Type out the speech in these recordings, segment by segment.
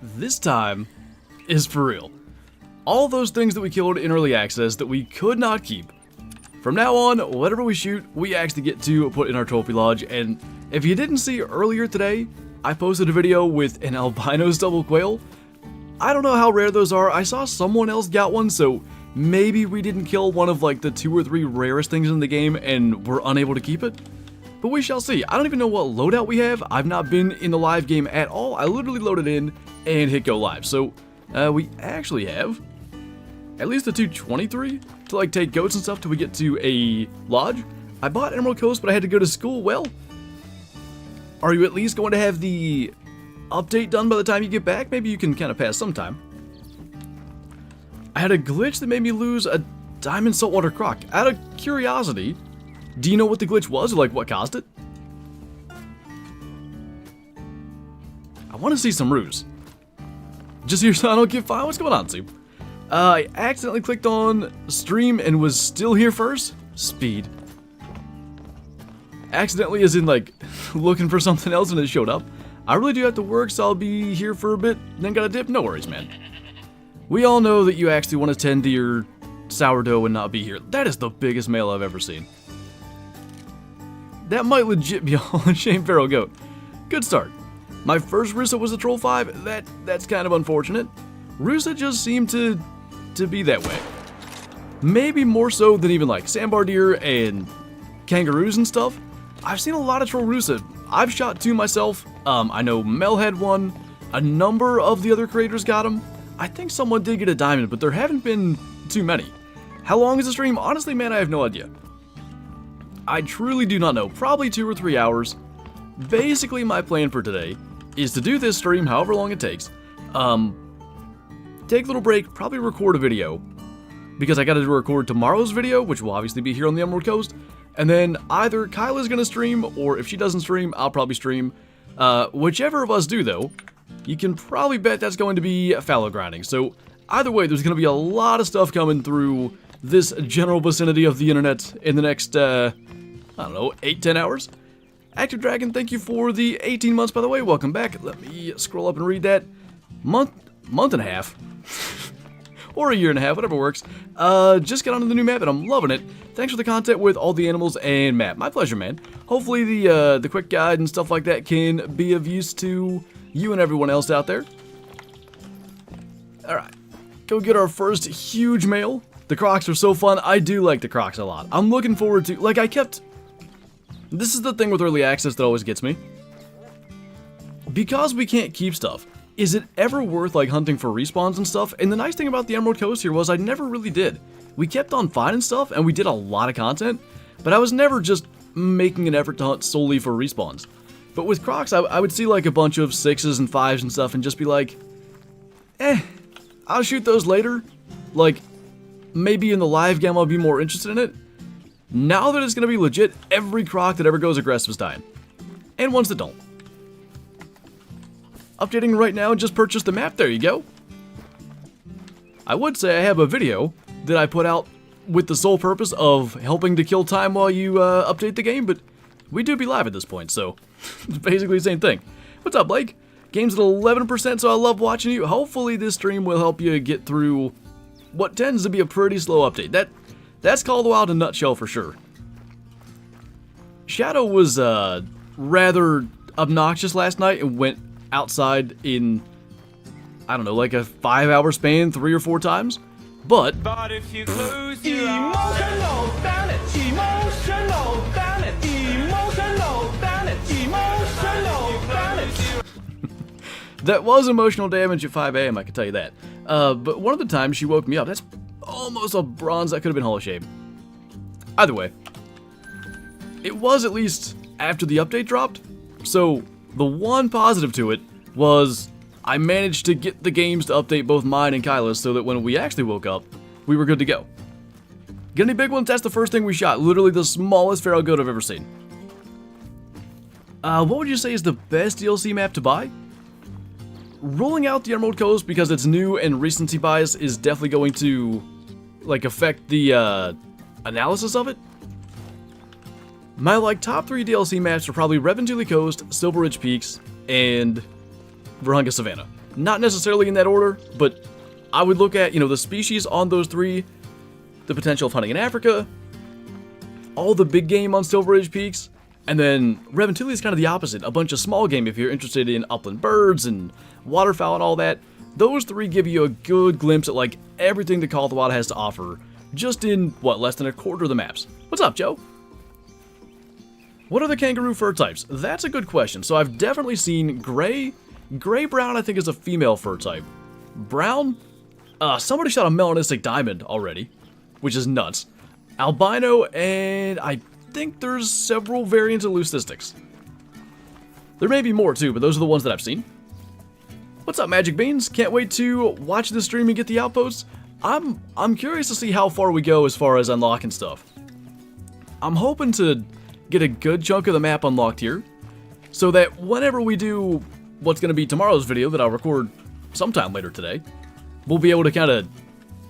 this time is for real. All those things that we killed in early access that we could not keep. From now on, whatever we shoot, we actually get to put in our trophy lodge. And if you didn't see earlier today, I posted a video with an albino double quail. I don't know how rare those are. I saw someone else got one, so maybe we didn't kill one of like the 2 or 3 rarest things in the game and we're unable to keep it. But we shall see. I don't even know what loadout we have. I've not been in the live game at all. I literally loaded in and hit go live. So we actually have at least a 223 to like take goats and stuff till we get to a lodge. I bought Emerald Coast, but I had to go to school. Well, are you at least going to have the update done by the time you get back? Maybe you can kind of pass some time. I had a glitch that made me lose a diamond saltwater croc. Out of curiosity, do you know what the glitch was or like what caused it? I want to see some ruse. Just here so I don't get fined. What's going on, Soup? I accidentally clicked on stream and was still here first. Speed. Accidentally as in like looking for something else and it showed up. I really do have to work, so I'll be here for a bit, then gotta dip. No worries, man. We all know that you actually want to tend to your sourdough and not be here. That is the biggest mail I've ever seen. That might legit be all in shame, Feral Goat. Good start. My first Rusa was a Troll 5. That's kind of unfortunate. Rusa just seemed to be that way. Maybe more so than even like Sandbar Deer and kangaroos and stuff. I've seen a lot of Troll Rusa. I've shot 2 myself. I know Mel had one. A number of the other creators got them. I think someone did get a diamond, but there haven't been too many. How long is the stream? Honestly, man, I have no idea. I truly do not know. Probably 2 or 3 hours. Basically, my plan for today is to do this stream however long it takes. Take a little break, probably record a video. Because I gotta record tomorrow's video, which will obviously be here on the Emerald Coast. And then either Kyla's gonna stream, or if she doesn't stream, I'll probably stream. Whichever of us do, though, you can probably bet that's going to be fallow grinding. So either way, there's gonna be a lot of stuff coming through this general vicinity of the internet in the next, I don't know, 8-10 hours. Active Dragon, thank you for the 18 months, by the way. Welcome back. Let me scroll up and read that. Month and a half. Or a year and a half, whatever works. Just got onto the new map and I'm loving it. Thanks for the content with all the animals and map. My pleasure, man. Hopefully the quick guide and stuff like that can be of use to you and everyone else out there. Alright. Go get our first huge mail. The crocs are so fun. I do like the crocs a lot. I'm looking forward to, like, this is the thing with early access that always gets me. Because we can't keep stuff, is it ever worth, like, hunting for respawns and stuff? And the nice thing about the Emerald Coast here was I never really did. We kept on finding stuff, and we did a lot of content, but I was never just making an effort to hunt solely for respawns. But with crocs, I would see, like, a bunch of 6s and 5s and stuff and just be like, I'll shoot those later. Like, maybe in the live game I'll be more interested in it. Now that it's going to be legit, every croc that ever goes aggressive is dying. And ones that don't. Updating right now, just purchased the map, there you go. I would say I have a video that I put out with the sole purpose of helping to kill time while you update the game, but we do be live at this point, so it's basically the same thing. What's up, Blake? Game's at 11%, so I love watching you. Hopefully this stream will help you get through what tends to be a pretty slow update. That's Call of the Wild in a nutshell for sure. Shadow was rather obnoxious last night and went outside in, I don't know, like a 5-hour span 3 or 4 times. But if you close your emotional balance, emotional balance, emotional balance, emotional balance. that was emotional damage at 5 AM, I can tell you that. But one of the times she woke me up, that's almost a bronze, that could have been Hall of Shame. Either way, it was at least after the update dropped, so the one positive to it was I managed to get the games to update both mine and Kyla's so that when we actually woke up, we were good to go. Get any big ones? That's the first thing we shot. Literally the smallest feral goat I've ever seen. What would you say is the best DLC map to buy? Rolling out the Emerald Coast because it's new and recency bias is definitely going to, like, affect the analysis of it. My, like, top 3 DLC maps are probably Reventuli Coast, Silver Ridge Peaks, and Virunga Savannah. Not necessarily in that order, but I would look at, you know, the species on those 3, the potential of hunting in Africa, all the big game on Silver Ridge Peaks, and then Reventuli is kind of the opposite, a bunch of small game if you're interested in upland birds and waterfowl and all that. Those 3 give you a good glimpse at like everything the Call of the Wild has to offer, just in, what, less than a quarter of the maps. What's up, Joe? What are the kangaroo fur types? That's a good question. So I've definitely seen gray. Gray-brown I think is a female fur type. Brown? Somebody shot a melanistic diamond already, which is nuts. Albino, and I think there's several variants of leucistics. There may be more too, but those are the ones that I've seen. What's up, Magic Beans? Can't wait to watch the stream and get the outposts. I'm curious to see how far we go as far as unlocking stuff. I'm hoping to get a good chunk of the map unlocked here, so that whenever we do what's going to be tomorrow's video that I'll record sometime later today, we'll be able to kind of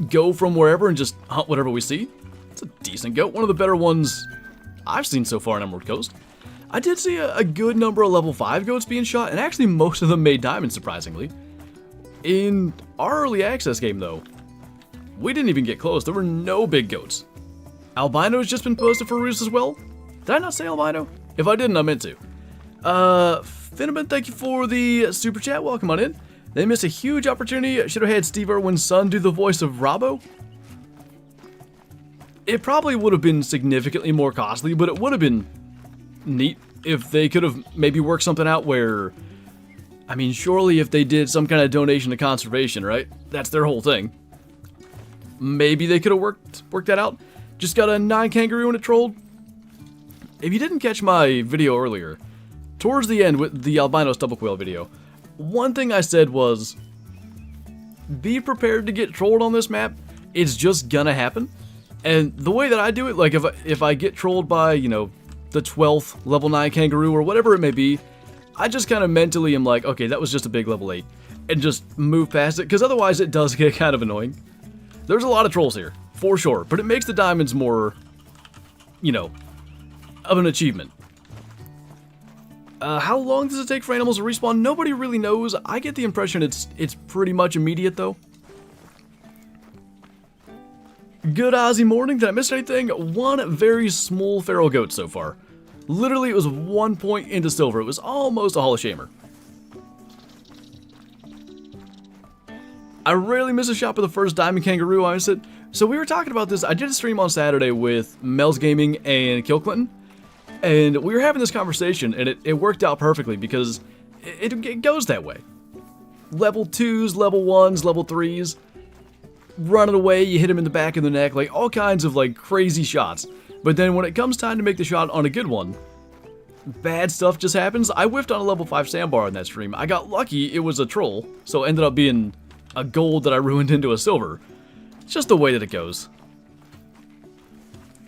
go from wherever and just hunt whatever we see. It's a decent goat, one of the better ones I've seen so far in Emerald Coast. I did see a good number of level 5 goats being shot, and actually most of them made diamonds, surprisingly. In our early access game, though, we didn't even get close. There were no big goats. Albino's just been posted for roost as well. Did I not say albino? If I didn't, I meant to. Finneman, thank you for the super chat. Welcome on in. They missed a huge opportunity. Should have had Steve Irwin's son do the voice of Robbo. It probably would have been significantly more costly, but it would have been neat if they could have maybe worked something out where, I mean, surely if they did some kind of donation to conservation, right? That's their whole thing. Maybe they could have worked that out. Just got a 9 kangaroo and it trolled. If you didn't catch my video earlier, towards the end with the albino stubble quail video, one thing I said was, be prepared to get trolled on this map. It's just gonna happen. And the way that I do it, like if I get trolled by, you know, the 12th level 9 kangaroo or whatever it may be, I just kind of mentally am like, okay, that was just a big level 8, and just move past it, because otherwise it does get kind of annoying. There's a lot of trolls here, for sure, but it makes the diamonds more, you know, of an achievement. How long does it take for animals to respawn? Nobody really knows. I get the impression it's pretty much immediate, though. Good Aussie morning. Did I miss anything? One very small feral goat so far. Literally, it was 1 point into silver. It was almost a Hall of Shamer. I rarely miss a shot for the first diamond kangaroo, I said. So we were talking about this. I did a stream on Saturday with Mel's Gaming and Kill Clinton. And we were having this conversation, and it worked out perfectly because it goes that way. Level 2s, level 1s, level 3s. Running away, you hit him in the back of the neck, like all kinds of like crazy shots. But then when it comes time to make the shot on a good one, bad stuff just happens. I whiffed on a level 5 sandbar in that stream. I got lucky, it was a troll, so it ended up being a gold that I ruined into a silver. It's just the way that it goes.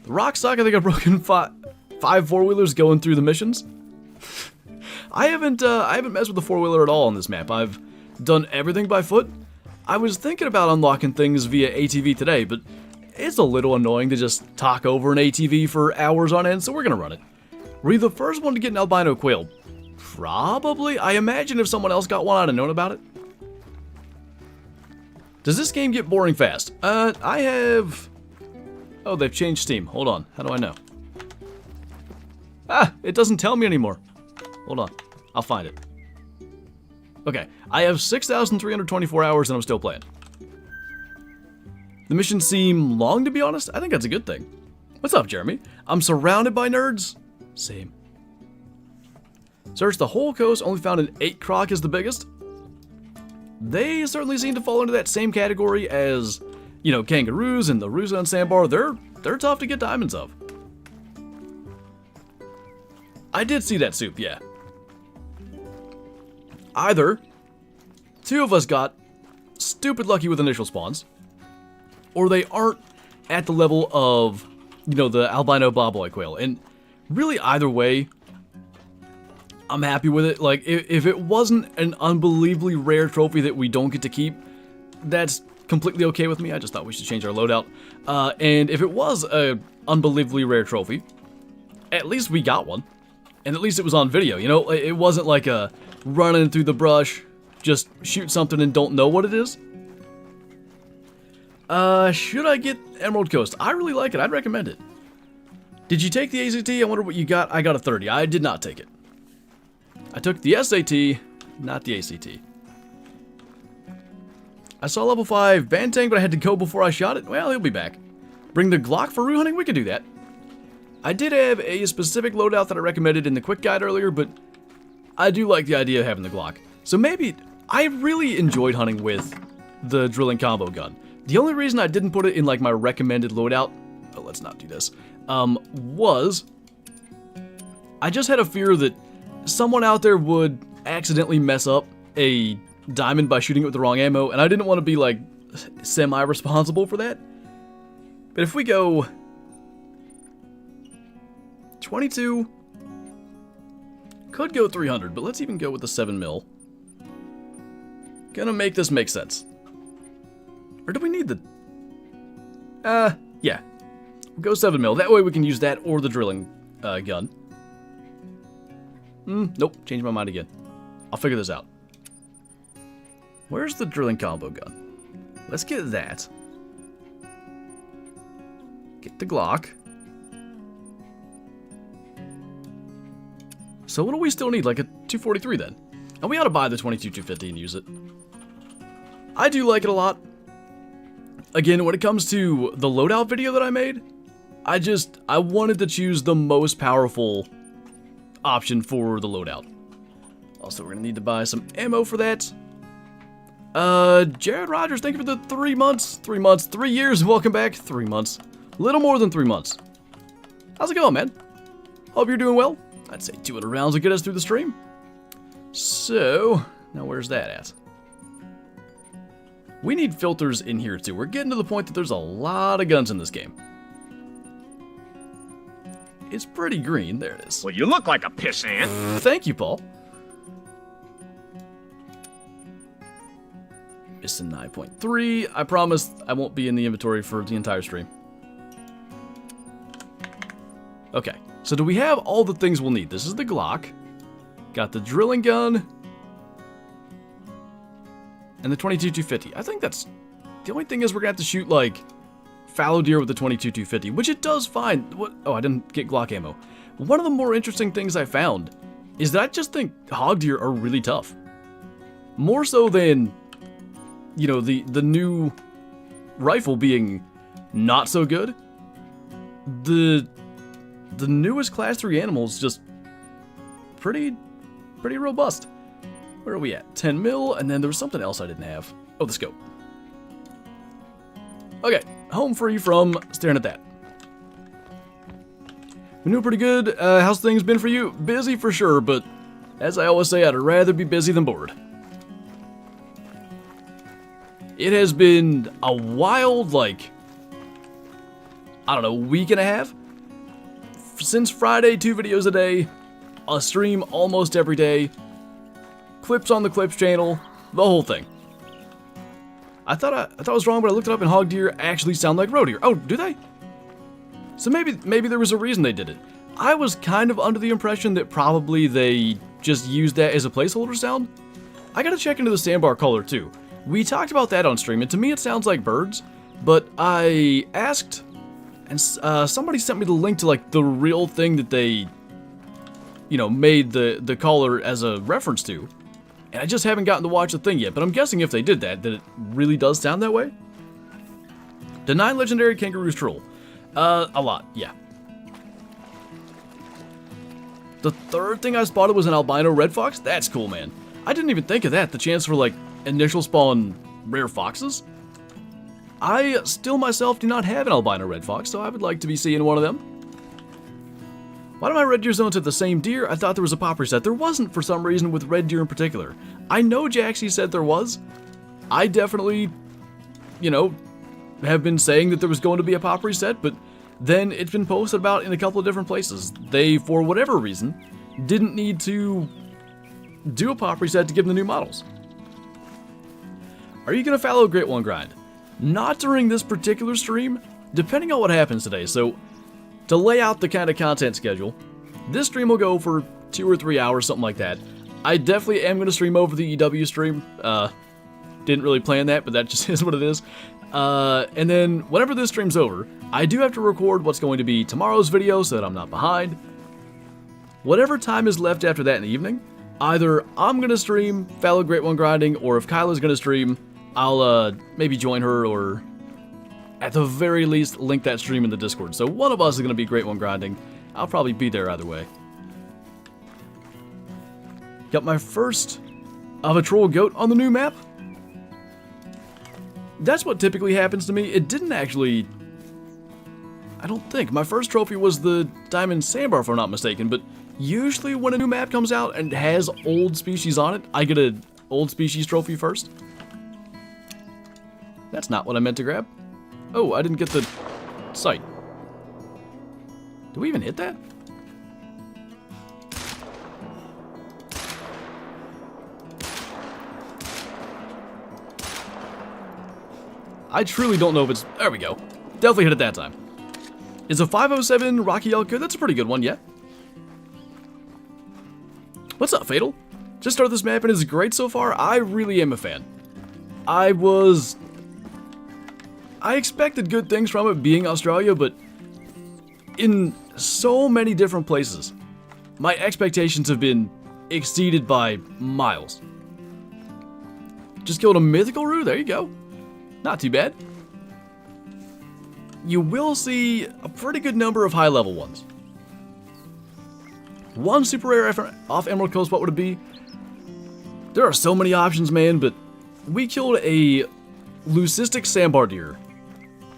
The rock suck, I think I've broken 5 4-wheelers going through the missions. I haven't messed with the 4-wheeler at all on this map. I've done everything by foot. I was thinking about unlocking things via ATV today, but it's a little annoying to just talk over an ATV for hours on end, so we're gonna run it. Were you the first one to get an albino quail? Probably. I imagine if someone else got one, I'd have known about it. Does this game get boring fast? I have... Oh, they've changed Steam. Hold on. How do I know? Ah, it doesn't tell me anymore. Hold on. I'll find it. Okay, I have 6,324 hours and I'm still playing. The missions seem long, to be honest. I think that's a good thing. What's up, Jeremy? I'm surrounded by nerds. Same. Searched the whole coast, only found an 8 croc is the biggest. They certainly seem to fall into that same category as, you know, kangaroos and the Rusa and sandbar. They're tough to get diamonds of. I did see that soup, yeah. Either 2 of us got stupid lucky with initial spawns, or they aren't at the level of, you know, the albino bobwhite quail. And really, either way, I'm happy with it. Like, if it wasn't an unbelievably rare trophy that we don't get to keep, that's completely okay with me. I just thought we should change our loadout. And if it was an unbelievably rare trophy, at least we got one. And at least it was on video, you know? It wasn't like a running through the brush, just shoot something and don't know what it is. Should I get Emerald Coast? I really like it. I'd recommend it. Did you take the ACT? I wonder what you got. I got a 30. I did not take it. I took the SAT, not the ACT. I saw level 5 Bantang, but I had to go before I shot it. Well, he'll be back. Bring the Glock for root hunting? We could do that. I did have a specific loadout that I recommended in the quick guide earlier, but I do like the idea of having the Glock. So maybe, I really enjoyed hunting with the drilling combo gun. The only reason I didn't put it in like my recommended loadout, oh, let's not do this, was I just had a fear that someone out there would accidentally mess up a diamond by shooting it with the wrong ammo, and I didn't want to be like semi-responsible for that. But if we go 22, could go 300, but let's even go with the 7mm. Gonna make this make sense. Or do we need the... yeah. We'll go 7mm. That way we can use that or the drilling gun. Nope. Changed my mind again. I'll figure this out. Where's the drilling combo gun? Let's get that. Get the Glock. So what do we still need? Like a 243 then? And we ought to buy the 22-250 and use it. I do like it a lot. Again, when it comes to the loadout video that I made, I wanted to choose the most powerful option for the loadout. Also, we're gonna need to buy some ammo for that. Jared Rogers, thank you for the 3 months. 3 months, 3 years, welcome back. 3 months. Little more than 3 months. How's it going, man? Hope you're doing well. I'd say 200 rounds will get us through the stream. So, now where's that at? We need filters in here too. We're getting to the point that there's a lot of guns in this game. It's pretty green. There it is. Well, you look like a pissant. Thank you, Paul. Missing 9.3. I promise I won't be in the inventory for the entire stream. Okay, so do we have all the things we'll need? This is the Glock. Got the drilling gun. And the 22-250. I think that's... The only thing is we're going to have to shoot, like, fallow deer with the 22-250, which it does fine. What? Oh, I didn't get Glock ammo. One of the more interesting things I found is that I just think hog deer are really tough. More so than, you know, the new rifle being not so good. The newest class 3 animals just pretty robust. Where are we at? 10 mil, and then there was something else I didn't have. Oh, the scope. Okay, home free from staring at that. We're doing pretty good. How's things been for you? Busy for sure, but as I always say, I'd rather be busy than bored. It has been a wild, like, I don't know, week and a half. Since Friday, 2 videos a day, a stream almost every day, clips on the Clips channel, the whole thing. I thought I was wrong, but I looked it up and hog deer actually sound like roe deer. Oh, do they? So maybe there was a reason they did it. I was kind of under the impression that probably they just used that as a placeholder sound. I gotta check into the sandbar color too. We talked about that on stream, and to me it sounds like birds, but I asked, and somebody sent me the link to like the real thing that they, you know, made the caller as a reference to. And I just haven't gotten to watch the thing yet, but I'm guessing if they did that it really does sound that way. The 9 legendary kangaroos troll. A lot, yeah. The third thing I spotted was an albino red fox. That's cool, man. I didn't even think of that, the chance for, like, initial spawn rare foxes. I still myself do not have an albino red fox, so I would like to be seeing one of them. Why do my red deer zones have the same deer? I thought there was a pop reset. There wasn't for some reason with red deer in particular. I know Jaxy said there was. I definitely, you know, have been saying that there was going to be a pop reset, but then it's been posted about in a couple of different places. They, for whatever reason, didn't need to do a pop reset to give them the new models. Are you going to follow Great One Grind? Not during this particular stream, depending on what happens today. So, to lay out the kind of content schedule, this stream will go for 2 or 3 hours, something like that. I definitely am going to stream over the EW stream. Didn't really plan that, but that just is what it is. And then whenever this stream's over, I do have to record what's going to be tomorrow's video so that I'm not behind. Whatever time is left after that in the evening, either I'm going to stream Fallow Great One Grinding, or if Kyla's going to stream, I'll maybe join her, or at the very least link that stream in the Discord. So one of us is going to be Great One Grinding. I'll probably be there either way. Got my first of a troll goat on the new map. That's what typically happens to me. It didn't actually... I don't think. My first trophy was the diamond sandbar, if I'm not mistaken, but usually when a new map comes out and has old species on it, I get an old species trophy first. That's not what I meant to grab. Oh, I didn't get the sight. Did we even hit that? I truly don't know if it's... There we go. Definitely hit it that time. Is a 507 Rocky Elk good? That's a pretty good one, yeah. What's up, Fatal? Just started this map and it's great so far. I really am a fan. I expected good things from it being Australia, but in so many different places, my expectations have been exceeded by miles. Just killed a mythical roo, there you go. Not too bad. You will see a pretty good number of high-level ones. One super rare off Emerald Coast, what would it be? There are so many options, man, but we killed a leucistic sandbar deer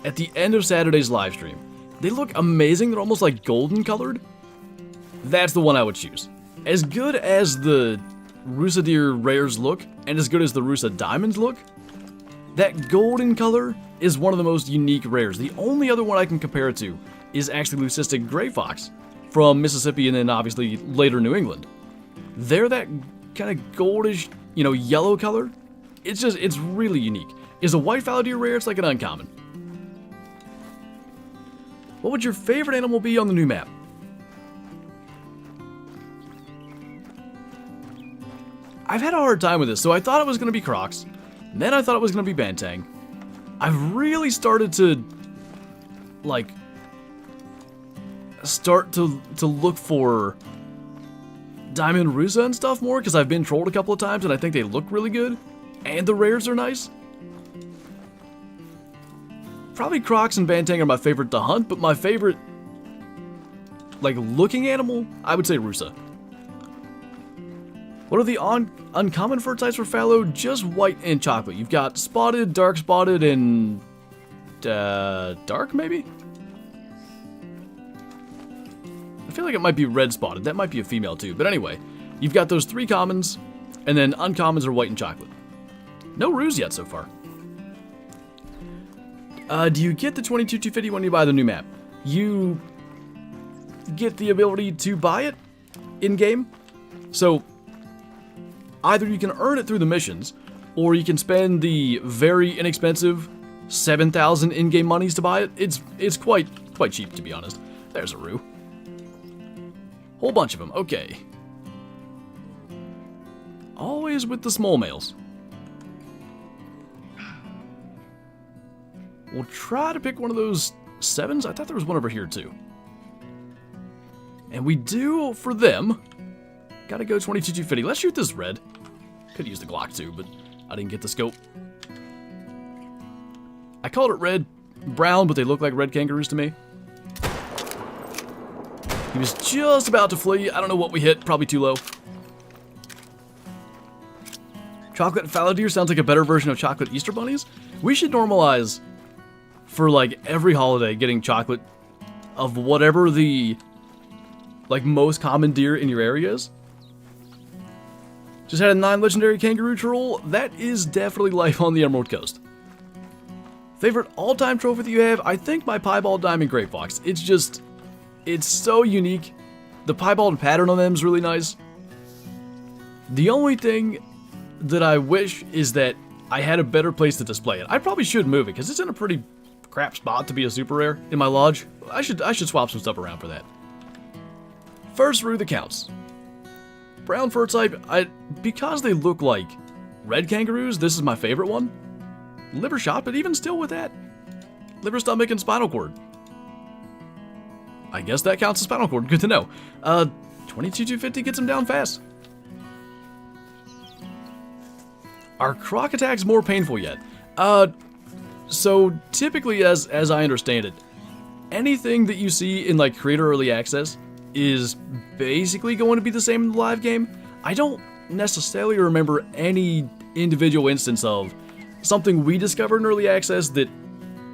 at the end of Saturday's live stream. They look amazing. They're almost like golden colored. That's the one I would choose. As good as the Rusa deer rares look, and as good as the Rusa diamonds look, that golden color is one of the most unique rares. The only other one I can compare it to is actually leucistic gray fox from Mississippi and then obviously later New England. They're that kind of goldish, you know, yellow color. It's really unique. Is a white fallow deer rare? It's like an uncommon. What would your favorite animal be on the new map? I've had a hard time with this, so I thought it was going to be Crocs. Then I thought it was going to be Bantang. I've really started to, like, look for Diamond Rusa and stuff more, because I've been trolled a couple of times and I think they look really good. And the rares are nice. Probably Crocs and Bantang are my favorite to hunt, but my favorite, like, looking animal, I would say Rusa. What are the uncommon fur types for fallow? Just white and chocolate. You've got spotted, dark spotted, and dark maybe? I feel like it might be red spotted. That might be a female too. But anyway, you've got those three commons, and then uncommons are white and chocolate. No roos yet so far. Do you get the 22,250 when you buy the new map? You get the ability to buy it in-game. So either you can earn it through the missions, or you can spend the very inexpensive 7,000 in-game monies to buy it. It's quite cheap, to be honest. There's a roo. Whole bunch of them. Okay. Always with the small males. We'll try to pick one of those 7s. I thought there was one over here too. And we do, for them, gotta go 22,250. Let's shoot this red. Could use the Glock too, but I didn't get the scope. I called it red, brown, but they look like red kangaroos to me. He was just about to flee. I don't know what we hit. Probably too low. Chocolate fallow deer sounds like a better version of chocolate Easter bunnies. We should normalize for like every holiday getting chocolate of whatever the like most common deer in your area is. Just had a 9 legendary kangaroo troll. That is definitely life on the Emerald Coast. Favorite all-time trophy that you have? I think my piebald diamond gray fox. It's so unique. The piebald pattern on them is really nice. The only thing that I wish is that I had a better place to display it. I probably should move it because it's in a pretty crap spot to be a super rare in my lodge. I should swap some stuff around for that. First roo that counts. Brown fur type, because they look like red kangaroos, this is my favorite one. Liver shot, but even still with that, liver, stomach, and spinal cord. I guess that counts as spinal cord. Good to know. 22,250 gets him down fast. Are croc attacks more painful yet? So typically, as I understand it, anything that you see in like creator early access is basically going to be the same in the live game. I don't necessarily remember any individual instance of something we discovered in early access that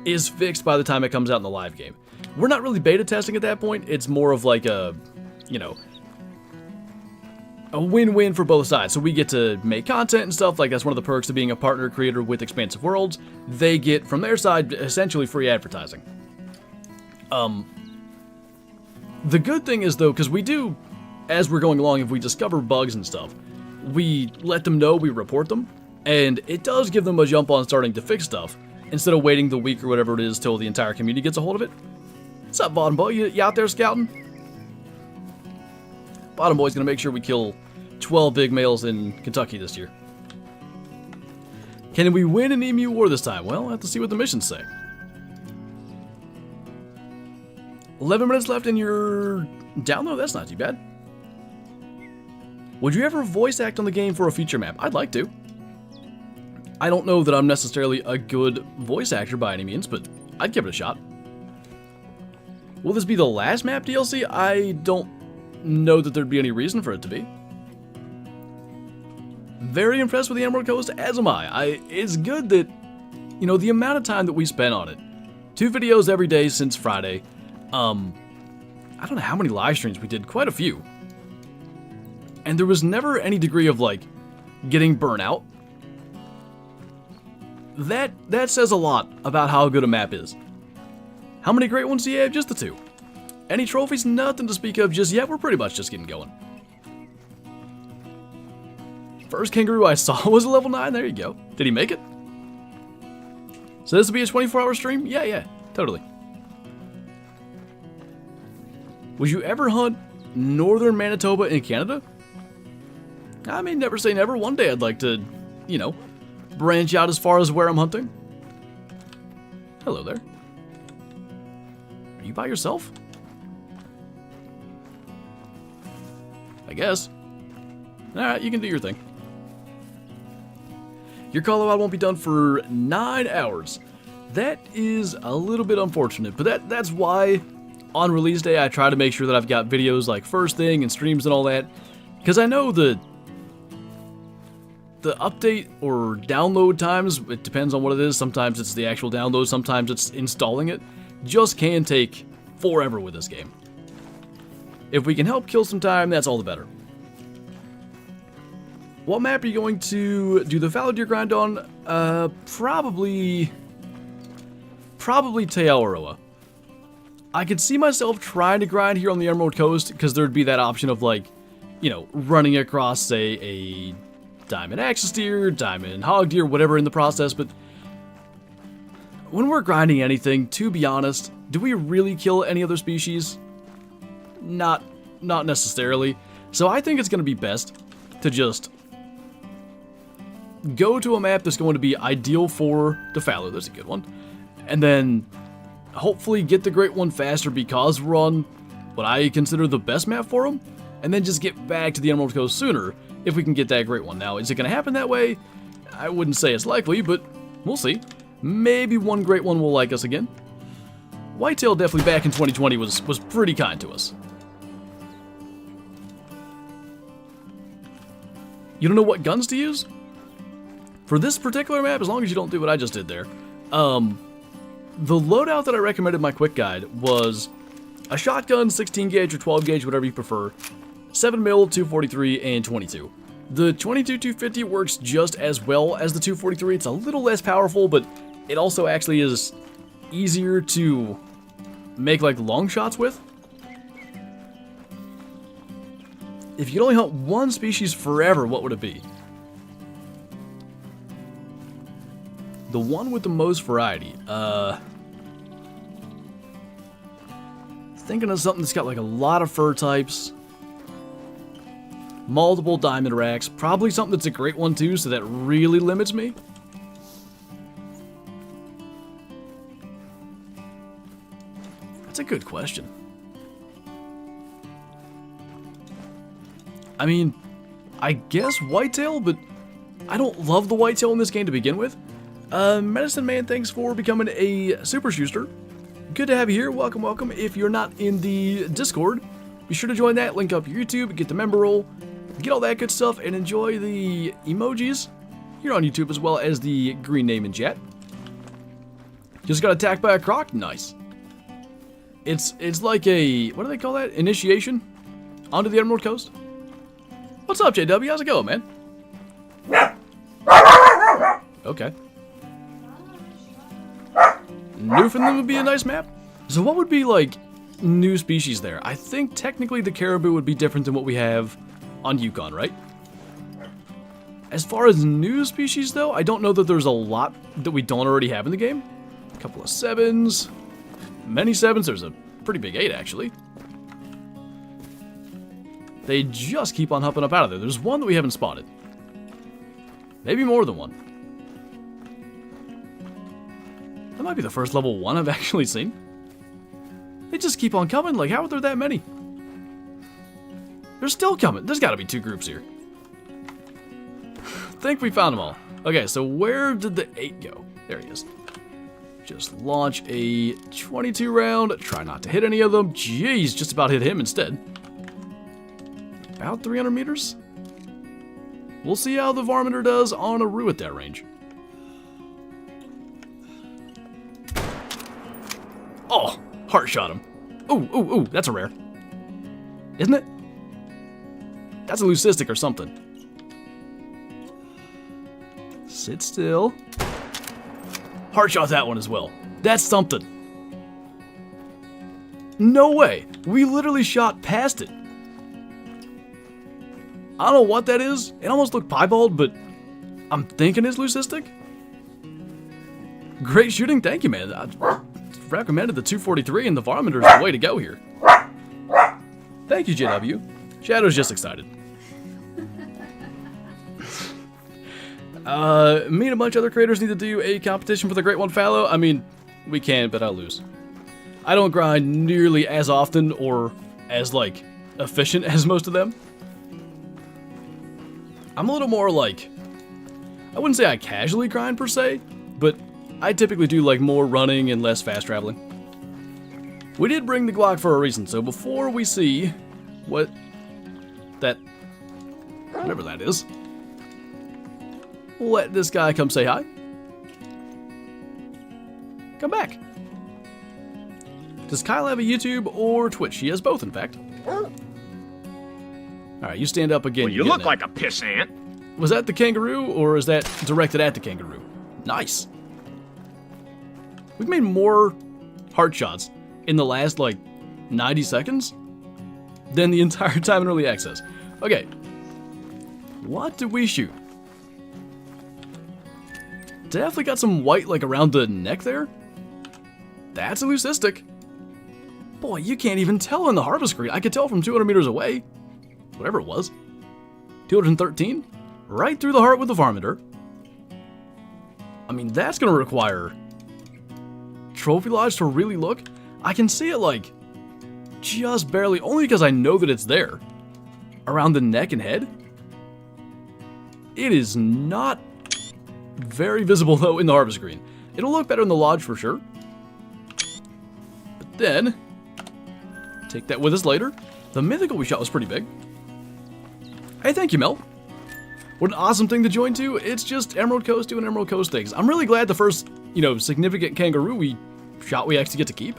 is fixed by the time it comes out in the live game. We're not really beta testing at that point. It's more of like a, you know, a win-win for both sides. So we get to make content and stuff. Like, that's one of the perks of being a partner creator with Expansive Worlds. They get, from their side, essentially free advertising. The good thing is, though, because we do, as we're going along, if we discover bugs and stuff, we let them know, we report them, and it does give them a jump on starting to fix stuff, instead of waiting the week or whatever it is till the entire community gets a hold of it. What's up, Bottom Boy? You out there scouting? Bottom Boy's gonna make sure we kill 12 big males in Kentucky this year. Can we win an emu war this time? Well, I have to see what the missions say. 11 minutes left and you're down though? That's not too bad. Would you ever voice act on the game for a feature map? I'd like to. I don't know that I'm necessarily a good voice actor by any means, but I'd give it a shot. Will this be the last map DLC? I don't know that there'd be any reason for it to be. Very impressed with the Emerald Coast, as am I. It's good that, you know, the amount of time that we spent on it. 2 videos every day since Friday. I don't know how many live streams we did, quite a few. And there was never any degree of, like, getting burnt out. That says a lot about how good a map is. How many great ones do you have? Just the 2. Any trophies? Nothing to speak of just yet. We're pretty much just getting going. First kangaroo I saw was a level 9. There you go. Did he make it? So this will be a 24-hour stream? Yeah, totally. Would you ever hunt northern Manitoba in Canada? I mean, never say never. One day I'd like to, you know, branch out as far as where I'm hunting. Hello there. Are you by yourself? I guess. Alright, you can do your thing. Your call out won't be done for 9 hours. That is a little bit unfortunate, but that's why on release day I try to make sure that I've got videos like first thing and streams and all that, because I know the update or download times, it depends on what it is. Sometimes it's the actual download, sometimes it's installing it, just can take forever with this game. If we can help kill some time, that's all the better. What map are you going to do the fallow deer grind on? Probably Te Awaroa. I could see myself trying to grind here on the Emerald Coast, because there'd be that option of, like, you know, running across, say, a diamond axis deer, diamond hog deer, whatever in the process, but when we're grinding anything, to be honest, do we really kill any other species? Not necessarily. So I think it's going to be best to just go to a map that's going to be ideal for the fallow. There's a good one. And then hopefully get the great one faster because we're on what I consider the best map for them. And then just get back to the Emerald Coast sooner if we can get that great one. Now, is it going to happen that way? I wouldn't say it's likely, but we'll see. Maybe one great one will like us again. Whitetail definitely back in 2020 was pretty kind to us. You don't know what guns to use? For this particular map, as long as you don't do what I just did there, the loadout that I recommended in my quick guide was a shotgun, 16 gauge or 12 gauge, whatever you prefer, 7mm, 243, and 22. The 22-250 works just as well as the 243. It's a little less powerful, but it also actually is easier to make like long shots with. If you could only hunt one species forever, what would it be? The one with the most variety. Thinking of something that's got like a lot of fur types. multiple diamond racks. Probably something that's a great one too, so that really limits me. That's a good question. I mean, I guess whitetail, but I don't love the whitetail in this game to begin with. Medicine Man, thanks for becoming a super schuster. Good to have you here. Welcome, welcome. If you're not in the Discord, be sure to join that. Link up your YouTube, get the member roll, get all that good stuff, and enjoy the emojis here on YouTube as well as the green name in chat. Just got attacked by a croc? Nice. It's like a, what do they call that? Initiation onto the Emerald Coast? What's up, JW? How's it going, man? Okay. Newfoundland would be a nice map. So what would be like new species there? I think technically the caribou would be different than what we have on Yukon, right? As far as new species though, I don't know that there's a lot that we don't already have in the game. A couple of 7s, many 7s, there's a pretty big 8 actually. They just keep on hopping up out of there. There's one that we haven't spotted. Maybe more than one. That might be the first level 1 I've actually seen. They just keep on coming. Like, how are there that many? They're still coming. There's got to be 2 groups here. I think we found them all. Okay, so where did the 8 go? There he is. Just launch a 22 round. Try not to hit any of them. Jeez, just about hit him instead. About 300 meters. We'll see how the Varminter does on a Roo at that range. Oh, heart shot him. Ooh, ooh, ooh, that's a rare. Isn't it? That's a leucistic or something. Sit still. Heart shot that one as well. That's something. No way. We literally shot past it. I don't know what that is. It almost looked piebald, but I'm thinking it's leucistic. Great shooting. Thank you, man. I recommended the 243 and the Varminter is the way to go here. Thank you, JW. Shadow's just excited. Me and a bunch of other creators need to do a competition for the Great One Fallow. I mean, we can, but I'll lose. I don't grind nearly as often or as, like, efficient as most of them. I'm a little more, like, I wouldn't say I casually grind per se, but I typically do, like, more running and less fast traveling. We did bring the Glock for a reason, so before we see what that, whatever that is, we'll let this guy come say hi. Come back. Does Kyle have a YouTube or Twitch? He has both, in fact. Alright, you stand up again. Well, you look like a pissant. Was that the kangaroo, or is that directed at the kangaroo? Nice. We've made more heart shots in the last, like, 90 seconds than the entire time in early access. Okay. What did we shoot? Definitely got some white, like, around the neck there. That's a leucistic. Boy, you can't even tell in the harvest screen. I could tell from 200 meters away. Whatever it was. 213? Right through the heart with the Varminter. I mean, that's going to require Trophy Lodge to really look. I can see it, like, just barely, only because I know that it's there. Around the neck and head. It is not very visible, though, in the harvest screen. It'll look better in the lodge for sure. But then, take that with us later. The mythical we shot was pretty big. Hey, thank you, Mel. What an awesome thing to join to. It's just Emerald Coast doing Emerald Coast things. I'm really glad the first, you know, significant kangaroo we shot we actually get to keep.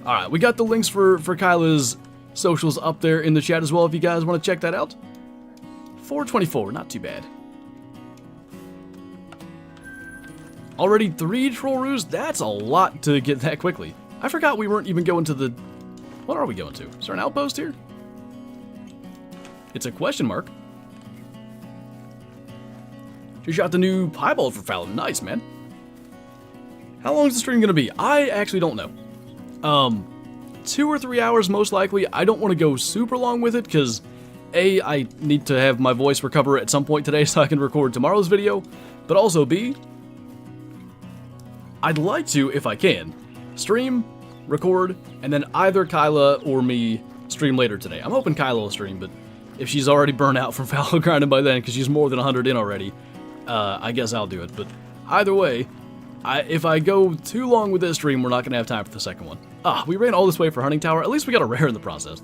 Alright, we got the links for Kyla's socials up there in the chat as well if you guys want to check that out. 424, not too bad. Already 3 troll roos? That's a lot to get that quickly. I forgot we weren't even going to the... What are we going to? Is there an outpost here? It's a question mark. You shot the new piebald for Fallow. Nice, man. How long is the stream going to be? I actually don't know. 2 or 3 hours most likely. I don't want to go super long with it because A, I need to have my voice recover at some point today so I can record tomorrow's video, but also B, I'd like to, if I can, stream, record, and then either Kyla or me stream later today. I'm hoping Kyla will stream, but if she's already burnt out from fallow grinding by then because she's more than 100 in already, I guess I'll do it. But either way, if I go too long with this stream, we're not going to have time for the second one. We ran all this way for Hunting Tower. At least we got a rare in the process.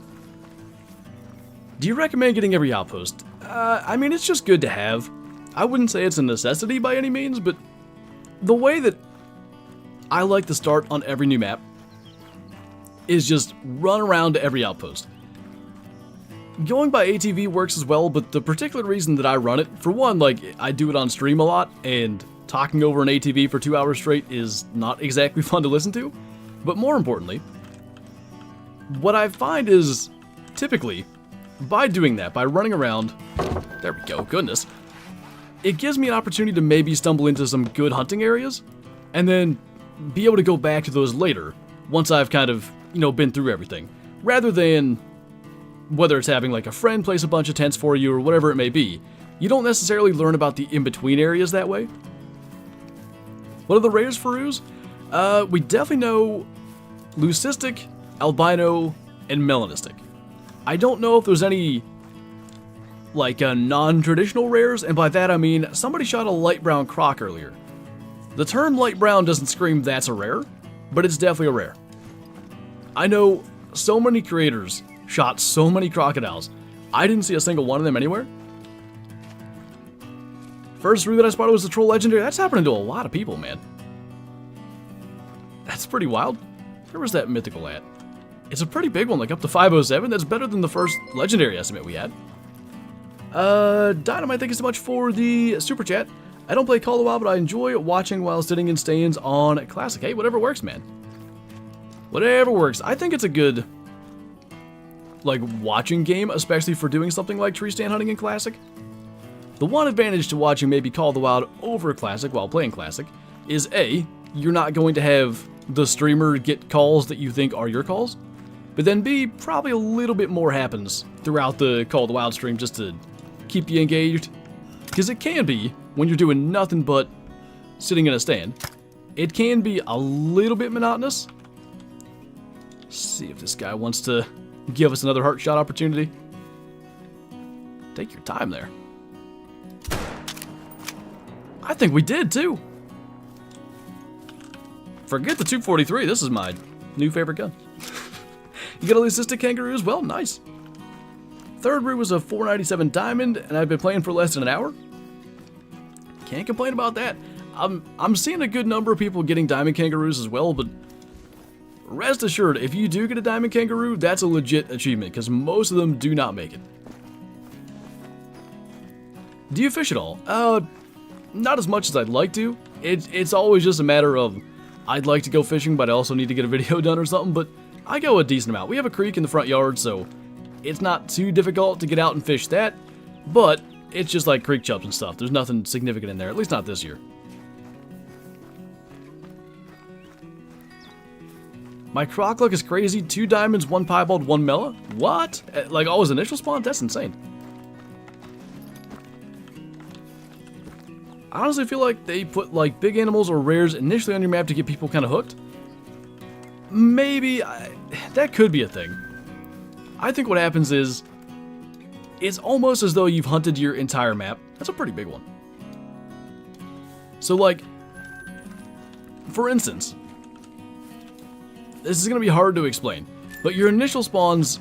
Do you recommend getting every outpost? I mean, it's just good to have. I wouldn't say it's a necessity by any means, but the way that I like to start on every new map is just run around to every outpost. Going by ATV works as well, but the particular reason that I run it, for one, like, I do it on stream a lot, and talking over an ATV for 2 hours straight is not exactly fun to listen to. But more importantly, what I find is, typically, by doing that, by running around, there we go, goodness, it gives me an opportunity to maybe stumble into some good hunting areas, and then be able to go back to those later, once I've kind of, been through everything. Rather than, whether it's having like a friend place a bunch of tents for you or whatever it may be, you don't necessarily learn about the in-between areas that way. What are the rares for Ooze? We definitely know leucistic, albino, and melanistic. I don't know if there's any like non-traditional rares, and by that I mean somebody shot a light brown croc earlier. The term light brown doesn't scream that's a rare, but it's definitely a rare. I know so many creators shot so many crocodiles. I didn't see a single one of them anywhere. First rue that I spotted was the troll legendary. That's happening to a lot of people, man. That's pretty wild. Where was that mythical at? It's a pretty big one, like up to 507. That's better than the first legendary estimate we had. Dynamite, thank you so much for the super chat. I don't play Call of the Wild, but I enjoy watching while sitting in stands on Classic. Hey, whatever works, man. Whatever works. I think it's a good, like, watching game, especially for doing something like tree stand hunting in Classic. The one advantage to watching maybe Call of the Wild over Classic while playing Classic is A, you're not going to have the streamer get calls that you think are your calls, but then B, probably a little bit more happens throughout the Call of the Wild stream just to keep you engaged. Because it can be, when you're doing nothing but sitting in a stand, it can be a little bit monotonous. Let's see if this guy wants to give us another heart shot opportunity. Take your time there. I think we did too. Forget the 243, this is my new favorite gun. You got a leucistic kangaroo as well? Nice. Third route was a 497 diamond, and I've been playing for less than an hour. Can't complain about that. I'm seeing a good number of people getting diamond kangaroos as well, but rest assured, if you do get a diamond kangaroo, that's a legit achievement, because most of them do not make it. Do you fish at all? Not as much as I'd like to. It's always just a matter of, I'd like to go fishing, but I also need to get a video done or something, but I go a decent amount. We have a creek in the front yard, so it's not too difficult to get out and fish that, but it's just like creek chubs and stuff. There's nothing significant in there, at least not this year. My croc luck is crazy. 2 diamonds, 1 piebald, 1 mela. What? Like all his initial spawn? That's insane. I honestly feel like they put like big animals or rares initially on your map to get people kind of hooked. Maybe. That could be a thing. I think what happens is, it's almost as though you've hunted your entire map. That's a pretty big one. So like, for instance, this is going to be hard to explain, but your initial spawns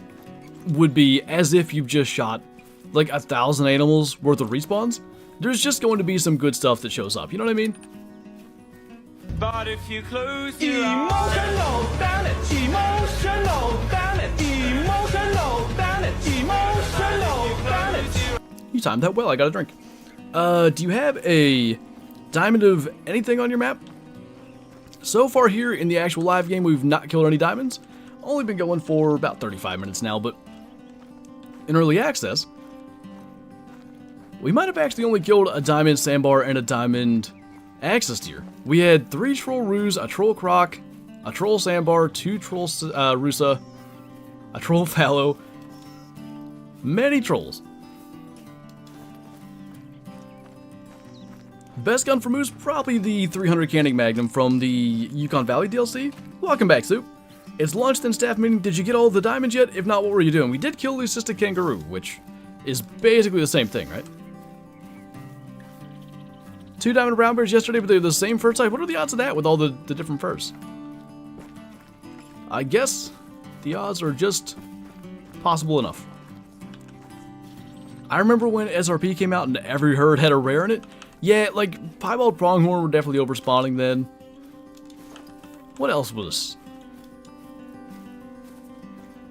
would be as if you've just shot like 1,000 animals worth of respawns. There's just going to be some good stuff that shows up, you know what I mean? But if you close your emotional damage, emotional damage, emotional damage, emotional damage. You timed that well, I got a drink. Do you have a diamond of anything on your map? So far here in the actual live game, we've not killed any diamonds. Only been going for about 35 minutes now, but in early access, we might have actually only killed a diamond sandbar and a diamond access tier. We had 3 troll roos, a troll croc, a troll sandbar, 2 troll rusa, a troll fallow, many trolls. Best gun for moose, probably the 300 Canning Magnum from the Yukon Valley DLC. Welcome back, Soup. It's lunch then staff meeting. Did you get all the diamonds yet? If not, what were you doing? We did kill the cystic kangaroo, which is basically the same thing, right? 2 diamond brown bears yesterday, but they're the same fur type. What are the odds of that with all the different furs? I guess the odds are just possible enough. I remember when SRP came out and every herd had a rare in it. Yeah, like, piebald pronghorn were definitely overspawning then. What else was?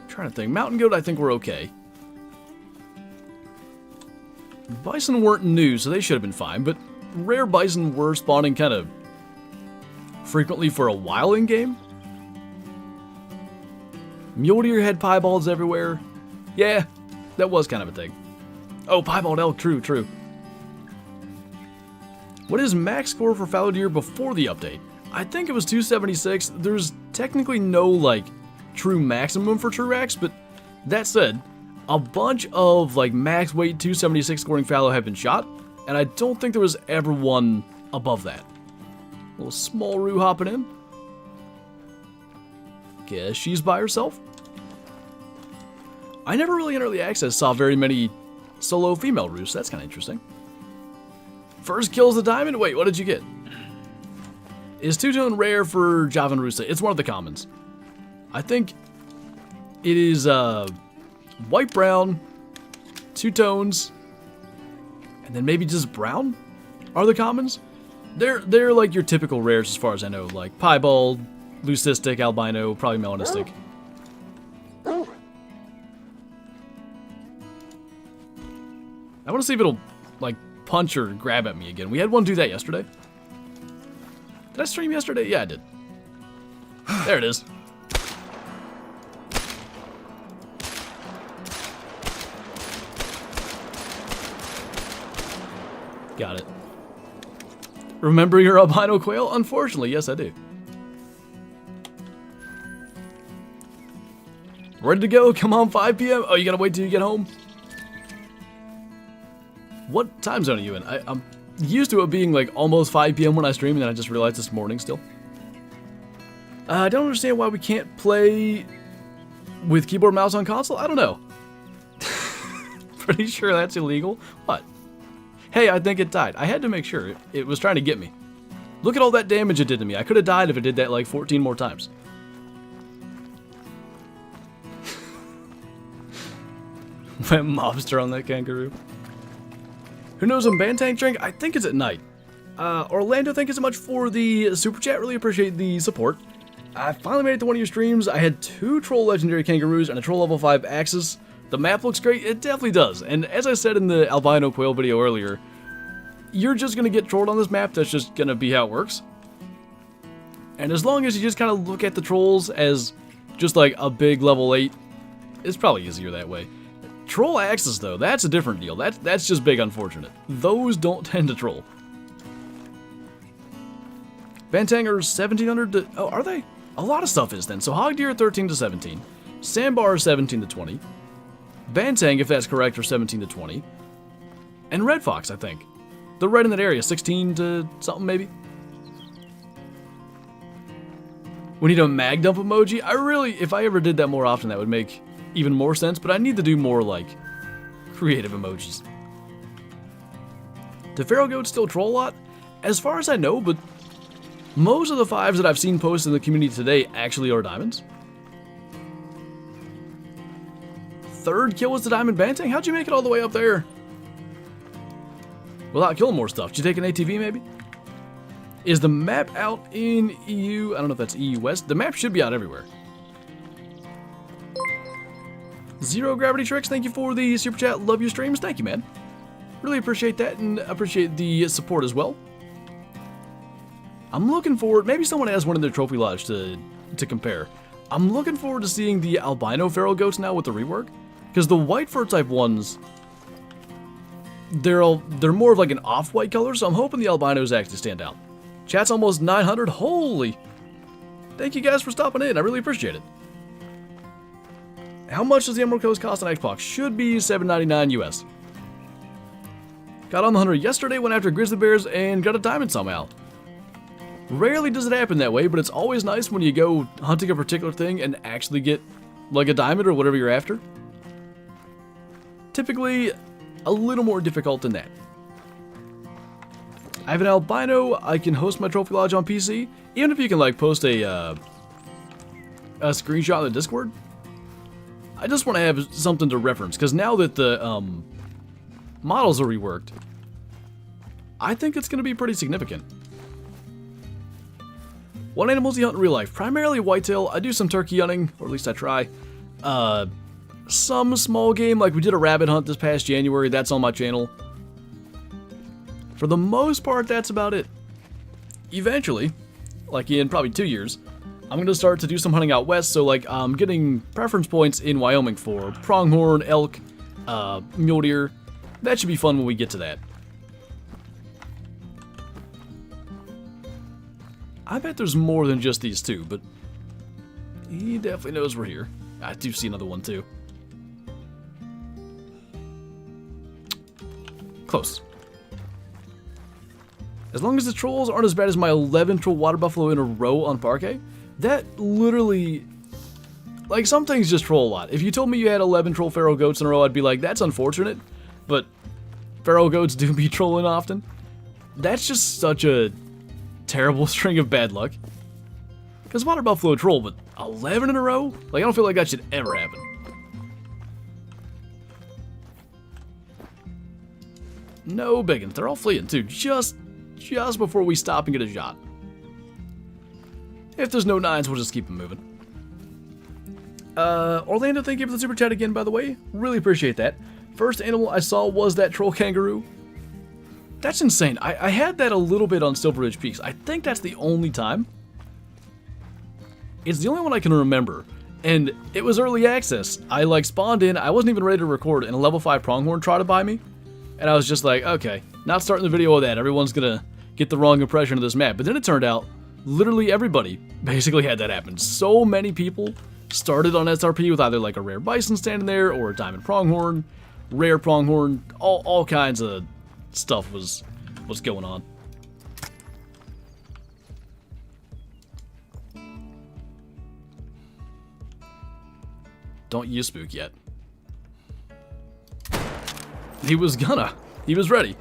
I'm trying to think. Mountain goat, I think we're okay. Bison weren't new, so they should have been fine, but rare bison were spawning kind of frequently for a while in game. Mule deer had piebalds everywhere. Yeah, that was kind of a thing. Oh, piebald elk, true. What is max score for fallow deer before the update? I think it was 276. There's technically no, like, true maximum for true axe, but that said, a bunch of, like, max weight 276 scoring fallow have been shot, and I don't think there was ever one above that. A little small roo hopping in. Guess she's by herself. I never really in early access saw very many solo female roos. That's kind of interesting. First kills the diamond? Wait, what did you get? Is two-tone rare for Javan Rusa? It's one of the commons. I think it is white-brown, 2 tones, and then maybe just brown are the commons. They're like your typical rares as far as I know, like piebald, leucistic, albino, probably melanistic. I want to see if it'll like punch or grab at me again. We had one do that yesterday. Did I stream yesterday? Yeah, I did. There it is. Got it. Remember your albino quail? Unfortunately, yes I do. Ready to go? Come on, 5 p.m. Oh, you gotta wait till you get home? What time zone are you in? I'm used to it being like almost 5 p.m. when I stream, and then I just realized this morning still. I don't understand why we can't play with keyboard and mouse on console. I don't know. Pretty sure that's illegal. What? Hey, I think it died. I had to make sure. It was trying to get me. Look at all that damage it did to me. I could have died if it did that like 14 more times. Went mobster on that kangaroo. Who knows when Bantang drink? I think it's at night. Orlando, thank you so much for the super chat. Really appreciate the support. I finally made it to one of your streams. I had 2 troll legendary kangaroos and a troll level 5 axes. The map looks great. It definitely does. And as I said in the albino quail video earlier, you're just going to get trolled on this map. That's just going to be how it works. And as long as you just kind of look at the trolls as just like a big level 8, it's probably easier that way. Troll axes, though, that's a different deal. That's just big unfortunate. Those don't tend to troll. Bantang are 1700 to... Oh, are they? A lot of stuff is then. So hog deer 13 to 17. Sandbar 17 to 20. Bantang, if that's correct, are 17 to 20. And red fox, I think. The red in that area, 16 to something maybe. We need a mag dump emoji. If I ever did that more often, that would make even more sense, but I need to do more, like, creative emojis. Do feral goats still troll a lot? As far as I know, but most of the 5s that I've seen posted in the community today actually are diamonds. 3rd kill was the diamond Bantang? How'd you make it all the way up there? Without killing more stuff. Did you take an ATV, maybe? Is the map out in EU? I don't know if that's EU West. The map should be out everywhere. Zero Gravity Tricks, thank you for the super chat. Love your streams. Thank you, man. Really appreciate that and appreciate the support as well. I'm looking forward, maybe someone has one in their trophy lodge to compare. I'm looking forward to seeing the albino feral goats now with the rework, because the white fur type ones, they're more of like an off-white color, so I'm hoping the albinos actually stand out. Chat's almost 900, holy! Thank you guys for stopping in. I really appreciate it. How much does the Emerald Coast cost on Xbox? Should be $7.99 US. Got on the hunter yesterday, went after grizzly bears, and got a diamond somehow. Rarely does it happen that way, but it's always nice when you go hunting a particular thing and actually get, like, a diamond or whatever you're after. Typically, a little more difficult than that. I have an albino. I can host my trophy lodge on PC, even if you can, like, post a screenshot in the Discord. I just want to have something to reference, because now that the models are reworked, I think it's going to be pretty significant. What animals do you hunt in real life? Primarily whitetail. I do some turkey hunting, or at least I try. Some small game, like we did a rabbit hunt this past January. That's on my channel. For the most part, that's about it. Eventually, like in probably 2 years, I'm going to start to do some hunting out west, so like I'm getting preference points in Wyoming for pronghorn, elk, mule deer. That should be fun when we get to that. I bet there's more than just these two, but he definitely knows we're here. I do see another one too. Close. As long as the trolls aren't as bad as my 11 troll water buffalo in a row on Parquet, that literally, like, some things just troll a lot. If you told me you had 11 troll feral goats in a row, I'd be like, that's unfortunate, but feral goats do be trolling often. That's just such a terrible string of bad luck. Because water buffalo troll, but 11 in a row? Like, I don't feel like that should ever happen. No biggins. They're all fleeing, too. Just before we stop and get a shot. If there's no nines, we'll just keep them moving. Orlando, thank you for the super chat again, by the way. Really appreciate that. First animal I saw was that troll kangaroo. That's insane. I had that a little bit on Silver Ridge Peaks. I think that's the only time. It's the only one I can remember. And it was early access. I, like, spawned in. I wasn't even ready to record, and a level 5 pronghorn trotted by me. And I was just like, okay, not starting the video with that. Everyone's gonna get the wrong impression of this map. But then it turned out, literally everybody basically had that happen. So many people started on SRP with either like a rare bison standing there, or a diamond pronghorn, rare pronghorn, all kinds of stuff was going on. Don't you spook yet. He was gonna. He was ready.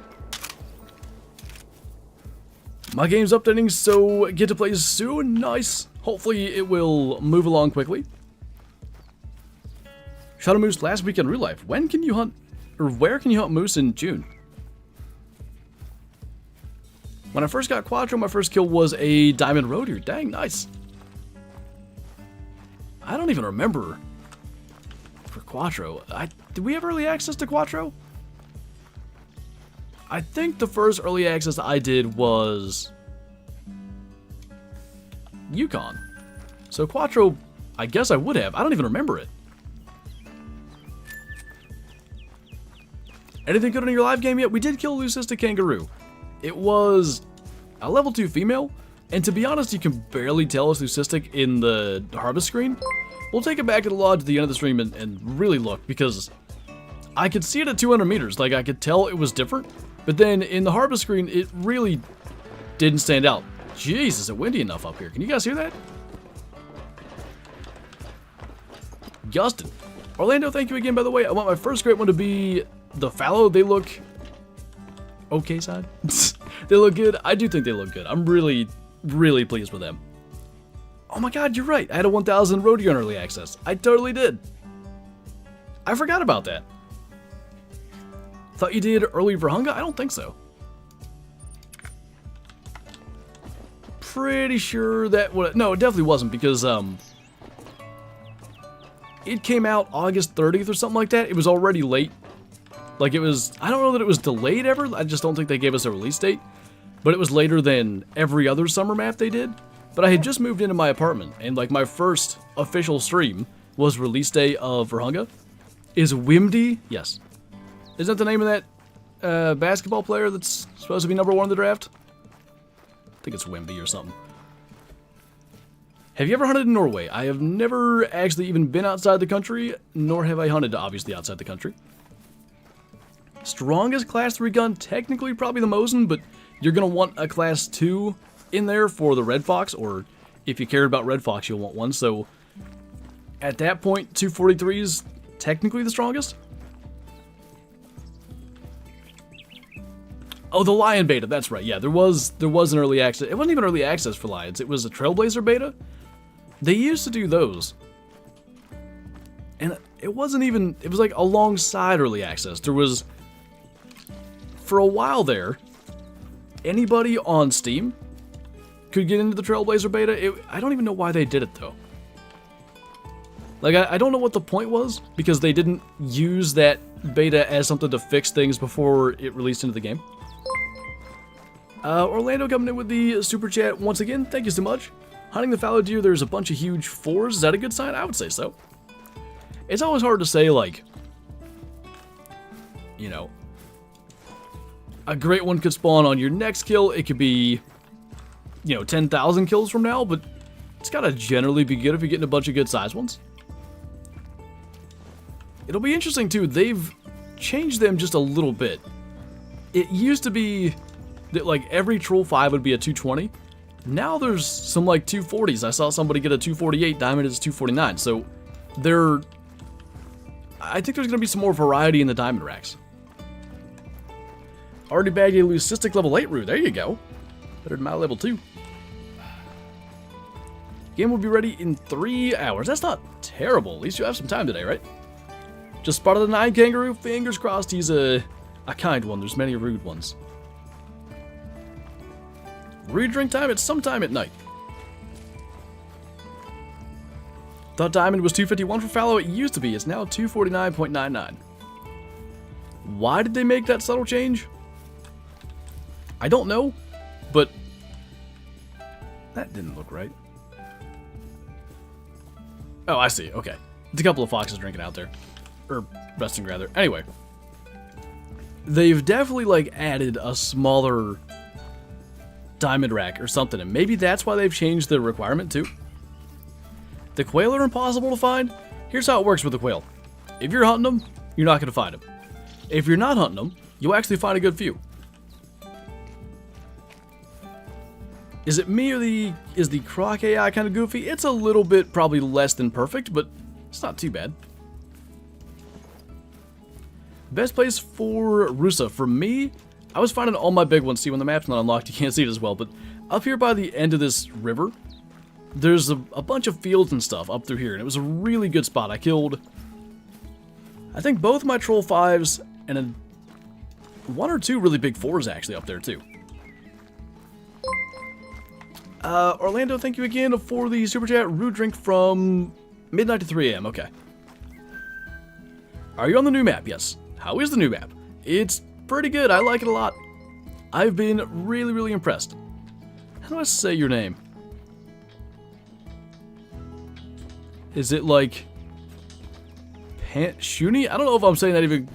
My game's updating, so get to play soon. Nice. Hopefully it will move along quickly. Shot a moose last week in real life. When can you hunt, or where can you hunt moose in June? When I first got Quattro, my first kill was a diamond roe deer. Dang, nice. I don't even remember for Quattro. Did we have early access to Quattro? I think the first early access I did was Yukon. So Quattro, I guess I would have. I don't even remember it. Anything good in your live game yet? We did kill a leucistic kangaroo. It was a level 2 female, and to be honest, you can barely tell it's leucistic in the harvest screen. We'll take it back to the lodge at the end of the stream and really look, because I could see it at 200 meters. Like, I could tell it was different. But then in the harvest screen, it really didn't stand out. Jeez, is it windy enough up here? Can you guys hear that? Gustin. Orlando, thank you again, by the way. I want my first great one to be the fallow. They look okay side. They look good. I do think they look good. I'm really, really pleased with them. Oh my god, you're right. I had a 1000 rodeo in early access. I totally did. I forgot about that. Thought you did early Virunga? I don't think so. Pretty sure that would... No, it definitely wasn't, because it came out August 30th or something like that. It was already late. Like, it was... I don't know that it was delayed ever. I just don't think they gave us a release date. But it was later than every other summer map they did. But I had just moved into my apartment, and like my first official stream was release day of Virunga. Is Wimdy? Yes. Isn't that the name of that basketball player that's supposed to be #1 in the draft? I think it's Wimby or something. Have you ever hunted in Norway? I have never actually even been outside the country, nor have I hunted, obviously, outside the country. Strongest class 3 gun, technically probably the Mosin, but you're going to want a class 2 in there for the Red Fox, or if you cared about Red Fox, you'll want one. So at that point, 243 is technically the strongest. Oh, the Lion beta, that's right. Yeah, there was an early access. It wasn't even early access for Lions. It was a Trailblazer beta. They used to do those. And it wasn't even, it was like alongside early access. There was, for a while there, anybody on Steam could get into the Trailblazer beta. I don't even know why they did it, though. Like, I don't know what the point was, because they didn't use that beta as something to fix things before it released into the game. Orlando coming in with the super chat once again. Thank you so much. Hunting the fallow deer, there's a bunch of huge 4s. Is that a good sign? I would say so. It's always hard to say, like, you know, a great one could spawn on your next kill. It could be, you know, 10,000 kills from now, but it's gotta generally be good if you're getting a bunch of good size ones. It'll be interesting, too. They've changed them just a little bit. It used to be that, like, every Troll 5 would be a 220. Now there's some, like, 240s. I saw somebody get a 248, Diamond is 249. So, I think there's going to be some more variety in the Diamond racks. Already bagged a Leucistic level 8 Roo. There you go. Better than my level 2. Game will be ready in 3 hours. That's not terrible. At least you have some time today, right? Just spotted the 9 kangaroo. Fingers crossed he's a kind one. There's many rude ones. Rude drink time? It's sometime at night. Thought Diamond was 251 for fallow. It used to be. It's now 249.99. Why did they make that subtle change? I don't know, but that didn't look right. Oh, I see. Okay. It's a couple of foxes drinking out there. Or resting, rather. Anyway. They've definitely, like, added a smaller diamond rack or something, and maybe that's why they've changed the requirement, too. The quail are impossible to find. Here's how it works with the quail. If you're hunting them, you're not going to find them. If you're not hunting them, you'll actually find a good few. Is it me, or is the Croc AI kind of goofy? It's a little bit probably less than perfect, but it's not too bad. Best place for Rusa. For me, I was finding all my big ones. See, when the map's not unlocked, you can't see it as well, but up here by the end of this river, there's a bunch of fields and stuff up through here, and it was a really good spot. I killed, I think, both my Troll 5s and one or two really big 4s actually up there, too. Orlando, thank you again for the super chat. Rude drink from midnight to 3 a.m. Okay. Are you on the new map? Yes. How is the new map? It's pretty good. I like it a lot. I've been really, really impressed. How do I say your name? Is it like Shuni? I don't know if I'm saying that even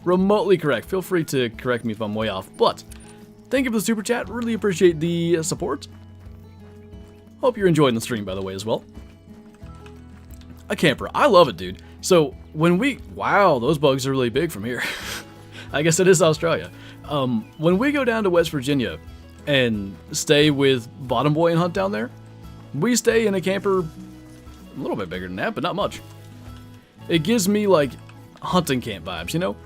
remotely correct. Feel free to correct me if I'm way off. But thank you for the super chat. Really appreciate the support. Hope you're enjoying the stream, by the way, as well. A camper. I love it, dude. So when wow, those bugs are really big from here. I guess it is Australia. When we go down to West Virginia and stay with Bottom Boy and hunt down there, we stay in a camper a little bit bigger than that, but not much. It gives me, like, hunting camp vibes, you know?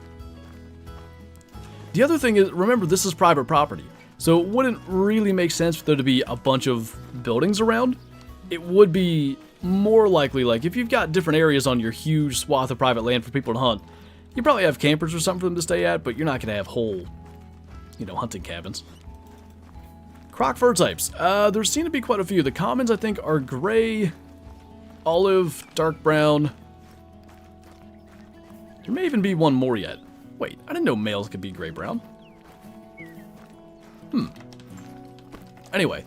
The other thing is, remember, this is private property, so it wouldn't really make sense for there to be a bunch of buildings around. It would be more likely, like, if you've got different areas on your huge swath of private land for people to hunt, you probably have campers or something for them to stay at, but you're not going to have whole, you know, hunting cabins. Croc fur types. There seem to be quite a few. The commons, I think, are gray, olive, dark brown. There may even be one more yet. Wait, I didn't know males could be gray-brown. Anyway,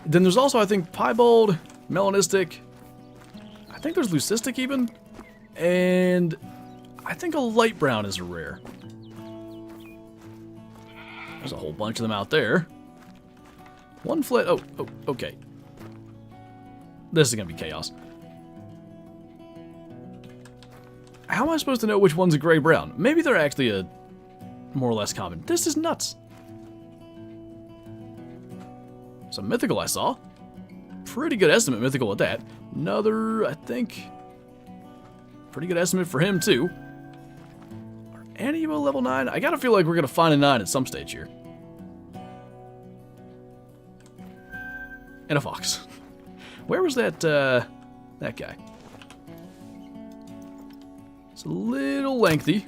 then there's also, I think, piebald, melanistic. I think there's leucistic even. And I think a light brown is a rare. There's a whole bunch of them out there. One flit. Oh, okay. This is gonna be chaos. How am I supposed to know which one's a gray-brown? Maybe they're actually a more or less common. This is nuts. Some mythical I saw. Pretty good estimate mythical at that. Another, I think, pretty good estimate for him too. Are any of them level 9? I gotta feel like we're gonna find a 9 at some stage here. And a fox. Where was that guy? It's a little lengthy.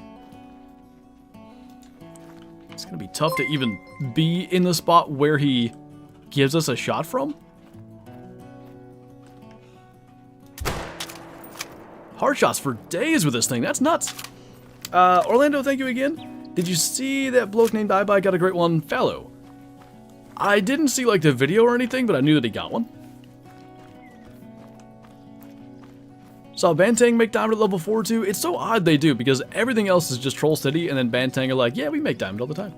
It's gonna be tough to even be in the spot where he gives us a shot from. Hard shots for days with this thing. That's nuts. Orlando, thank you again. Did you see that bloke named iBuy got a great one? Fallow. I didn't see like the video or anything, but I knew that he got one. Saw Bantang make diamond at level 4 too. It's so odd they do because everything else is just troll city, and then Bantang are like, yeah, we make diamond all the time.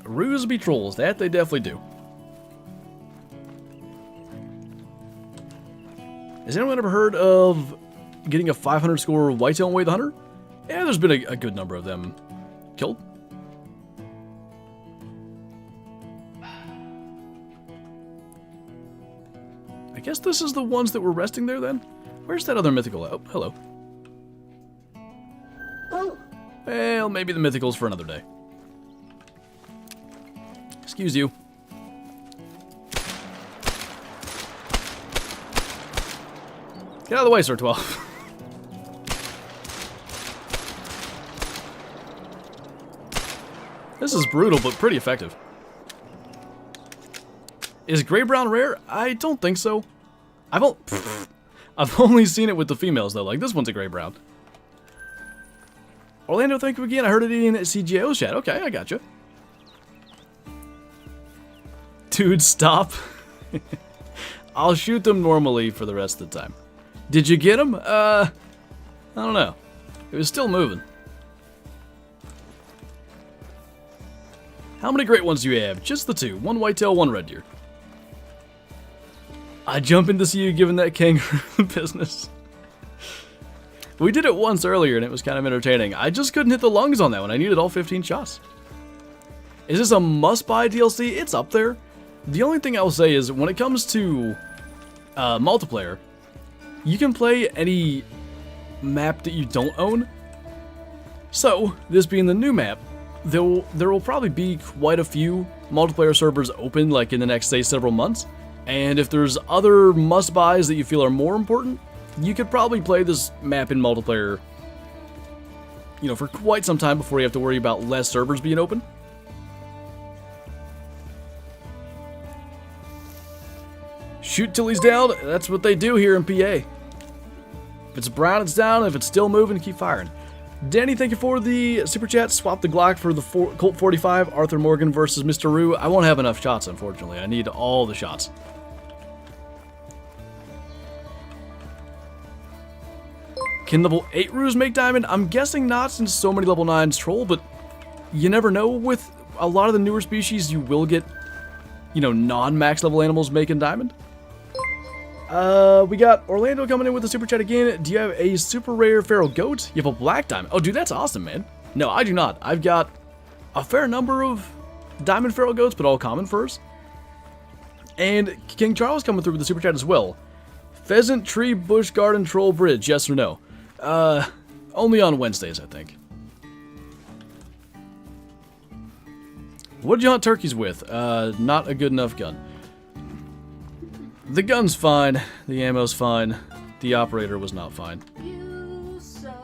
Ruse be trolls, that they definitely do. Has anyone ever heard of getting a 500 score whitetail with the hunter? Yeah, there's been a good number of them killed. I guess this is the ones that were resting there then? Where's that other mythical? Oh, hello. Well, maybe the mythical's for another day. Excuse you. Get out of the way, Sir 12. This is brutal, but pretty effective. Is gray-brown rare? I don't think so. I've only seen it with the females, though. Like, this one's a gray-brown. Orlando, thank you again. I heard it in CGO chat. Okay, I gotcha. Dude, stop. I'll shoot them normally for the rest of the time. Did you get him? I don't know. It was still moving. How many great ones do you have? Just the 2. 1 whitetail, 1 red deer. I jump in to see you giving that kangaroo business. We did it once earlier and it was kind of entertaining. I just couldn't hit the lungs on that one. I needed all 15 shots. Is this a must-buy DLC? It's up there. The only thing I will say is when it comes to multiplayer, you can play any map that you don't own. So, this being the new map, there will probably be quite a few multiplayer servers open like in the next, say, several months. And if there's other must-buys that you feel are more important, you could probably play this map in multiplayer, you know, for quite some time before you have to worry about less servers being open. Shoot till he's down. That's what they do here in PA. If it's brown, it's down. If it's still moving, keep firing. Danny, thank you for the super chat. Swap the Glock for the Colt 45. Arthur Morgan versus Mr. Rue. I won't have enough shots, unfortunately. I need all the shots. Can level 8 Rues make diamond? I'm guessing not since so many level 9s troll, but you never know. With a lot of the newer species, you will get, you know, non-max level animals making diamond. We got Orlando coming in with the super chat again. Do you have a super rare feral goat? You have a black diamond. Oh, dude, that's awesome, man. No, I do not. I've got a fair number of diamond feral goats, but all common furs. And King Charles coming through with the super chat as well. Pheasant, tree, bush, garden, troll, bridge. Yes or no? Only on Wednesdays, I think. What did you hunt turkeys with? Not a good enough gun. The gun's fine. The ammo's fine. The operator was not fine. You suck.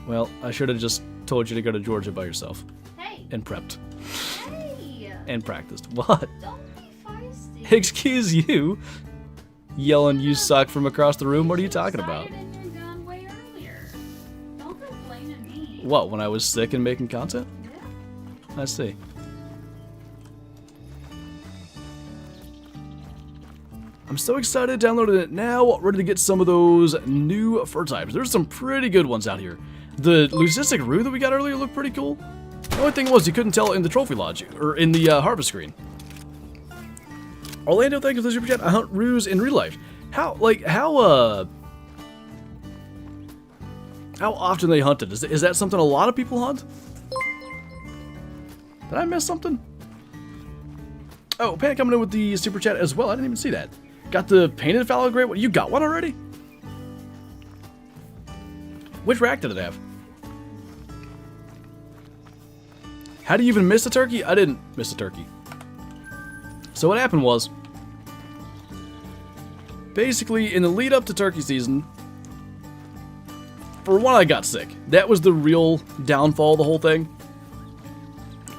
Well, I should have just told you to go to Georgia by yourself. Hey. And prepped. Hey. And practiced. What? Don't be feisty. Excuse you? Yelling you suck from across the room? What are you talking about? Decided in your gun way earlier. Don't complain to me. What, when I was sick and making content? Yeah. I see. I'm so excited, downloaded it now, ready to get some of those new fur types. There's some pretty good ones out here. The leucistic rue that we got earlier looked pretty cool. The only thing was you couldn't tell it in the trophy lodge, or in the harvest screen. Orlando, thank you for the super chat. I hunt roos in real life. How often they hunted? Is that something a lot of people hunt? Did I miss something? Oh, Panic coming in with the super chat as well. I didn't even see that. Got the painted fallow grey. What, you got one already? Which rack did it have? How do you even miss a turkey? I didn't miss a turkey. So what happened was, basically in the lead up to turkey season, for one, I got sick. That was the real downfall of the whole thing.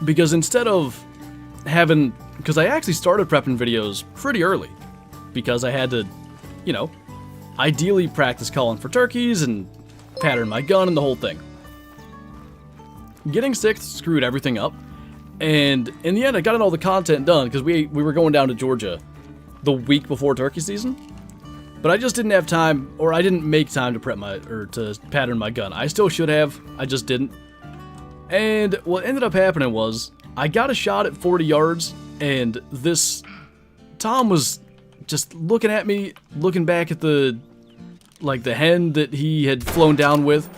Because instead of having, because I actually started prepping videos pretty early, because I had to, you know, ideally practice calling for turkeys and pattern my gun and the whole thing. Getting sick screwed everything up, and in the end I got all the content done because we were going down to Georgia the week before turkey season, but I just didn't have time, or I didn't make time to prep to pattern my gun. I still should have, I just didn't. And what ended up happening was I got a shot at 40 yards, and this Tom was just looking at me, looking back at the hen that he had flown down with.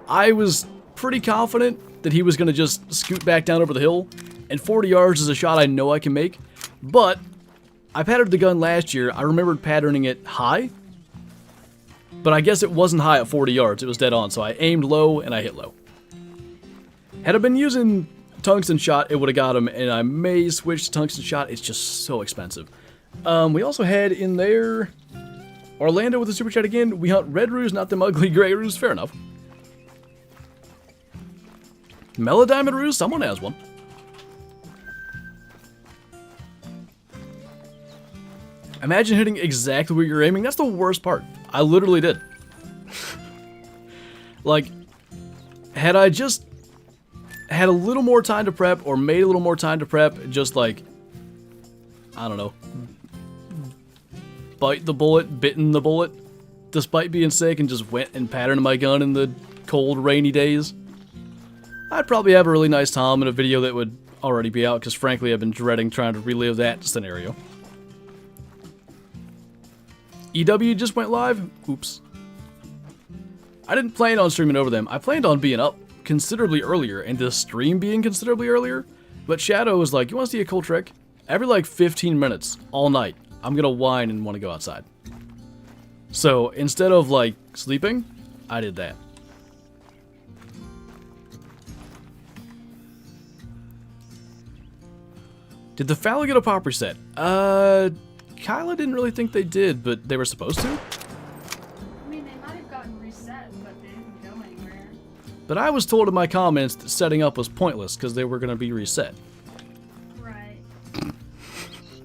I was pretty confident that he was going to just scoot back down over the hill, and 40 yards is a shot I know I can make, but I patterned the gun last year. I remembered patterning it high, but I guess it wasn't high at 40 yards. It was dead on, so I aimed low and I hit low. Had I been using tungsten shot, it would have got him, and I may switch to tungsten shot. It's just so expensive. We also had in there Orlando with the super chat again. We hunt red roos, not them ugly gray roos. Fair enough. Melodiamond roos, someone has one. Imagine hitting exactly where you're aiming. That's the worst part. I literally did. Like, had I just had a little more time to prep, or made a little more time to prep, just like, I don't know, bitten the bullet, despite being sick, and just went and patterned my gun in the cold, rainy days, I'd probably have a really nice time in a video that would already be out, because frankly I've been dreading trying to relive that scenario. EW just went live? Oops. I didn't plan on streaming over them. I planned on being up considerably earlier, and the stream being considerably earlier, but Shadow was like, you want to see a cool trick? Every like 15 minutes, all night, I'm gonna whine and want to go outside. So instead of like sleeping, I did that. Did the fallow get a pop reset? Kyla didn't really think they did, but they were supposed to. I mean, they might have gotten reset, but they didn't go anywhere. But I was told in my comments that setting up was pointless because they were going to be reset. Right.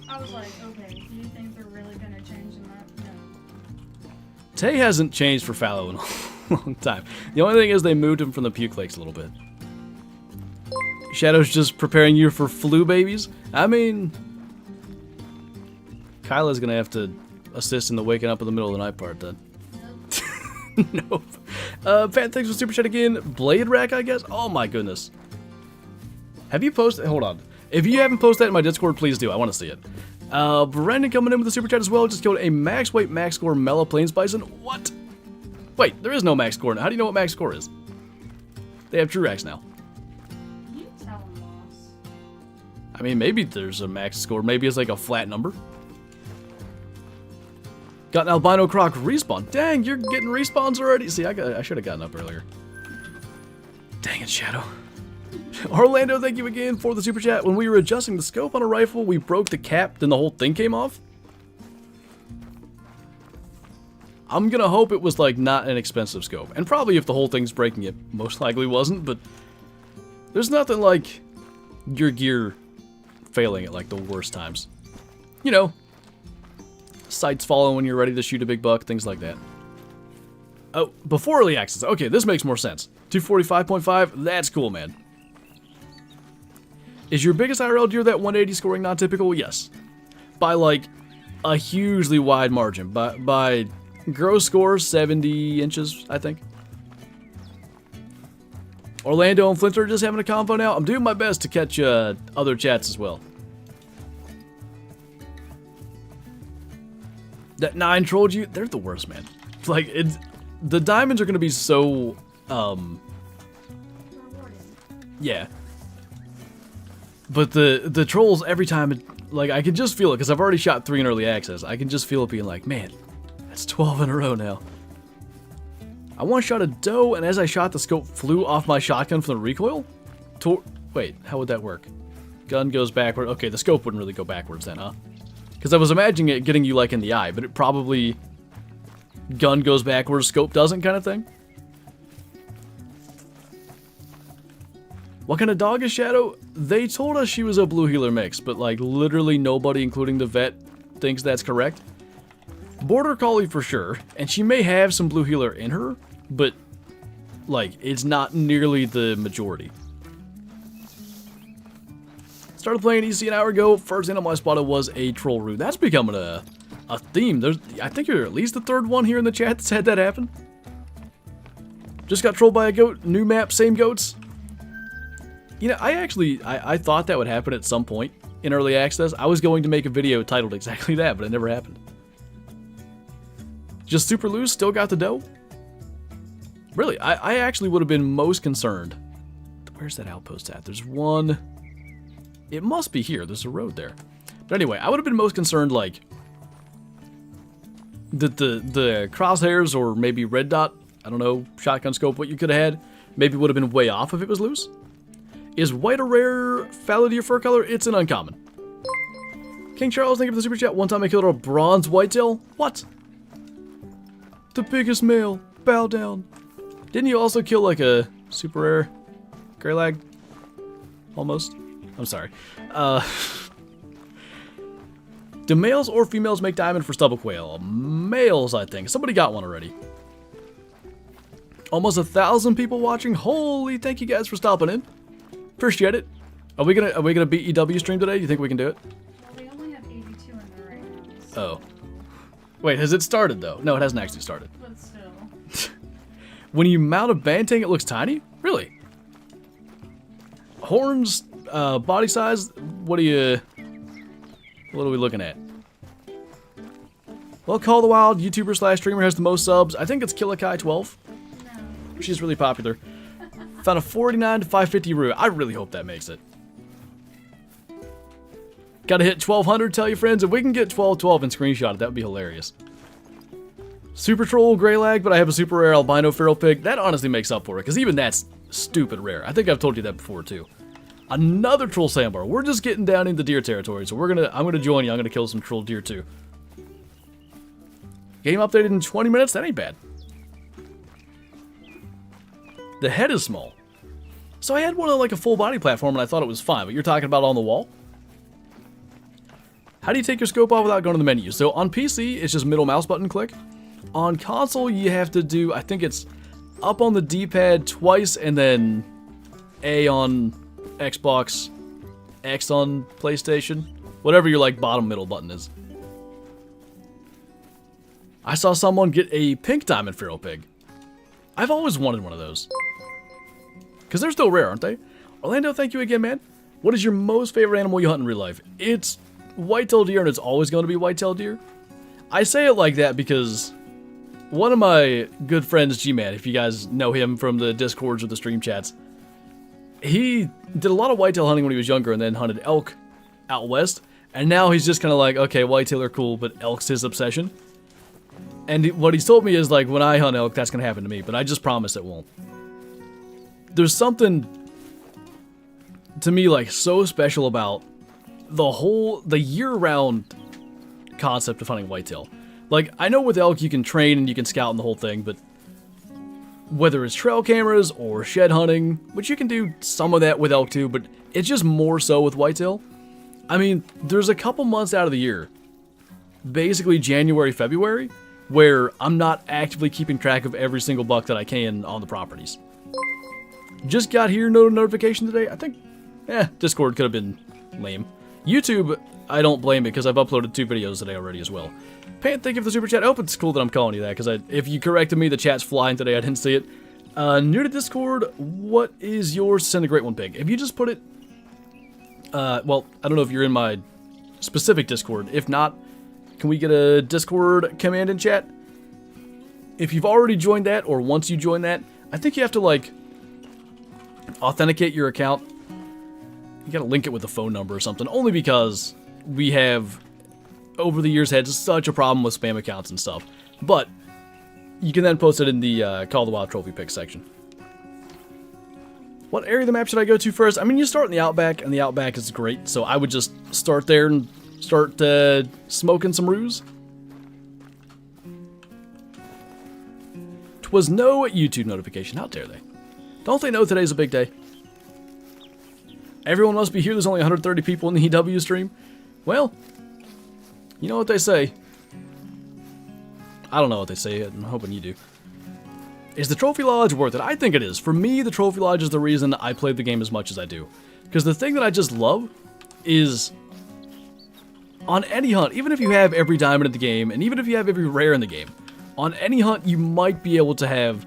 I was like, okay, do you think they're really going to change them up? No. Tay hasn't changed for fallow in a long time. The only thing is they moved him from the puke lakes a little bit. Shadow's just preparing you for flu babies? I mean, Kyla's gonna have to assist in the waking up in the middle of the night part then. Nope. Nope. Pat, thanks for super chat again. Blade rack, I guess? Oh my goodness. Have you posted? Hold on. If you haven't posted that in my Discord, please do. I want to see it. Brandon coming in with the super chat as well. Just killed a max weight, max score Mellow Plains Bison. What? Wait, there is no max score now. How do you know what max score is? They have true racks now. You tell them, boss. I mean, maybe there's a max score. Maybe it's like a flat number. Got an albino croc respawn. Dang, you're getting respawns already? See, I should have gotten up earlier. Dang it, Shadow. Orlando, thank you again for the super chat. When we were adjusting the scope on a rifle, we broke the cap, then the whole thing came off. I'm gonna hope it was like not an expensive scope. And probably if the whole thing's breaking, it most likely wasn't, but there's nothing like your gear failing at like the worst times. You know, sights falling when you're ready to shoot a big buck, things like that. Oh, before early access. Okay, this makes more sense. 245.5, that's cool, man. Is your biggest IRL deer that 180 scoring not typical? Yes. By like a hugely wide margin. By gross score, 70 inches, I think. Orlando and Flinter are just having a convo now. I'm doing my best to catch other chats as well. That 9 trolled you? They're the worst, man. Like, the diamonds are going to be so, yeah. But the trolls, every time, like, I can just feel it, because I've already shot 3 in early access. I can just feel it being like, man, that's 12 in a row now. I one-shot a doe, and as I shot, the scope flew off my shotgun from the recoil? Wait, how would that work? Gun goes backward. Okay, the scope wouldn't really go backwards then, huh? Because I was imagining it getting you, like, in the eye, but it probably... gun goes backwards, scope doesn't kind of thing? What kind of dog is Shadow? They told us she was a blue heeler mix, but, like, literally nobody, including the vet, thinks that's correct. Border Collie for sure, and she may have some blue heeler in her, but, like, it's not nearly the majority. Started playing EC an hour ago. First animal I spotted was a troll root. That's becoming a theme. I think you're at least the 3rd one here in the chat that's had that happen. Just got trolled by a goat. New map, same goats. You know, I thought that would happen at some point in early access. I was going to make a video titled exactly that, but it never happened. Just super loose, still got the doe? Really, I actually would have been most concerned. Where's that outpost at? There's one... It must be here. There's a road there. But anyway, I would have been most concerned, like, that the crosshairs or maybe red dot, I don't know, shotgun scope, what you could have had, maybe would have been way off if it was loose. Is white a rare fallow deer fur color? It's an uncommon. King Charles, thank you for the super chat. One time I killed a bronze whitetail. What? The biggest male. Bow down. Didn't you also kill like a super rare gray lag? Almost. I'm sorry. Do males or females make diamond for stubble quail? Males, I think. Somebody got one already. Almost 1,000 people watching. Holy, thank you guys for stopping in. Appreciate it. Are we gonna beat EW stream today? Do you think we can do it? We only have 82 in there right now. So. Oh. Wait, has it started though? No, it hasn't actually started. But still. When you mount a bantang, it looks tiny? Really? Horns, body size, what are we looking at? Well, Call the Wild, YouTuber / streamer has the most subs. I think it's Killakai12. No. She's really popular. Found a 49 to 550 root. I really hope that makes it. Gotta hit 1200, tell your friends. If we can get 1212 and screenshot it, that would be hilarious. Super troll, gray lag, but I have a super rare albino feral pig. That honestly makes up for it, because even that's stupid rare. I think I've told you that before, too. Another troll sandbar. We're just getting down into deer territory, so I'm gonna join you. I'm gonna kill some troll deer, too. Game updated in 20 minutes? That ain't bad. The head is small. So I had one on like a full body platform and I thought it was fine, but you're talking about on the wall? How do you take your scope off without going to the menu? So on PC, it's just middle mouse button click. On console, you have to do, I think it's up on the D-pad twice and then A on Xbox, X on PlayStation, whatever your like bottom middle button is. I saw someone get a pink diamond feral pig. I've always wanted one of those. Because they're still rare, aren't they? Orlando, thank you again, man. What is your most favorite animal you hunt in real life? It's whitetail deer, and it's always going to be whitetail deer. I say it like that because one of my good friends, G-Man, if you guys know him from the Discords or the stream chats, he did a lot of whitetail hunting when he was younger and then hunted elk out west. And now he's just kind of like, okay, whitetail are cool, but elk's his obsession. And what he's told me is, like, when I hunt elk, that's going to happen to me, but I just promise it won't. There's something, to me, like, so special about the year-round concept of hunting whitetail. Like, I know with elk you can train and you can scout and the whole thing, but whether it's trail cameras or shed hunting, which you can do some of that with elk too, but it's just more so with whitetail. I mean, there's a couple months out of the year, basically January, February, where I'm not actively keeping track of every single buck that I can on the properties. Just got here, no notification today. I think, Discord could have been lame. YouTube, I don't blame it, because I've uploaded 2 videos today already as well. Pant, thank you for the super chat. I hope it's cool that I'm calling you that, because if you corrected me, the chat's flying today, I didn't see it. New to Discord, what is your send a great one pig? If you just put it, well, I don't know if you're in my specific Discord. If not, can we get a Discord command in chat? If you've already joined that, or once you join that, I think you have to, like, authenticate your account. You gotta link it with a phone number or something, only because we have, over the years, had such a problem with spam accounts and stuff. But you can then post it in the Call of the Wild trophy pick section. What area of the map should I go to first? I mean, you start in the Outback, and the Outback is great, so I would just start there and start smoking some ruse. 'Twas no YouTube notification. How dare they? Don't they know today's a big day? Everyone must be here. There's only 130 people in the EW stream. Well, you know what they say. I don't know what they say. I'm hoping you do. Is the Trophy Lodge worth it? I think it is. For me, the Trophy Lodge is the reason I play the game as much as I do. Because the thing that I just love is, on any hunt, even if you have every diamond in the game, and even if you have every rare in the game, on any hunt you might be able to have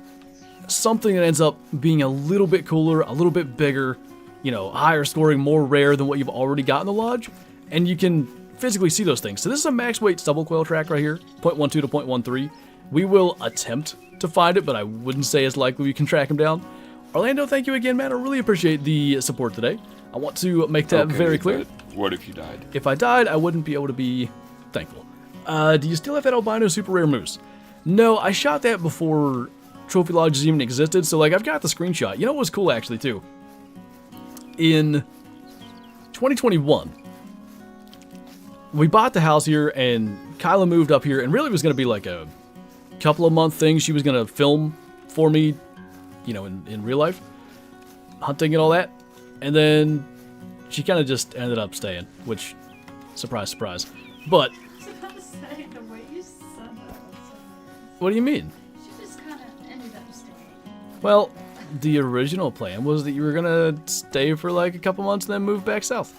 something that ends up being a little bit cooler, a little bit bigger, you know, higher scoring, more rare than what you've already got in the lodge, and you can physically see those things. So this is a max weight stubble quail track right here, 0.12 to 0.13. We will attempt to find it, but I wouldn't say it's likely we can track him down. Orlando, thank you again, man. I really appreciate the support today. I want to make that very clear. What if you died? If I died, I wouldn't be able to be thankful. Do you still have that albino super rare moose? No, I shot that before Trophy Lodges even existed, so like I've got the screenshot. You know what was cool actually too? In 2021, we bought the house here and Kyla moved up here and really was going to be like a couple of month thing. She was going to film for me, you know, in real life, hunting and all that. And then she kind of just ended up staying, which, surprise, surprise. But, Say, the way you said that was so weird. what do you mean? She just kind of ended up staying. Well, the original plan was that you were gonna stay for like a couple months and then move back south.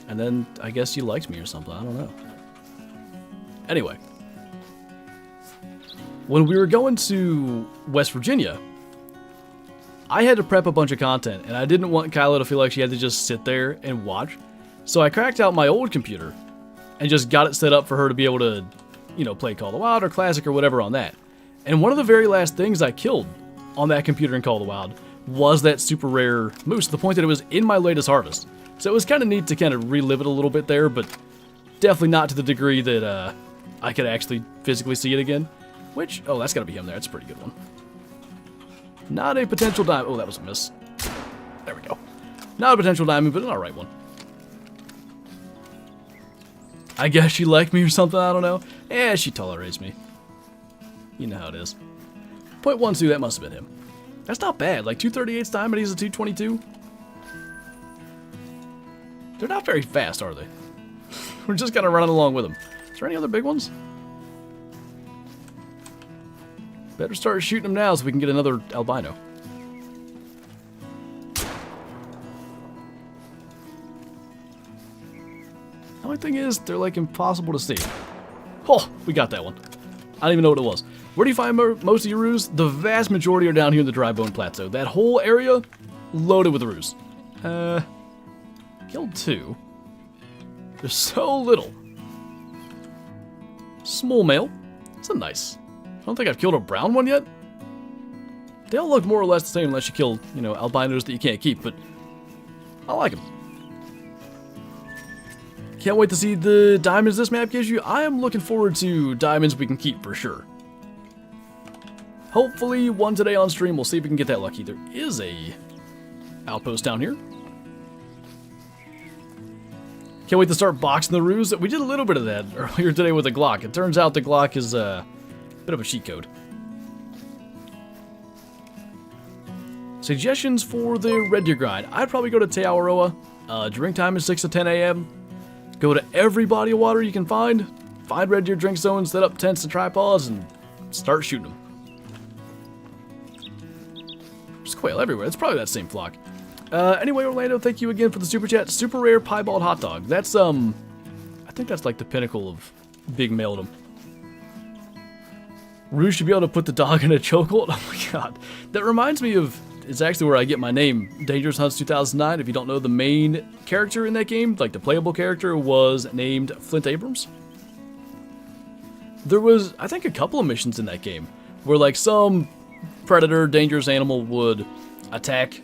And then I guess you liked me or something, I don't know. Anyway. When we were going to West Virginia, I had to prep a bunch of content, and I didn't want Kyla to feel like she had to just sit there and watch. So I cracked out my old computer and just got it set up for her to be able to, you know, play Call of the Wild or Classic or whatever on that. And one of the very last things I killed on that computer in Call of the Wild was that super rare moose, to the point that it was in my latest harvest. So it was kind of neat to kind of relive it a little bit there, but definitely not to the degree that I could actually physically see it again. Which, oh, that's got to be him there. That's a pretty good one. Not a potential diamond. Oh, that was a miss. There we go. Not a potential diamond, but an alright one. I guess she liked me or something, I don't know. Eh, she tolerates me. You know how it is. 0.12, that must have been him. That's not bad. Like 238's diamond, he's a 222. They're not very fast, are they? We're just kind of running along with them. Is there any other big ones? Better start shooting them now so we can get another albino. The only thing is, they're like impossible to see. Oh, we got that one. I don't even know what it was. Where do you find most of your ruse? The vast majority are down here in the Dry Bone Plateau. That whole area, loaded with ruse. Killed 2. There's so little. Small male. It's a nice. I don't think I've killed a brown one yet. They all look more or less the same unless you kill, you know, albinos that you can't keep, but I like them. Can't wait to see the diamonds this map gives you. I am looking forward to diamonds we can keep for sure. Hopefully one today on stream. We'll see if we can get that lucky. There is a outpost down here. Can't wait to start boxing the ruse. We did a little bit of that earlier today with the Glock. It turns out the Glock is a bit of a cheat code. Suggestions for the Red Deer grind. I'd probably go to Te Awaroa. Drink time is 6 to 10 a.m. Go to every body of water you can find. Find Red Deer drink zones, set up tents and tripods, and start shooting them. There's quail everywhere. It's probably that same flock. Anyway, Orlando, thank you again for the super chat. Super rare piebald hot dog. That's, I think that's like the pinnacle of big maledom. Rue should be able to put the dog in a chokehold. Oh my god. That reminds me of, it's actually where I get my name, Dangerous Hunts 2009. If you don't know, the main character in that game, like the playable character, was named Flint Abrams. There was, I think, a couple of missions in that game where like some predator, dangerous animal would attack,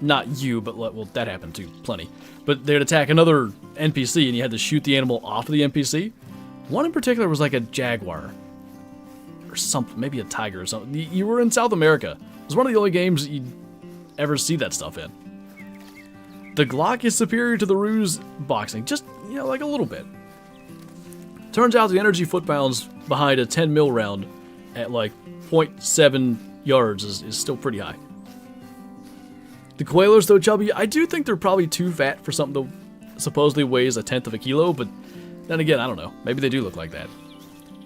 not you, but well, that happened too, plenty. But they'd attack another NPC and you had to shoot the animal off of the NPC. One in particular was like a jaguar. Or something, maybe a tiger or something. You were in South America. It was one of the only games you'd ever see that stuff in. The Glock is superior to the Ruse boxing, just, you know, like a little bit. Turns out the energy foot-pounds behind a 10 mil round at like 0.7 yards is still pretty high. The quail are so chubby. I do think they're probably too fat for something that supposedly weighs 1/10 of a kilo, but then again, I don't know. Maybe they do look like that.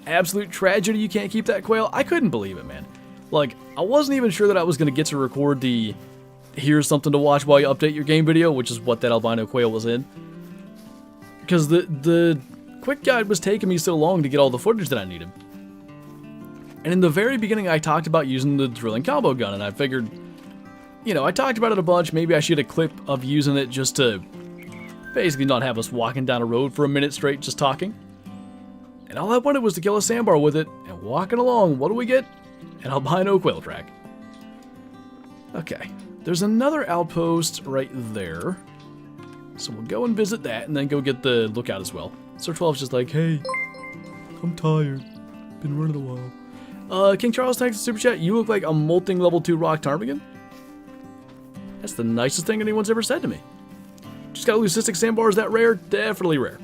Absolute tragedy you can't keep that quail. I couldn't believe it, man. Like, I wasn't even sure that I was going to get to record the here's something to watch while you update your game video, which is what that albino quail was in. Because the quick guide was taking me so long to get all the footage that I needed. And in the very beginning, I talked about using the drilling combo gun, and I figured, you know, I talked about it a bunch. Maybe I should get a clip of using it just to basically not have us walking down a road for a minute straight just talking. And all I wanted was to kill a sandbar with it, and walking along, what do we get? An albino quail track. Okay, there's another outpost right there. So we'll go and visit that, and then go get the lookout as well. Sir 12's just like, hey, I'm tired. Been running a while. King Charles, thanks for Super Chat. You look like a molting level 2 rock ptarmigan. That's the nicest thing anyone's ever said to me. Just got leucistic sandbars that rare? Definitely rare.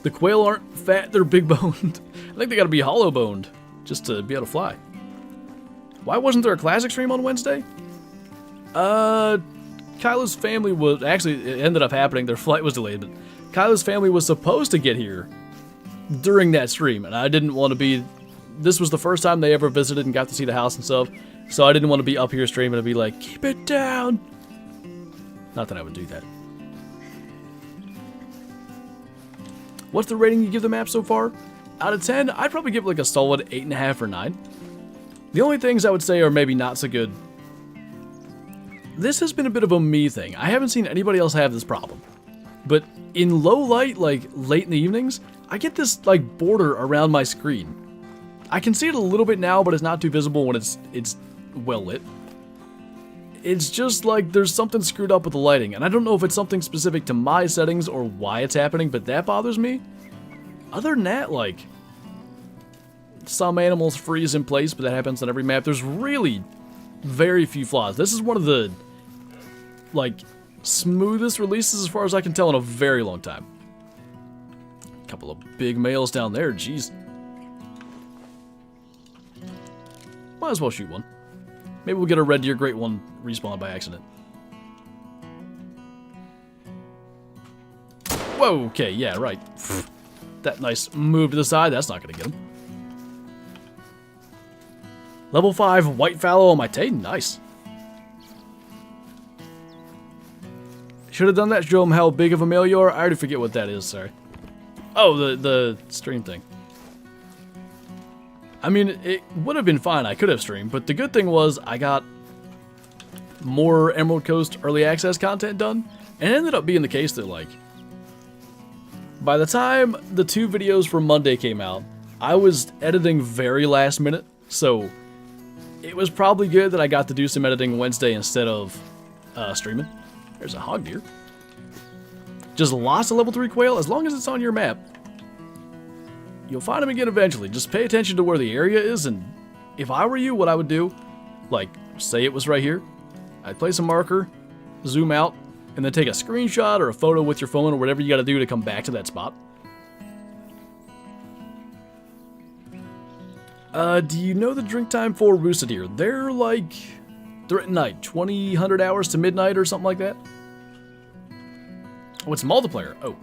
The quail aren't fat, they're big boned. I think they gotta be hollow boned just to be able to fly. Why wasn't there a classic stream on Wednesday? Kyla's family was, actually it ended up happening, their flight was delayed, but Kyla's family was supposed to get here during that stream, and I didn't want to be, this was the first time they ever visited and got to see the house and stuff, so I didn't want to be up here streaming and be like, keep it down. Not that I would do that. What's the rating you give the map so far? Out of 10, I'd probably give it like a solid 8.5 or 9. The only things I would say are maybe not so good. This has been a bit of a me thing. I haven't seen anybody else have this problem. But in low light, like late in the evenings, I get this like border around my screen. I can see it a little bit now, but it's not too visible when it's well lit. It's just like there's something screwed up with the lighting, and I don't know if it's something specific to my settings or why it's happening, but that bothers me. Other than that, like, some animals freeze in place, but that happens on every map. There's really very few flaws. This is one of the, like, smoothest releases as far as I can tell in a very long time. A couple of big males down there, jeez. Might as well shoot one. Maybe we'll get a red deer great one respawn by accident. Whoa, okay, yeah, right. That nice move to the side, that's not gonna get him. Level 5 white fallow on my Tate, nice. Should have done that to show him how big of a male you are. I already forget what that is, sorry. Oh, the stream thing. I mean, it would have been fine. I could have streamed, but the good thing was I got more Emerald Coast early access content done, and it ended up being the case that, like, by the time the 2 videos from Monday came out, I was editing very last minute, so it was probably good that I got to do some editing Wednesday instead of streaming. There's a hog deer. Just lost a level 3 quail. As long as it's on your map, you'll find him again eventually. Just pay attention to where the area is, and if I were you, what I would do, like, say it was right here, I'd place a marker, zoom out, and then take a screenshot or a photo with your phone or whatever you gotta do to come back to that spot. Do you know the drink time for roosted deer? They're at night, 100 hours to midnight or something like that. Oh, it's multiplayer, oh.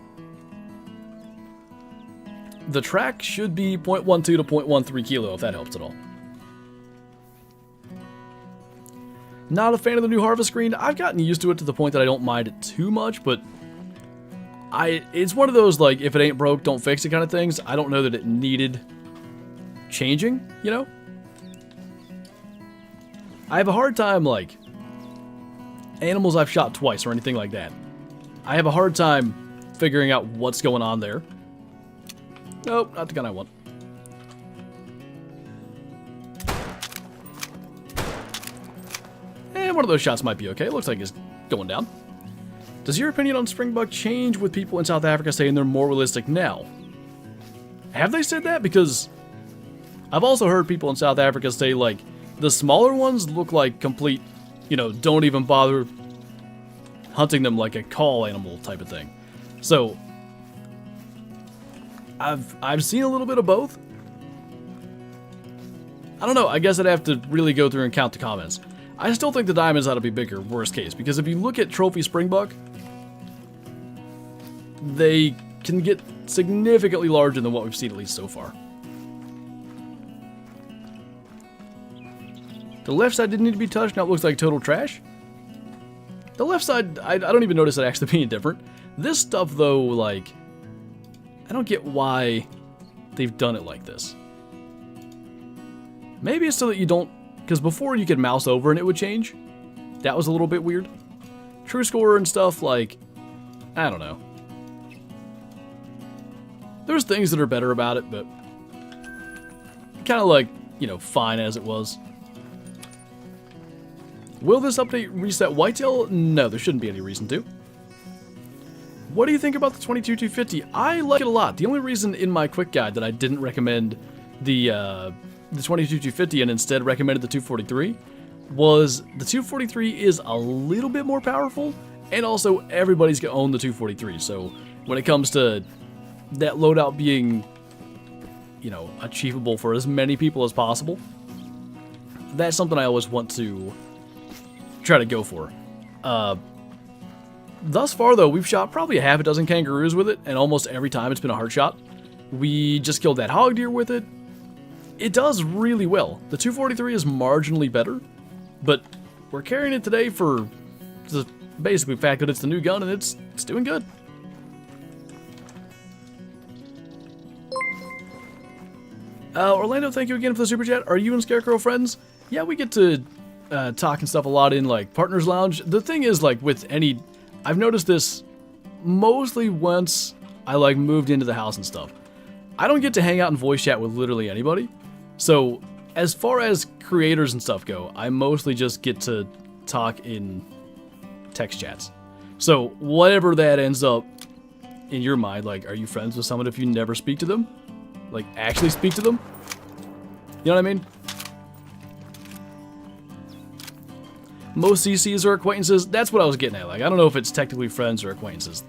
The track should be 0.12 to 0.13 kilo, if that helps at all. Not a fan of the new harvest screen. I've gotten used to it to the point that I don't mind it too much, but it's one of those, like, if it ain't broke, don't fix it kind of things. I don't know that it needed changing, you know? I have a hard time, like, animals I've shot twice or anything like that. I have a hard time figuring out what's going on there. Nope, not the gun I want. And one of those shots might be okay. It looks like it's going down. Does your opinion on Springbok change with people in South Africa saying they're more realistic now? Have they said that? Because I've also heard people in South Africa say, like, the smaller ones look like complete, you know, don't even bother hunting them like a call animal type of thing. So, I've seen a little bit of both. I don't know, I guess I'd have to really go through and count the comments. I still think the diamonds ought to be bigger, worst case, because if you look at trophy springbuck, they can get significantly larger than what we've seen at least so far. The left side didn't need to be touched, now it looks like total trash. The left side, I don't even notice it actually being different. This stuff though, like, I don't get why they've done it like this. Maybe it's so that you don't, because before you could mouse over and it would change. That was a little bit weird. True score and stuff, like, I don't know. There's things that are better about it, but kind of like, you know, fine as it was. Will this update reset whitetail? No, there shouldn't be any reason to. What do you think about the 22-250? I like it a lot. The only reason in my quick guide that I didn't recommend the 22-250 and instead recommended the 243 was the 243 is a little bit more powerful, and also everybody's gonna own the 243. So when it comes to that loadout being, you know, achievable for as many people as possible, that's something I always want to try to go for. Thus far, though, we've shot probably a half a dozen kangaroos with it, and almost every time it's been a hard shot. We just killed that hog deer with it. It does really well. The 243 is marginally better, but we're carrying it today for the basically the fact that it's the new gun and it's doing good. Orlando, thank you again for the super chat. Are you and Scarecrow friends? Yeah, we get to talk and stuff a lot in, like, Partners Lounge. The thing is, like, with any... I've noticed this mostly once I, like, moved into the house and stuff. I don't get to hang out and voice chat with literally anybody. So, as far as creators and stuff go, I mostly just get to talk in text chats. So, whatever that ends up in your mind, like, are you friends with someone if you never speak to them? Like, actually speak to them? You know what I mean? Most CCs are acquaintances. That's what I was getting at. Like, I don't know if it's technically friends or acquaintances.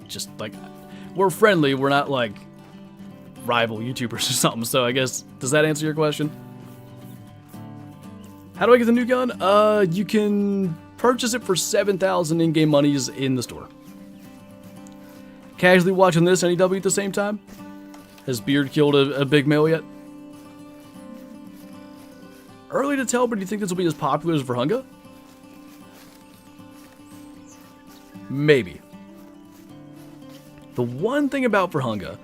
Just, like, we're friendly. We're not, like, rival YouTubers or something. So, I guess, does that answer your question? How do I get the new gun? You can purchase it for 7,000 in-game monies in the store. Casually watching this, any W at the same time? Has Beard killed a big male yet? Early to tell, but do you think this will be as popular as Virunga? Maybe. The one thing about Virunga,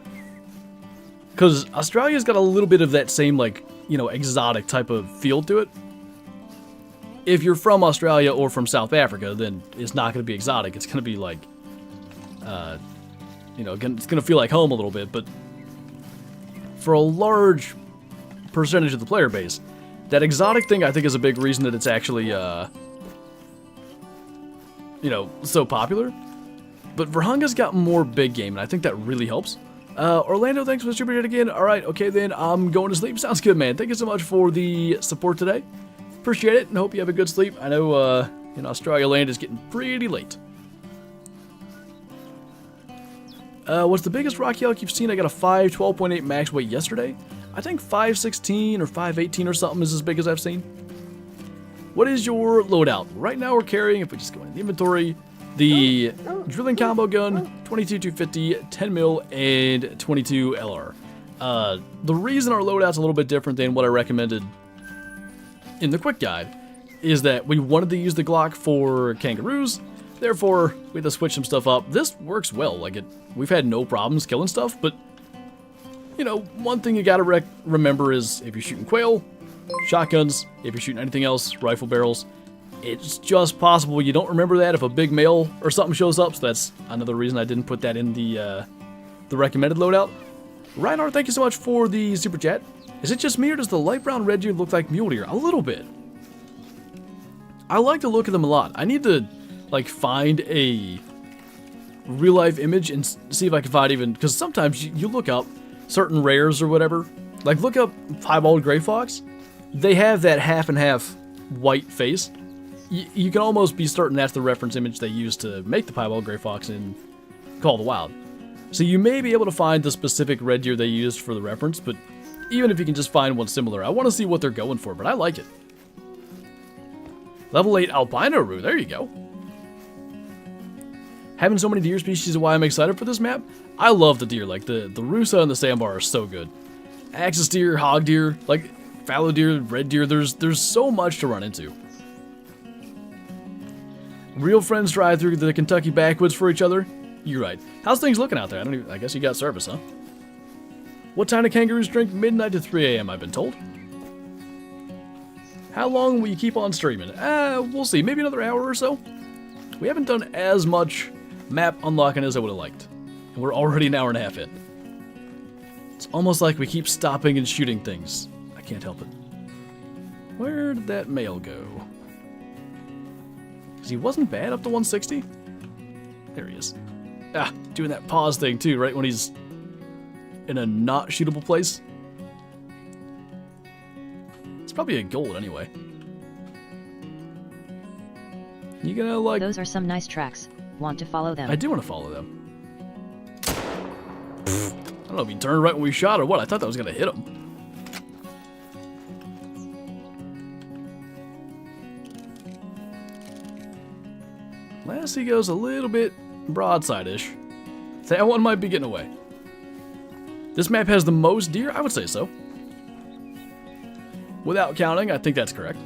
because Australia's got a little bit of that same, like, you know, exotic type of feel to it. If you're from Australia or from South Africa, then it's not going to be exotic. It's going to be like, you know, it's going to feel like home a little bit. But for a large percentage of the player base, that exotic thing I think is a big reason that it's actually, you know, so popular. But Virunga's got more big game, and I think that really helps. Orlando, thanks for the super chat again. Alright, okay then, I'm going to sleep. Sounds good, man. Thank you so much for the support today. Appreciate it, and hope you have a good sleep. I know, in Australia land is getting pretty late. What's the biggest rock elk you've seen? I got a 512.8 max weight yesterday. I think 516 or 518 or something is as big as I've seen. What is your loadout? Right now we're carrying, if we just go into the inventory, the drilling combo gun, 22-250, 10 mil, and 22 LR. The reason our loadout's a little bit different than what I recommended in the quick guide is that we wanted to use the Glock for kangaroos. Therefore, we had to switch some stuff up. This works well. Like, we've had no problems killing stuff, but you know, one thing you gotta remember is if you're shooting quail, shotguns, if you're shooting anything else, rifle barrels, it's just possible you don't remember that if a big male or something shows up, so that's another reason I didn't put that in the recommended loadout. Reinhardt, thank you so much for the super chat. Is it just me or does the light brown red deer look like mule deer? A little bit. I like the look of them a lot. I need to, like, find a real-life image and see if I can find even... Because sometimes you look up certain rares or whatever. Like, look up piebald gray fox. They have that half and half white face. You can almost be certain that's the reference image they used to make the piebald gray fox in Call of the Wild. So you may be able to find the specific red deer they used for the reference, but even if you can just find one similar, I want to see what they're going for, but I like it. Level 8 albino roo, there you go. Having so many deer species is why I'm excited for this map. I love the deer, like the rusa and the sandbar are so good. Axis deer, hog deer, like fallow deer, red deer, there's so much to run into. Real friends drive through the Kentucky backwoods for each other. You're right. How's things looking out there? I guess you got service, huh? What time do kangaroos drink? Midnight to 3 a.m. I've been told. How long will you keep on streaming? We'll see. Maybe another hour or so. We haven't done as much map unlocking as I would have liked. And we're already an hour and a half in. It's almost like we keep stopping and shooting things. I can't help it. Where did that male go? Because he wasn't bad up to 160? There he is. Ah, doing that pause thing too, right when he's in a not shootable place. It's probably a gold anyway. You gonna like... Those are some nice tracks. Want to follow them? I do want to follow them. I don't know if he turned right when we shot or what. I thought that was gonna hit him. Lassie goes a little bit broadside-ish. That one might be getting away. This map has the most deer? I would say so. Without counting, I think that's correct.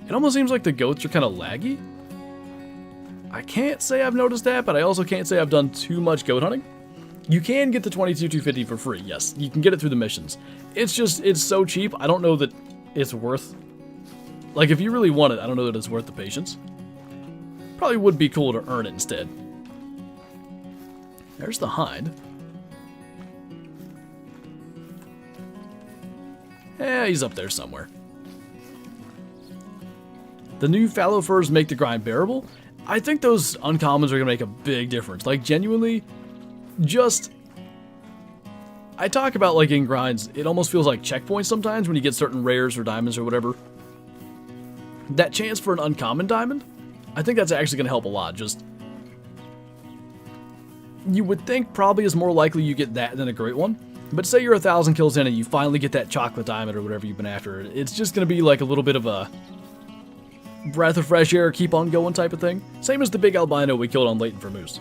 It almost seems like the goats are kind of laggy. I can't say I've noticed that, but I also can't say I've done too much goat hunting. You can get the 22,250 for free, yes. You can get it through the missions. It's just, it's so cheap, I don't know that it's worth... Like, if you really want it, I don't know that it's worth the patience. Probably would be cool to earn it instead. There's the hind. Yeah, he's up there somewhere. The new fallow furs make the grind bearable. I think those uncommons are going to make a big difference. Like, genuinely, just... I talk about, like, in grinds, it almost feels like checkpoints sometimes when you get certain rares or diamonds or whatever. That chance for an uncommon diamond, I think that's actually going to help a lot. Just, you would think probably is more likely you get that than a great one. But say you're 1,000 kills in and you finally get that chocolate diamond or whatever you've been after. It's just going to be like a little bit of a breath of fresh air, keep on going type of thing. Same as the big albino we killed on Leighton for moose.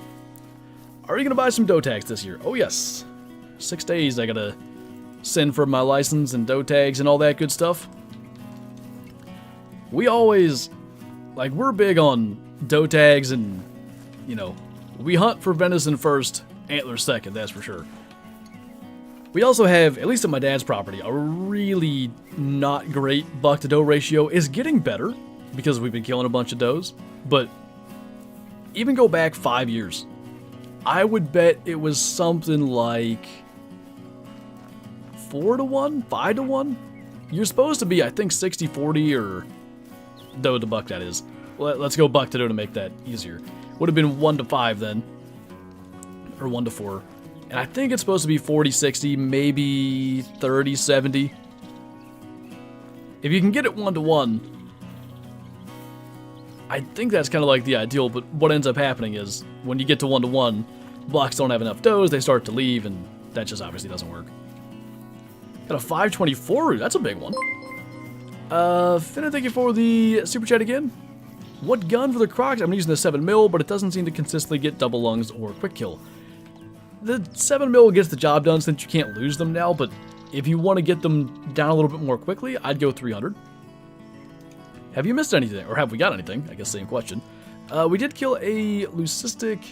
Are you going to buy some doe tags this year? Oh yes. 6 days I got to send for my license and doe tags and all that good stuff. We always... Like, we're big on doe tags and, you know, we hunt for venison first, antlers second, that's for sure. We also have, at least at my dad's property, a really not great buck to doe ratio. Is getting better because we've been killing a bunch of does, but even go back 5 years, I would bet it was something like 4 to 1, 5 to 1. You're supposed to be, I think, 60-40 or doe to buck, that is. Let's go buck to doe to make that easier. Would have been 1 to 5 then, or 1 to 4. And I think it's supposed to be 40-60, maybe 30-70. If you can get it 1 to 1, I think that's kind of like the ideal, but what ends up happening is when you get to 1 to 1, bucks don't have enough does, they start to leave, and that just obviously doesn't work. Got a 524, that's a big one. Finna, thank you for the super chat again. What gun for the Crocs? I'm using the 7mm, but it doesn't seem to consistently get double lungs or quick kill. The 7mm gets the job done since you can't lose them now, but if you want to get them down a little bit more quickly, I'd go 300. Have you missed anything? Or have we got anything? I guess same question. We did kill a leucistic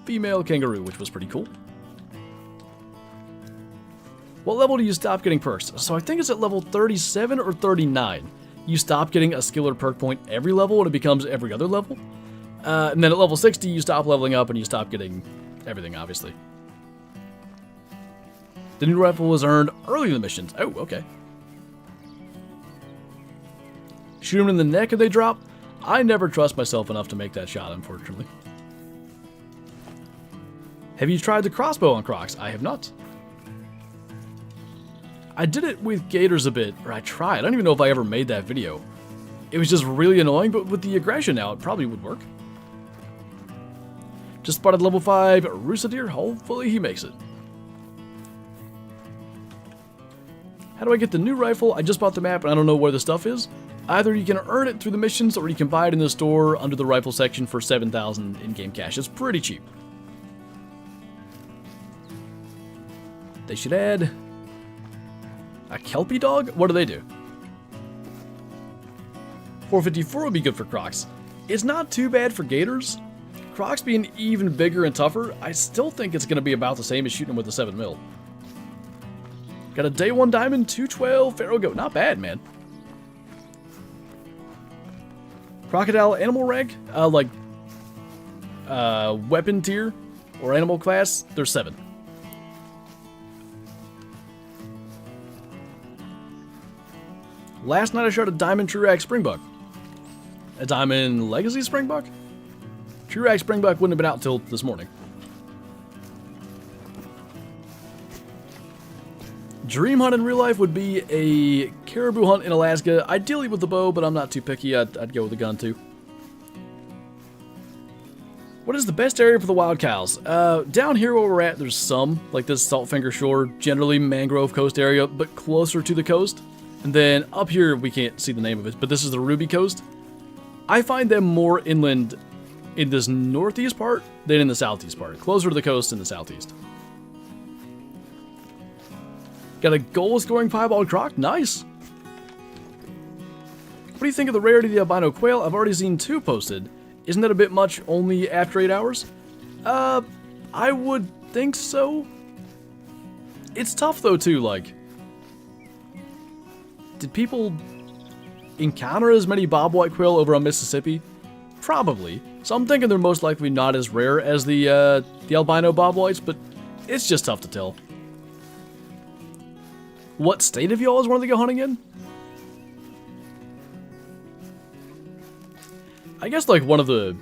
female kangaroo, which was pretty cool. What level do you stop getting perks? So I think it's at level 37 or 39. You stop getting a skill or perk point every level and it becomes every other level. And then at level 60, you stop leveling up and you stop getting everything, obviously. The new rifle was earned early in the missions. Oh, okay. Shoot them in the neck and they drop? I never trust myself enough to make that shot, unfortunately. Have you tried the crossbow on Crocs? I have not. I did it with gators a bit, or I tried. I don't even know if I ever made that video. It was just really annoying, but with the aggression now, it probably would work. Just spotted level 5 Rooster Deer. Hopefully he makes it. How do I get the new rifle? I just bought the map and I don't know where the stuff is. Either you can earn it through the missions or you can buy it in the store under the rifle section for 7,000 in-game cash. It's pretty cheap. They should add a Kelpie dog? What do they do? 454 would be good for Crocs. It's not too bad for gators. Crocs being even bigger and tougher, I still think it's going to be about the same as shooting them with a 7mm. Got a day 1 diamond, 212 Pharaoh goat. Not bad, man. Crocodile animal rank, weapon tier or animal class, they're 7. Last night I shot a diamond True-Rack Springbuck. A diamond Legacy Springbuck? True-Rack Springbuck wouldn't have been out until this morning. Dream hunt in real life would be a caribou hunt in Alaska, ideally with the bow, but I'm not too picky. I'd go with a gun too. What is the best area for the wild cows? Down here where we're at, there's some, like this Saltfinger Shore, generally mangrove coast area, but closer to the coast. And then up here, we can't see the name of it, but this is the Ruby Coast. I find them more inland in this northeast part than in the southeast part, closer to the coast in the southeast. Got a goal scoring piebald croc? Nice. What do you think of the rarity of the albino quail? I've already seen 2 posted. Isn't that a bit much only after 8 hours? I would think so. It's tough though too, like, did people encounter as many bobwhite quail over on Mississippi? Probably. So I'm thinking they're most likely not as rare as the albino bobwhites, but it's just tough to tell. What state of y'all is one to go hunting in? I guess like one of the,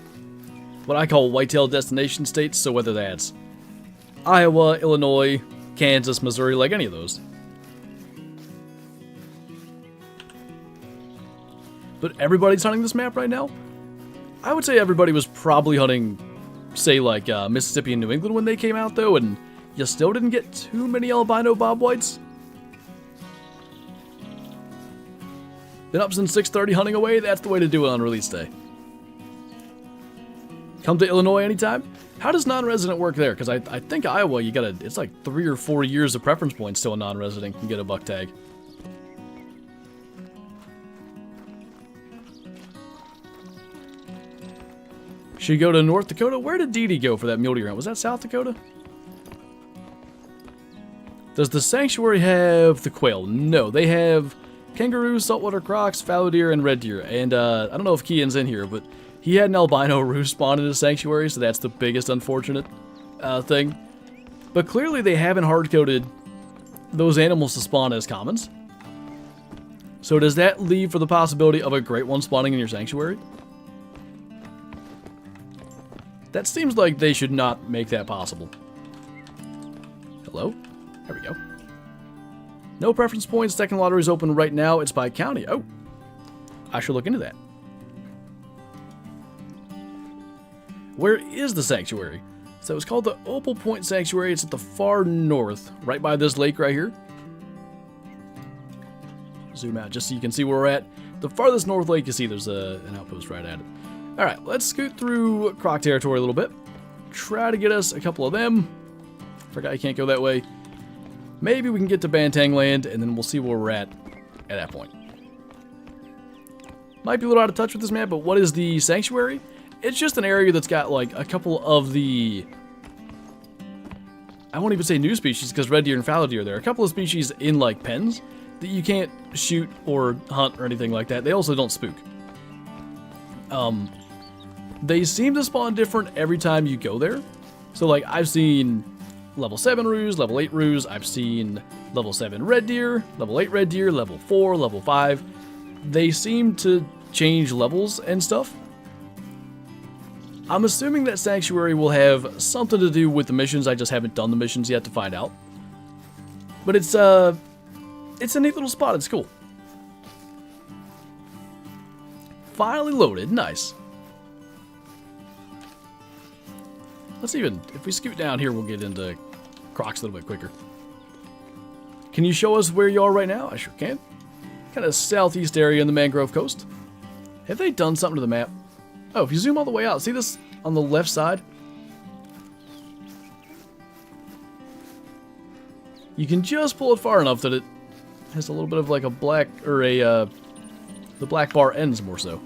what I call whitetail destination states, so whether that's Iowa, Illinois, Kansas, Missouri, like any of those. But everybody's hunting this map right now? I would say everybody was probably hunting, say like Mississippi and New England when they came out though, and you still didn't get too many albino bobwhites. Been up since 6:30 hunting away, that's the way to do it on release day. Come to Illinois anytime? How does non-resident work there? Because I think Iowa, you gotta, it's like 3 or 4 years of preference points till a non-resident can get a buck tag. Should go to North Dakota? Where did Dee Dee go for that mule deer hunt? Was that South Dakota? Does the sanctuary have the quail? No, they have kangaroos, saltwater crocs, fallow deer, and red deer. And I don't know if Kian's in here, but he had an albino roo spawn in his sanctuary, so that's the biggest unfortunate thing. But clearly they haven't hard-coded those animals to spawn as commons. So does that leave for the possibility of a great one spawning in your sanctuary? That seems like they should not make that possible. Hello? There we go. No preference points. Second lottery is open right now. It's by county. Oh. I should look into that. Where is the sanctuary? So it's called the Opal Point Sanctuary. It's at the far north, right by this lake right here. Zoom out just so you can see where we're at. The farthest north lake you see, there's an outpost right at it. Alright, let's scoot through Croc territory a little bit. Try to get us a couple of them. Forgot you can't go that way. Maybe we can get to Bantang Land, and then we'll see where we're at that point. Might be a little out of touch with this map, but what is the sanctuary? It's just an area that's got like a couple of the I won't even say new species because red deer and fallow deer, there are a couple of species in like pens that you can't shoot or hunt or anything like that. They also don't spook. They seem to spawn different every time you go there. So like I've seen level 7 roos, level 8 roos, I've seen level 7 red deer, level 8 red deer, level 4, level 5. They seem to change levels and stuff. I'm assuming that Sanctuary will have something to do with the missions. I just haven't done the missions yet to find out. But it's a neat little spot. It's cool. Finally loaded. Nice. Let's even, if we scoot down here, we'll get into Crocs a little bit quicker. Can you show us where you are right now? I sure can. Kind of southeast area in the Mangrove Coast. Have they done something to the map? Oh, if you zoom all the way out, see this on the left side? You can just pull it far enough that it has a little bit of like a black, or the black bar ends more so.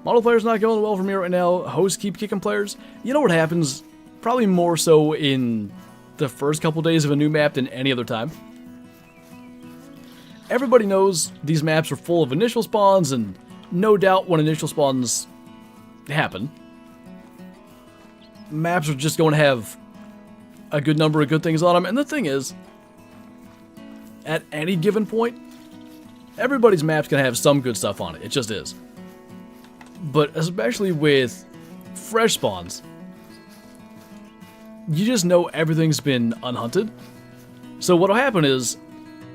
Model player's not going well for me right now. Hosts keep kicking players. You know what happens? Probably more so in the first couple days of a new map than any other time. Everybody knows these maps are full of initial spawns, and no doubt when initial spawns happen, maps are just going to have a good number of good things on them. And the thing is, at any given point, everybody's map's going to have some good stuff on it. It just is. But especially with fresh spawns, you just know everything's been unhunted. So what'll happen is,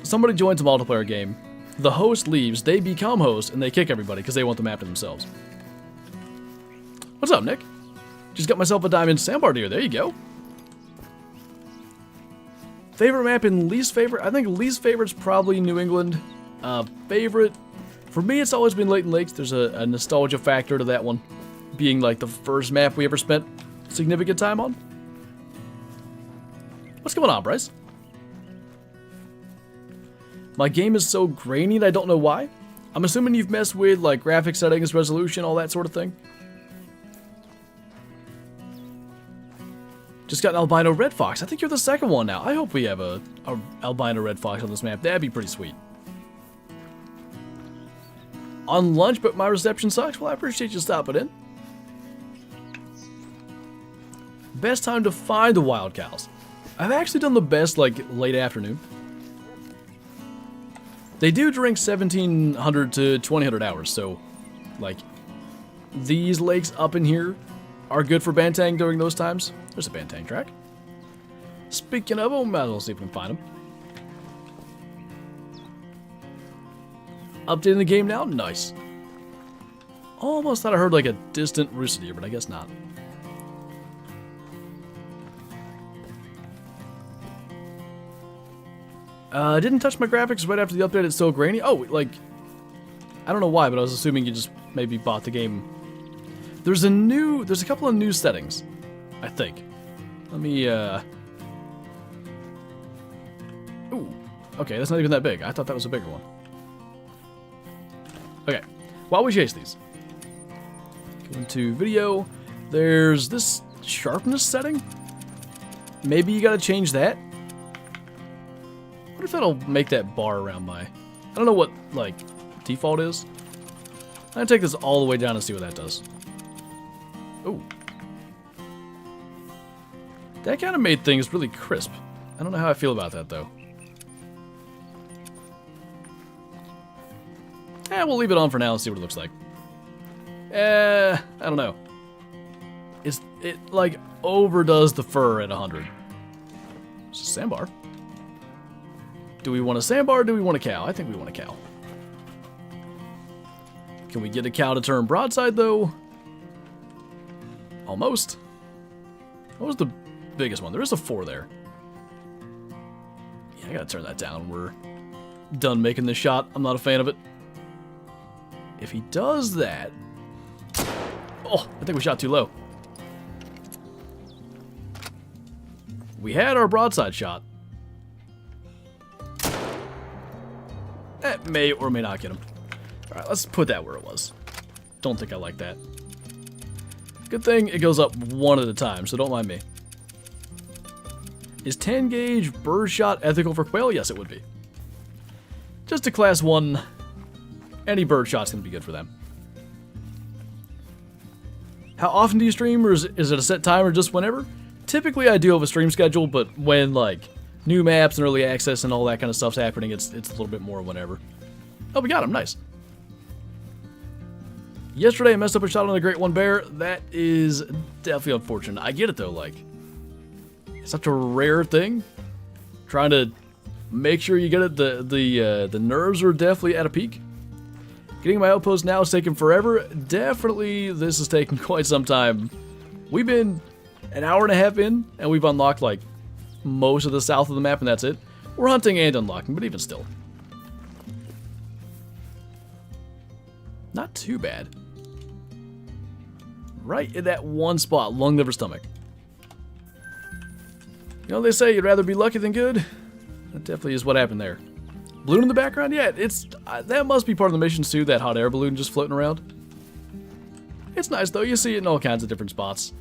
somebody joins a multiplayer game, the host leaves, they become host, and they kick everybody because they want the map to themselves. What's up, Nick? Just got myself a diamond sandbar deer. There you go. Favorite map and least favorite? I think least favorite's probably New England. Favorite, for me, it's always been Leighton Lakes. There's a nostalgia factor to that one, being like the first map we ever spent significant time on. What's going on, Bryce? My game is so grainy and I don't know why. I'm assuming you've messed with like graphic settings, resolution, all that sort of thing. Just got an albino red fox. I think you're the second one now. I hope we have a albino red fox on this map. That'd be pretty sweet. On lunch, but my reception sucks. Well, I appreciate you stopping in. Best time to find the wild cows. I've actually done the best like late afternoon. They do drink 1,700 to 2,000 hours, so like these lakes up in here are good for bantang during those times. There's a bantang track. Speaking of them, might as well see if we can find them. Updating the game now? Nice. Almost thought I heard like a distant rooster deer, but I guess not. Didn't touch my graphics right after the update. It's so grainy. Oh, like, I don't know why, but I was assuming you just maybe bought the game. There's a couple of new settings, I think. Let me, Ooh, okay, that's not even that big. I thought that was a bigger one. Okay, while we chase these, go into video. There's this sharpness setting. Maybe you gotta change that. I wonder if that'll make that bar around my... I don't know what, like, default is. I'm gonna take this all the way down and see what that does. Ooh. That kind of made things really crisp. I don't know how I feel about that, though. We'll leave it on for now and see what it looks like. I don't know. It, like, overdoes the fur at 100. It's a sandbar. Do we want a sandbar or do we want a cow? I think we want a cow. Can we get a cow to turn broadside, though? Almost. What was the biggest one? There is a 4 there. Yeah, I gotta turn that down. We're done making this shot. I'm not a fan of it. If he does that... Oh, I think we shot too low. We had our broadside shot. That may or may not get him. Alright, let's put that where it was. Don't think I like that. Good thing it goes up one at a time, so don't mind me. Is 10 gauge birdshot ethical for quail? Yes, it would be. Just a class 1, any birdshot's going to be good for them. How often do you stream, or is it a set time, or just whenever? Typically I do have a stream schedule, but when like new maps and early access and all that kind of stuff's happening, it's a little bit more whenever. Oh, we got him, nice. Yesterday I messed up a shot on the Great One Bear. That is definitely unfortunate. I get it though, like, it's such a rare thing. Trying to make sure you get it. The nerves are definitely at a peak. Getting my outpost now is taking forever. Definitely this is taking quite some time. We've been an hour and a half in, and we've unlocked like most of the south of the map, and that's it. We're hunting and unlocking, but even still. Not too bad. Right in that one spot, lung, liver, stomach. You know, they say you'd rather be lucky than good. That definitely is what happened there. Balloon in the background? Yeah, it's that must be part of the mission too, that hot air balloon just floating around. It's nice though, you see it in all kinds of different spots.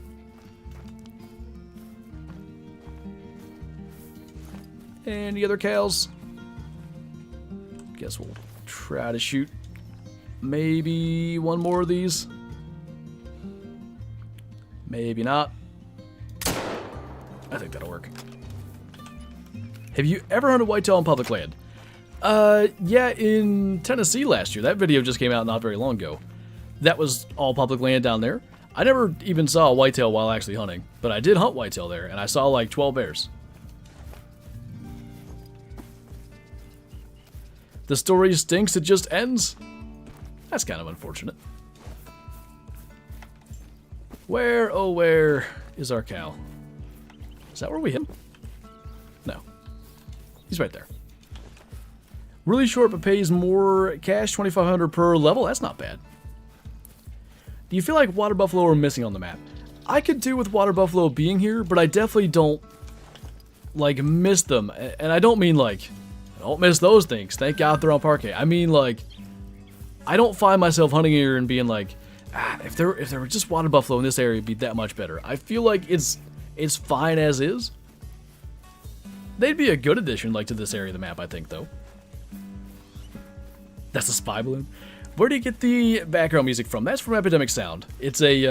Any other cows? Guess we'll try to shoot maybe one more of these. Maybe not. I think that'll work. Have you ever hunted whitetail on public land? Yeah, in Tennessee last year. That video just came out not very long ago. That was all public land down there. I never even saw a whitetail while actually hunting, but I did hunt whitetail there, and I saw like 12 bears. The story stinks, it just ends? That's kind of unfortunate. Where, oh where is our cow? Is that where we hit him? No. He's right there. Really short but pays more cash, $2,500 per level. That's not bad. Do you feel like water buffalo are missing on the map? I could do with water buffalo being here, but I definitely don't like miss them. And I don't mean like, I don't miss those things. Thank God they're on parquet. I mean like, I don't find myself hunting here and being like, if there were just water buffalo in this area, it'd be that much better. I feel like it's fine as is. They'd be a good addition like to this area of the map, I think though. That's a spy balloon. Where do you get the background music from? That's from Epidemic Sound. It's a,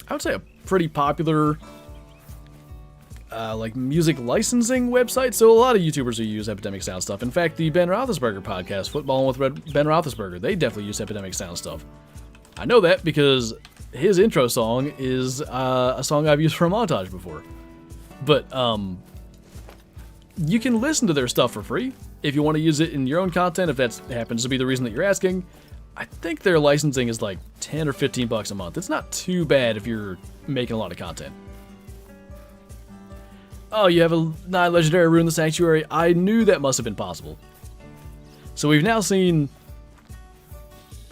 I would say a pretty popular, like music licensing website. So a lot of YouTubers who use Epidemic Sound stuff. In fact, the Ben Roethlisberger podcast, Football with Ben Roethlisberger, they definitely use Epidemic Sound stuff. I know that because his intro song is a song I've used for a montage before. But you can listen to their stuff for free if you want to use it in your own content, if that happens to be the reason that you're asking. I think their licensing is like 10 or 15 bucks a month. It's not too bad if you're making a lot of content. Oh, you have a 9 legendary rune in the sanctuary. I knew that must have been possible. So we've now seen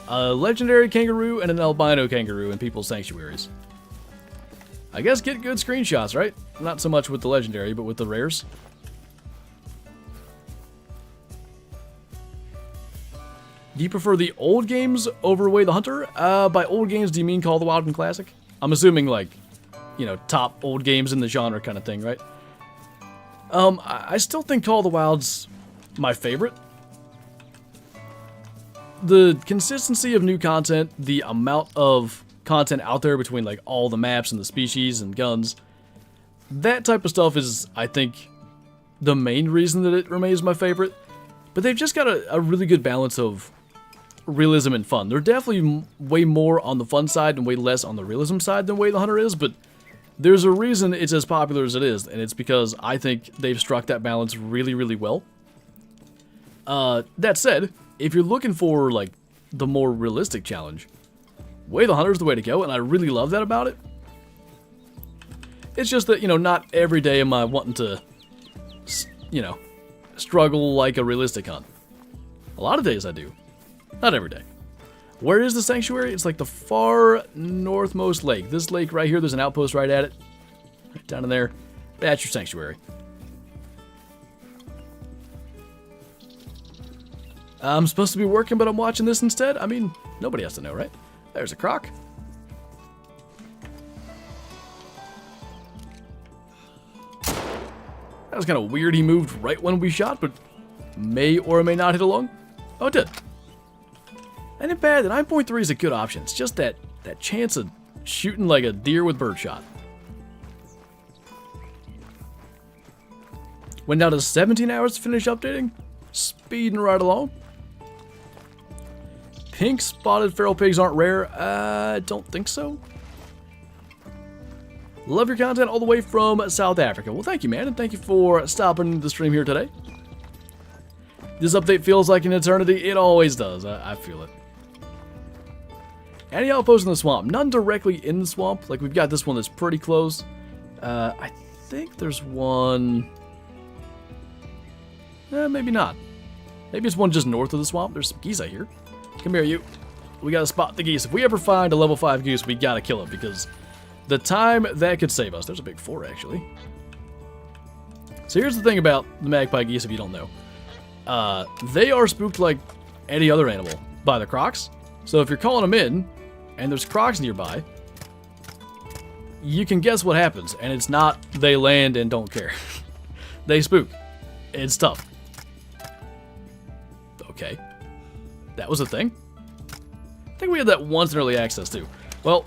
a legendary kangaroo and an albino kangaroo in people's sanctuaries. I guess get good screenshots, right? Not so much with the legendary, but with the rares. Do you prefer the old games over Way the Hunter? By old games, do you mean Call of the Wild and Classic? I'm assuming like, you know, top old games in the genre kind of thing, right? I still think Call of the Wild's my favorite. The consistency of new content, the amount of content out there between like all the maps and the species and guns, that type of stuff is, I think, the main reason that it remains my favorite. But they've just got a really good balance of realism and fun. They're definitely way more on the fun side and way less on the realism side than Way the Hunter is, but there's a reason it's as popular as it is, and it's because I think they've struck that balance really, really well. That said, if you're looking for like the more realistic challenge, Way the Hunter is the way to go, and I really love that about it. It's just that, you know, not every day am I wanting to, you know, struggle like a realistic hunt. A lot of days I do. Not every day. Where is the sanctuary? It's like the far northmost lake. This lake right here, there's an outpost right at it. Right down in there. That's your sanctuary. I'm supposed to be working, but I'm watching this instead? I mean, nobody has to know, right? There's a croc. was kind of weird he moved right when we shot, but may or may not hit along. Oh, it did. And it bad, the 9.3 is a good option. It's just that chance of shooting like a deer with birdshot. Went down to 17 hours to finish updating. Speeding right along. Pink spotted feral pigs aren't rare. I don't think so. Love your content all the way from South Africa. Well, thank you, man, and thank you for stopping the stream here today. This update feels like an eternity. It always does. I feel it. Any outposts in the swamp? None directly in the swamp. Like, we've got this one that's pretty close. I think there's one... maybe not. Maybe it's one just north of the swamp. There's some geese out here. Come here, you. We gotta spot the geese. If we ever find a level 5 goose, we gotta kill it, because the time that could save us. There's a big 4, actually. So here's the thing about the magpie geese, if you don't know. They are spooked like any other animal by the crocs. So if you're calling them in, and there's crocs nearby, you can guess what happens. And it's not they land and don't care. They spook. It's tough. Okay. That was a thing? I think we had that once in early access too. Well,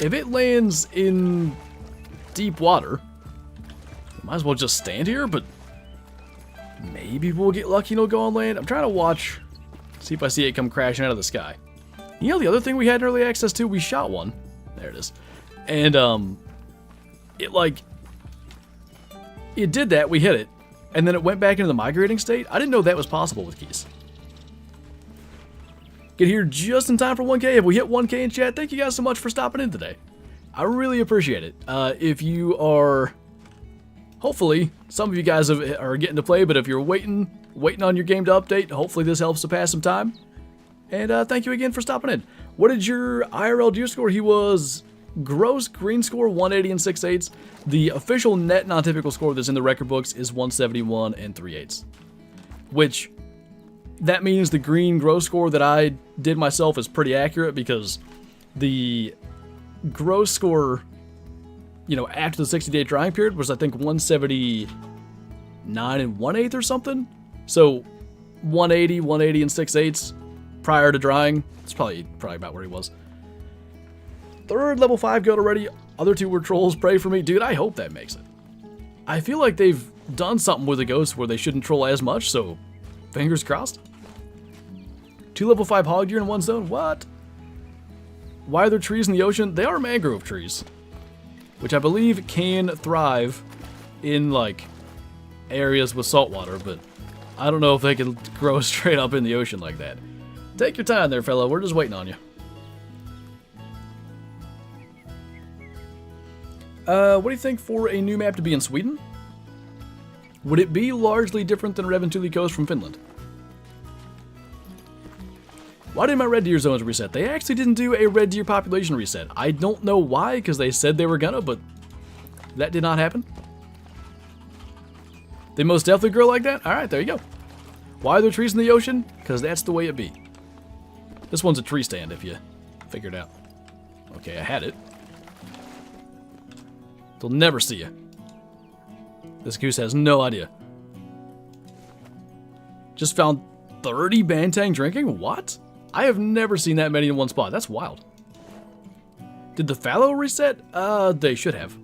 if it lands in deep water, might as well just stand here, but maybe we'll get lucky and it'll go on land. I'm trying to watch, see if I see it come crashing out of the sky. You know the other thing we had in early access too? We shot one. There it is. And, it did that, we hit it, and then it went back into the migrating state. I didn't know that was possible with geese. Get here just in time for 1K. If we hit 1K in chat, thank you guys so much for stopping in today. I really appreciate it. If you are, hopefully, some of you guys are getting to play, but if you're waiting on your game to update, hopefully this helps to pass some time. And thank you again for stopping in. What did your IRL deer score? He was gross green score 180 and 6/8. The official net non-typical score that's in the record books is 171 and 3/8. Which, that means the green gross score that I did myself is pretty accurate, because the gross score, after the 60-day drying period was, I think, 179 and 1/8 or something. So 180 and 6/8 prior to drying. It's probably about where he was. Third level 5 goat already. Other 2 were trolls. Pray for me. Dude, I hope that makes it. I feel like they've done something with the ghosts where they shouldn't troll as much, so fingers crossed. 2 level 5 hog deer in 1 zone? What? Why are there trees in the ocean? They are mangrove trees, which I believe can thrive in, areas with salt water, but I don't know if they can grow straight up in the ocean like that. Take your time there, fella. We're just waiting on you. What do you think for a new map to be in Sweden? Would it be largely different than Reventuli Coast from Finland? Why did my red deer zones reset? They actually didn't do a red deer population reset. I don't know why, because they said they were gonna, but that did not happen. They most definitely grow like that? Alright, there you go. Why are there trees in the ocean? Because that's the way it be. This one's a tree stand, if you figured out. Okay, I had it. They'll never see you. This goose has no idea. Just found 30 bantang drinking? What? I have never seen that many in one spot. That's wild. Did the fallow reset? They should have.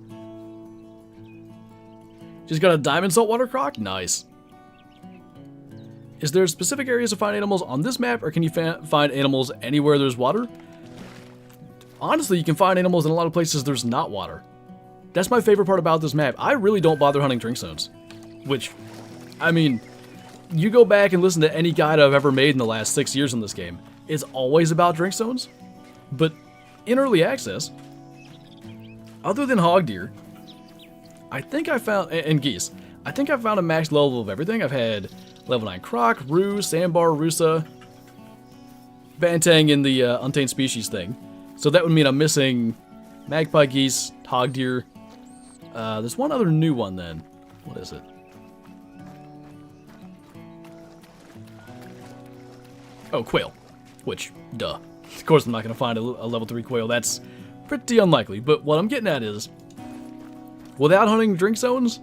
Just got a diamond saltwater croc? Nice. Is there specific areas to find animals on this map, or can you find animals anywhere there's water? Honestly, you can find animals in a lot of places there's not water. That's my favorite part about this map. I really don't bother hunting drink zones. Which, I mean, you go back and listen to any guide I've ever made in the last 6 years in this game. It's always about drink zones. But in early access, other than hog deer, I think I found, and geese, I think I found a max level of everything. I've had level 9 croc, roo, sandbar, rusa, bantang in the untamed species thing. So that would mean I'm missing magpie geese, hog deer. There's one other new one then. What is it? Oh, quail. Which, duh. Of course I'm not going to find a level 3 quail. That's pretty unlikely. But what I'm getting at is, without hunting drink zones,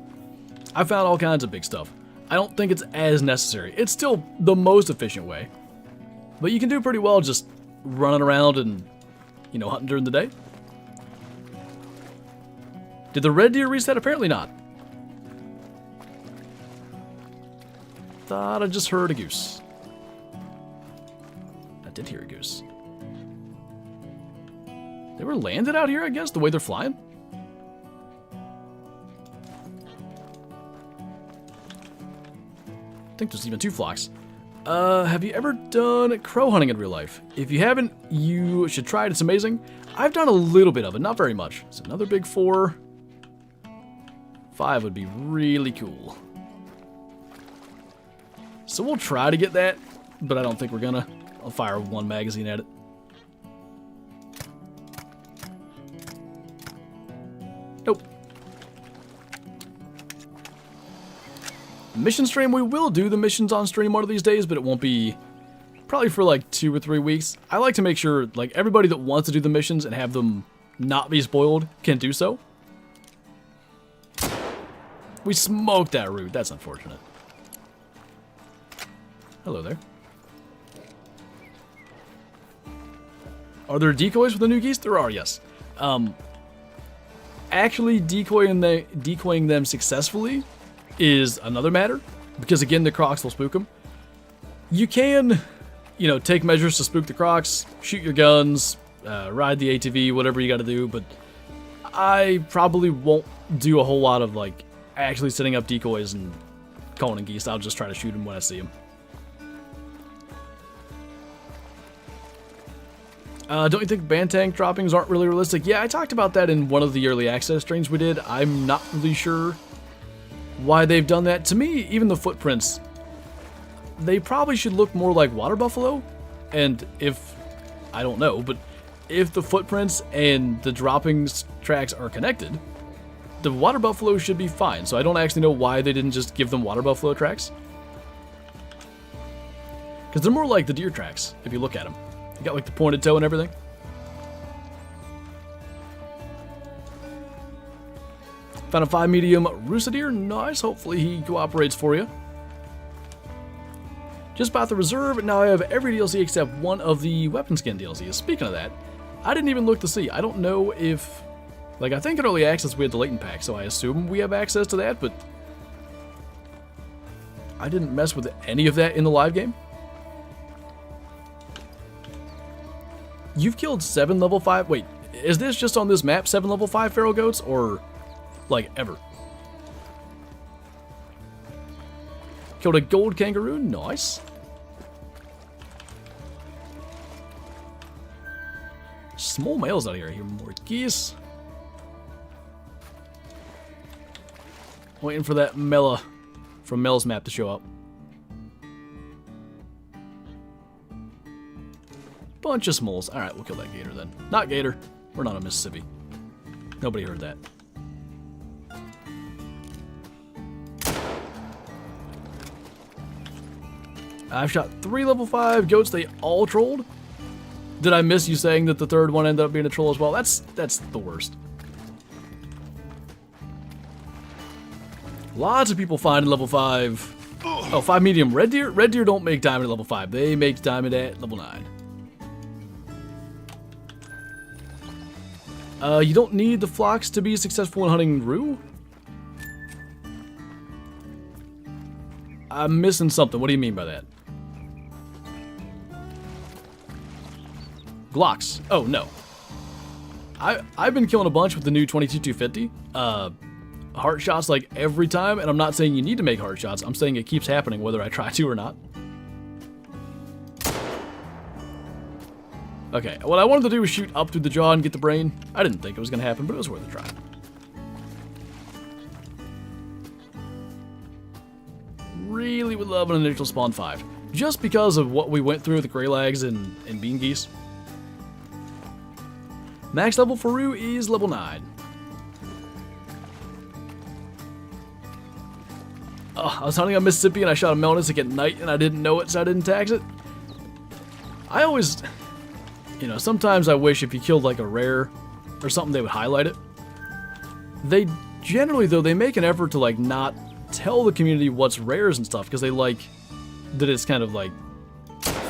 I found all kinds of big stuff. I don't think it's as necessary. It's still the most efficient way. But you can do pretty well just running around and, you know, hunting during the day. Did the red deer reset? Apparently not. Thought I just heard a goose. I did hear a goose. They were landed out here, I guess, the way they're flying. I think there's even 2 flocks. Have you ever done crow hunting in real life? If you haven't, you should try it. It's amazing. I've done a little bit of it, not very much. It's another big 4. 5 would be really cool. So we'll try to get that, but I don't think we're gonna. I'll fire 1 magazine at it. Nope. Mission stream, we will do the missions on stream one of these days, but it won't be probably for like 2 or 3 weeks. I like to make sure like everybody that wants to do the missions and have them not be spoiled can do so. We smoked that root. That's unfortunate. Hello there. Are there decoys for the new geese? There are, yes. Actually decoying them successfully is another matter, because again, the crocs will spook them. You can, you know, take measures to spook the crocs, shoot your guns, ride the ATV, whatever you got to do, but I probably won't do a whole lot of like actually setting up decoys and calling geese. I'll just try to shoot them when I see them. Don't you think Bantang droppings aren't really realistic? Yeah, I talked about that in one of the early access streams we did. I'm not really sure why they've done that. To me, even the footprints, they probably should look more like water buffalo. And if, I don't know, but if the footprints and the droppings tracks are connected, the water buffalo should be fine. So I don't actually know why they didn't just give them water buffalo tracks. Because they're more like the deer tracks, if you look at them. You got like the pointed toe and everything. Found a 5 medium rooster deer. Nice. Hopefully he cooperates for you. Just bought the reserve, and now I have every DLC except one of the weapon skin DLCs. Speaking of that, I didn't even look to see. I don't know if... Like, I think in early access we had the latent pack, so I assume we have access to that, but... I didn't mess with any of that in the live game. You've killed 7 level 5... Wait, is this just on this map, 7 level 5 feral goats, or... like, ever? Killed a gold kangaroo. Nice. Small males out here. Here more geese. Waiting for that Mela from Mel's map to show up. Bunch of smalls. Alright, we'll kill that gator then. Not gator. We're not in Mississippi. Nobody heard that. I've shot 3 level 5 goats. They all trolled. Did I miss you saying that the third one ended up being a troll as well? That's the worst. Lots of people find level 5. Oh, 5 medium red deer. Red deer don't make diamond at level 5. They make diamond at level 9. You don't need the flocks to be successful in hunting roo? I'm missing something. What do you mean by that? Glocks. Oh, no. I've been killing a bunch with the new 22-250. Heart shots like every time, and I'm not saying you need to make heart shots. I'm saying it keeps happening whether I try to or not. Okay, what I wanted to do was shoot up through the jaw and get the brain. I didn't think it was going to happen, but it was worth a try. Really would love an initial spawn 5. Just because of what we went through with the gray lags and bean geese. Max level for Roo is level 9. Oh, I was hunting on Mississippi and I shot a melnistic at night and I didn't know it, so I didn't tax it. I always, you know, sometimes I wish if you killed like a rare or something, they would highlight it. They generally, though, they make an effort to like not tell the community what's rares and stuff, because they like that it's kind of like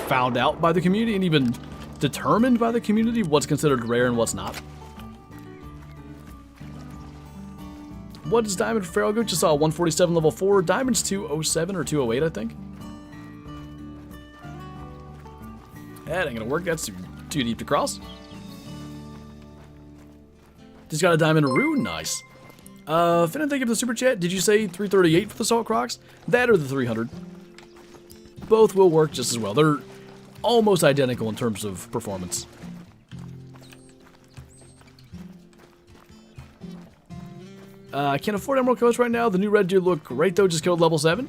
found out by the community and even determined by the community what's considered rare and what's not. What is Diamond for Feral Goat? Just saw 147 level 4. Diamond's 207 or 208, I think. That ain't gonna work. That's too deep to cross. Just got a Diamond Rune. Nice. Finn, thank you for the super chat. Did you say 338 for the Salt Crocs? That or the 300? Both will work just as well. They're almost identical in terms of performance. I can't afford Emerald Coast right now. The new Red Deer look great though, just killed level 7.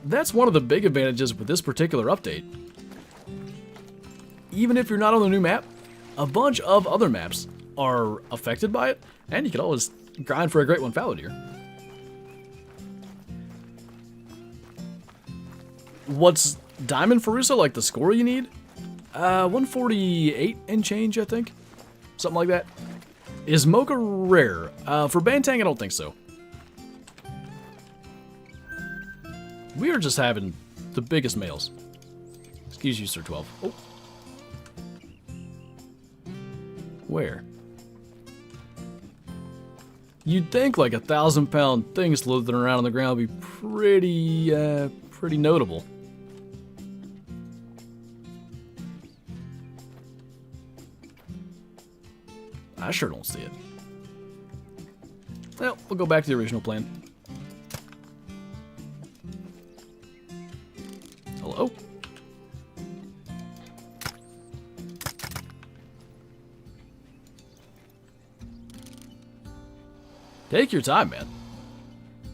That's one of the big advantages with this particular update. Even if you're not on the new map, a bunch of other maps are affected by it, and you can always grind for a great one fallow deer. What's Diamond for Russo, like the score you need? 148 and change, I think. Something like that. Is Mocha rare? For Bantang, I don't think so. We are just having the biggest males. Excuse you, Sir 12. Oh. Where? You'd think like a 1,000-pound thing slithering around on the ground would be pretty notable. I sure don't see it. Well, we'll go back to the original plan. Hello? Take your time, man.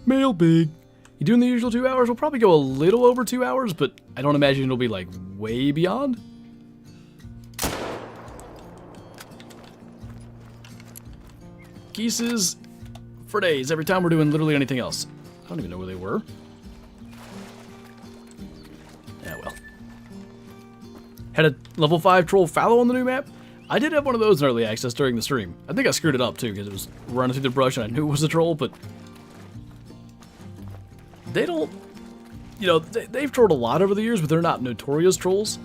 Mail big. You doing the usual 2 hours? We'll probably go a little over 2 hours, but I don't imagine it'll be like way beyond. Geeses for days every time we're doing literally anything else. I don't even know where they were. Yeah, well. Had a level 5 troll fallow on the new map. I did have one of those in early access during the stream. I think I screwed it up too because it was running through the brush and I knew it was a troll, but they don't, you know, they've trolled a lot over the years, but they're not notorious trolls,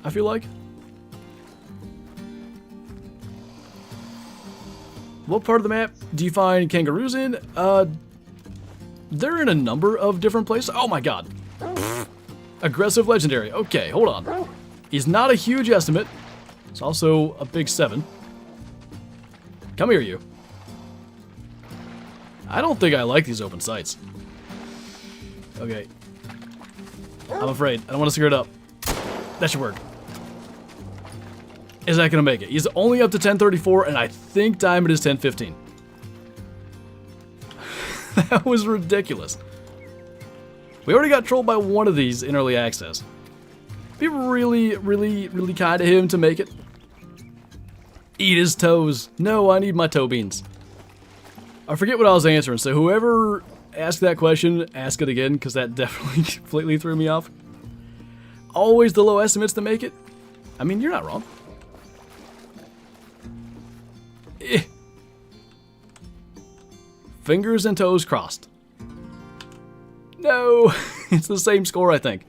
I feel like. What part of the map do you find kangaroos in? They're in a number of different places. Oh my god. Aggressive legendary. Okay, hold on. He's not a huge estimate. It's also a big 7. Come here, you. I don't think I like these open sights. Okay. I'm afraid. I don't want to screw it up. That should work. Is that going to make it? He's only up to 1034, and I think Diamond is 1015. That was ridiculous. We already got trolled by one of these in early access. Be really kind to him to make it. Eat his toes. No, I need my toe beans. I forget what I was answering, so whoever asked that question, ask it again, because that definitely completely threw me off. Always the low estimates to make it? I mean, you're not wrong. Fingers and toes crossed. No, it's the same score, I think.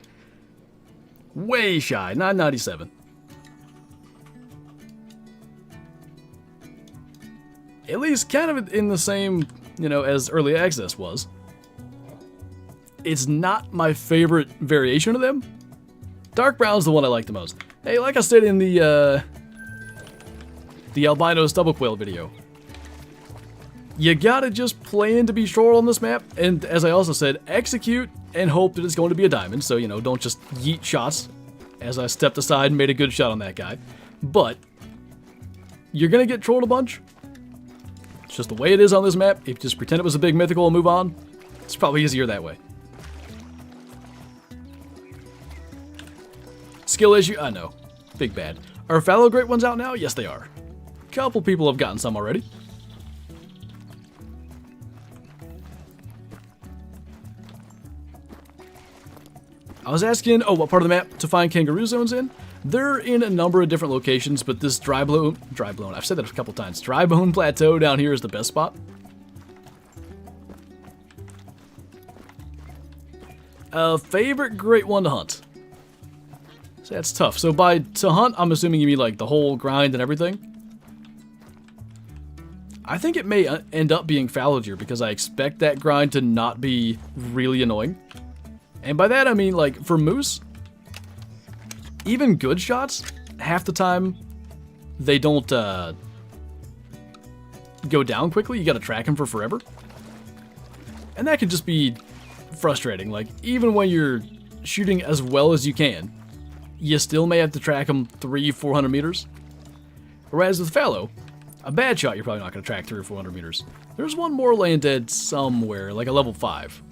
Way shy, 997. At least kind of in the same, you know, as early access was. It's not my favorite variation of them. Dark brown's the one I like the most. Hey, like I said in the albino stubble quail video, you gotta just plan to be sure on this map, and as I also said, execute and hope that it's going to be a diamond, so, you know, don't just yeet shots, as I stepped aside and made a good shot on that guy. But you're gonna get trolled a bunch. It's just the way it is on this map. If you just pretend it was a big mythical and move on, it's probably easier that way. Skill issue? I know. Big bad. Are fallow great ones out now? Yes, they are. Couple people have gotten some already. I was asking, oh, what part of the map to find kangaroo zones in? They're in a number of different locations, but this dry blown, I've said that a couple times. Dry bone plateau down here is the best spot. Favorite great one to hunt? So that's tough. So by to hunt, I'm assuming you mean like the whole grind and everything? I think it may end up being fallow deer because I expect that grind to not be really annoying. And by that I mean like for moose, even good shots, half the time they don't go down quickly. You gotta track them for forever. And that can just be frustrating. Like even when you're shooting as well as you can, you still may have to track them 300-400 meters. Whereas with fallow, a bad shot, you're probably not going to track 300 or 400 meters. There's one more laying dead somewhere, like a level 5.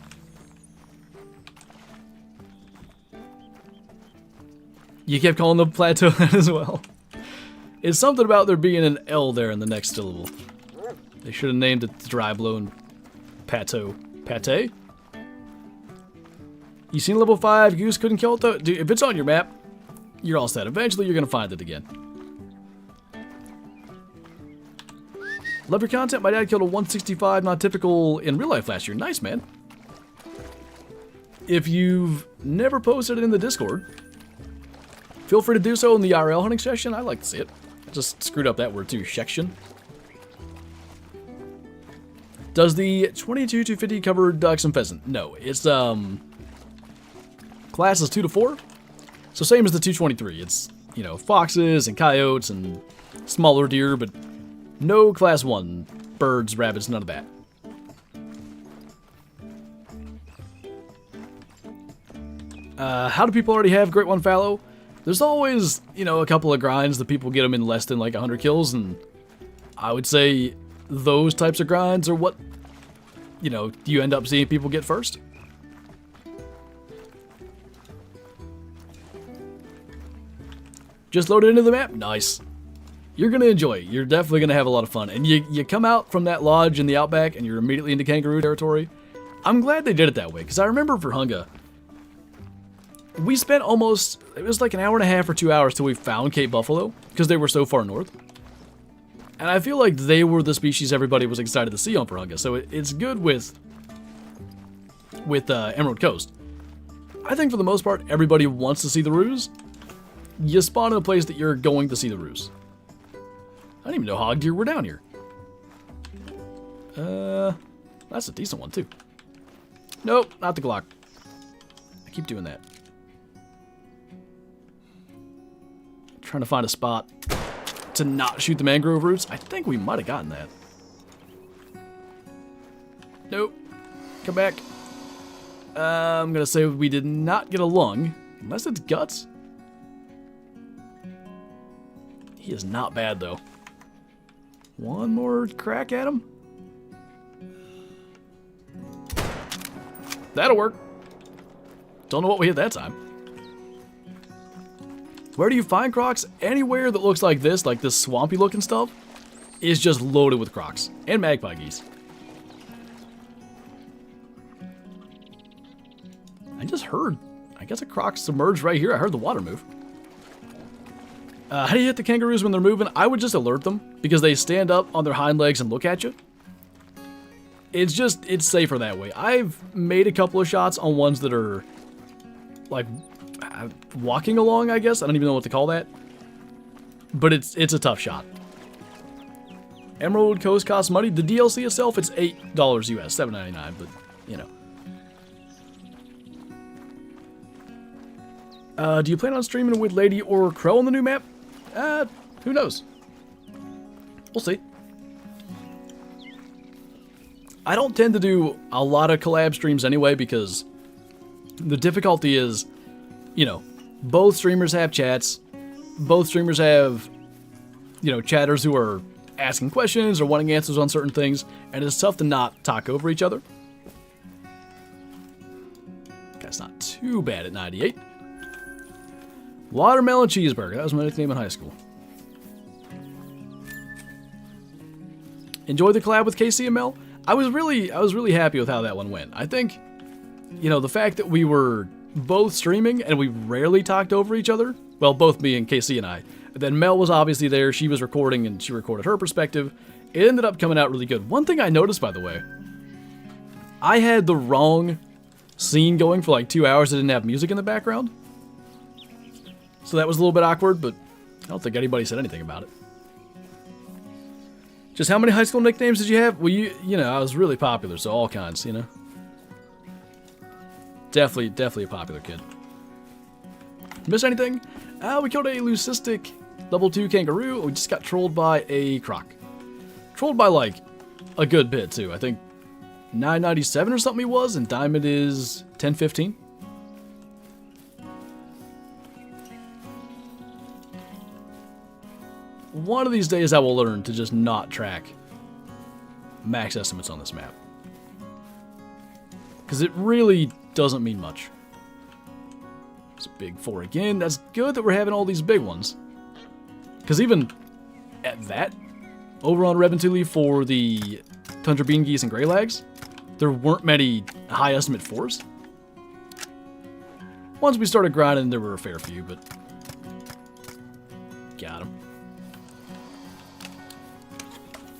You kept calling the plateau that as well. It's something about there being an L there in the next syllable. They should have named it dry blown plateau. Pate? You seen level 5? Goose couldn't kill it though? Dude, if it's on your map, you're all set. Eventually you're going to find it again. Love your content. My dad killed a 165 not typical in real life last year. Nice, man. If you've never posted it in the Discord, feel free to do so in the IRL hunting session. I like to see it. I just screwed up that word too. Section. Does the 22-250 cover ducks and pheasant? No. It's classes 2 to 4. So same as the 223. It's, you know, foxes and coyotes and smaller deer, but no class 1. Birds, rabbits, none of that. How do people already have Great One fallow? There's always, you know, a couple of grinds that people get them in less than like 100 kills, and I would say those types of grinds are what, you know, you end up seeing people get first. Just load it into the map? Nice. You're going to enjoy it. You're definitely going to have a lot of fun. And you come out from that lodge in the outback and you're immediately into kangaroo territory. I'm glad they did it that way, because I remember for Hunga, we spent almost, it was like an hour and a half or 2 hours till we found Cape Buffalo, because they were so far north. And I feel like they were the species everybody was excited to see on Hunga, so it's good with Emerald Coast. I think for the most part, everybody wants to see the roos. You spawn in a place that you're going to see the roos. I didn't even know hog deer were down here. That's a decent one too. Nope, not the Glock. I keep doing that. Trying to find a spot to not shoot the mangrove roots. I think we might have gotten that. Nope. Come back. I'm gonna say we did not get a lung, unless it's guts. He is not bad though. One more crack at him. That'll work. Don't know what we hit that time. Where do you find crocs? Anywhere that looks like this swampy looking stuff, is just loaded with crocs. And magpie geese. I just heard, I guess a croc submerged right here. I heard the water move. How do you hit the kangaroos when they're moving? I would just alert them, because they stand up on their hind legs and look at you. It's safer that way. I've made a couple of shots on ones that are, like, walking along, I guess. I don't even know what to call that. But it's a tough shot. Emerald Coast costs money. The DLC itself, it's $8 US, $7.99, but, you know. Do you plan on streaming with Lady or Crow on the new map? Who knows? We'll see. I don't tend to do a lot of collab streams anyway, because the difficulty is, you know, both streamers have chats. Both streamers have, you know, chatters who are asking questions or wanting answers on certain things, and it's tough to not talk over each other. That's not too bad at 98. Watermelon cheeseburger. That was my nickname in high school. Enjoy the collab with KCML. I was really happy with how that one went. I think, you know, the fact that we were both streaming and we rarely talked over each other. Well, both me and KC and I. Then Mel was obviously there. She was recording and she recorded her perspective. It ended up coming out really good. One thing I noticed, by the way, I had the wrong scene going for like 2 hours that didn't have music in the background. So that was a little bit awkward, but I don't think anybody said anything about it. Just how many high school nicknames did you have? Well, you know, I was really popular, so all kinds, you know. Definitely a popular kid. Miss anything? We killed a leucistic level 2 kangaroo. We just got trolled by a croc. Trolled by like a good bit too. I think 997 or something he was, and diamond is 1015. One of these days I will learn to just not track max estimates on this map. Because it really doesn't mean much. It's big 4 again. That's good that we're having all these big ones. Because even at that, over on Reventuli for the Tundra Bean Geese and Grey Lags, there weren't many high estimate 4s. Once we started grinding, there were a fair few, but got him.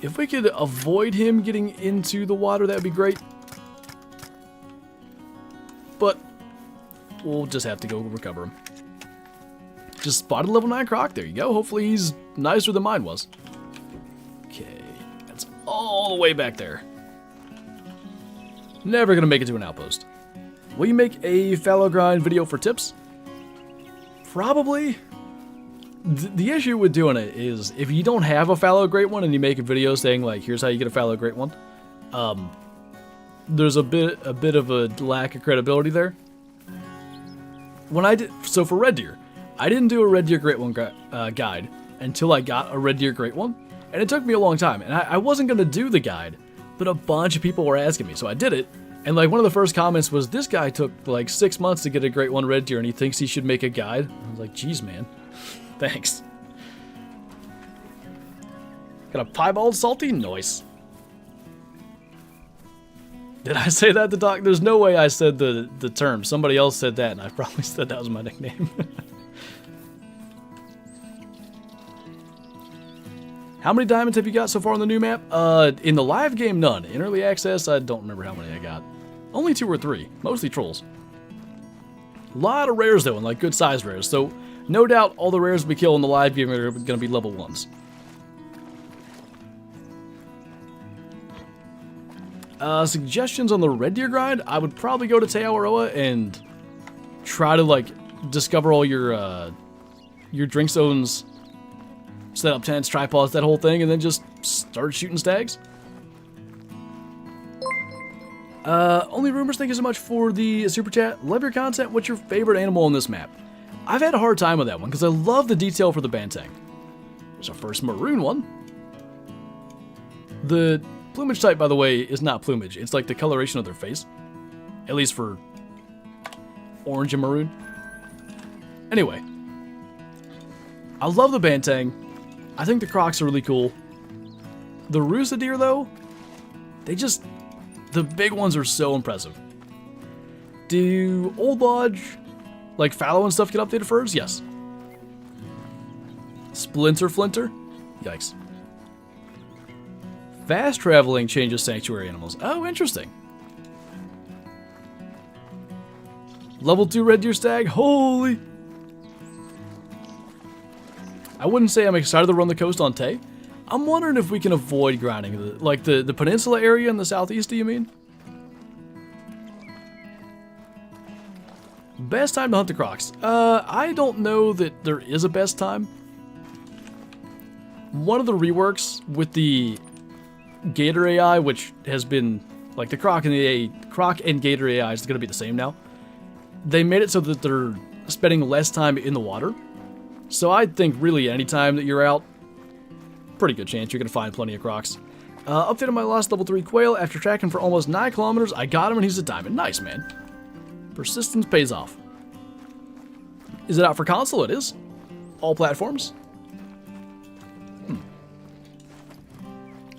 If we could avoid him getting into the water, that would be great. But we'll just have to go recover him. Just spotted level 9 croc. There you go. Hopefully he's nicer than mine was. Okay, that's all the way back there. Never gonna make it to an outpost. Will you make a fallow grind video for tips? Probably. The issue with doing it is if you don't have a fallow great one and you make a video saying like, here's how you get a fallow great one, there's a bit of a lack of credibility there. When I did, so for red deer, I didn't do a red deer great one guide until I got a red deer great one, and it took me a long time. And I wasn't gonna do the guide, but a bunch of people were asking me, so I did it. And like one of the first comments was, this guy took like 6 months to get a great one red deer, and he thinks he should make a guide. I was like, geez, man. Thanks. Got a piebald salty? Nice. Did I say that to Doc? There's no way I said the term. Somebody else said that, and I probably said that was my nickname. How many diamonds have you got so far on the new map? In the live game, none. In early access, I don't remember how many I got. Only 2 or 3. Mostly trolls. A lot of rares, though, and like good size rares. So no doubt all the rares we kill in the live game are going to be level 1s. Suggestions on the red deer grind? I would probably go to Te Awaroa and try to like discover all your drink zones, set up tents, tripods, that whole thing, and then just start shooting stags. Only rumors, thank you so much for the super chat. Love your content. What's your favorite animal on this map? I've had a hard time with that one because I love the detail for the banteng. There's our first maroon one. The plumage type, by the way, is not plumage. It's like the coloration of their face. At least for orange and maroon. Anyway. I love the banteng. I think the crocs are really cool. The Rusa deer, though, the big ones are so impressive. Do Old Lodge, like fallow and stuff, get updated furs? Yes. Flinter? Yikes. Fast traveling changes sanctuary animals. Oh, interesting. Level 2 red deer stag. Holy. I wouldn't say I'm excited to run the coast on Tay. I'm wondering if we can avoid grinding. Like the peninsula area in the southeast, do you mean? Best time to hunt the crocs. I don't know that there is a best time. One of the reworks with the Gator AI, which has been like the croc and Gator AI is going to be the same now. They made it so that they're spending less time in the water. So I think really any time that you're out, pretty good chance you're going to find plenty of crocs. Updated my last level 3 quail. After tracking for almost 9 kilometers, I got him and he's a diamond. Nice, man. Persistence pays off. Is it out for console? It is. All platforms.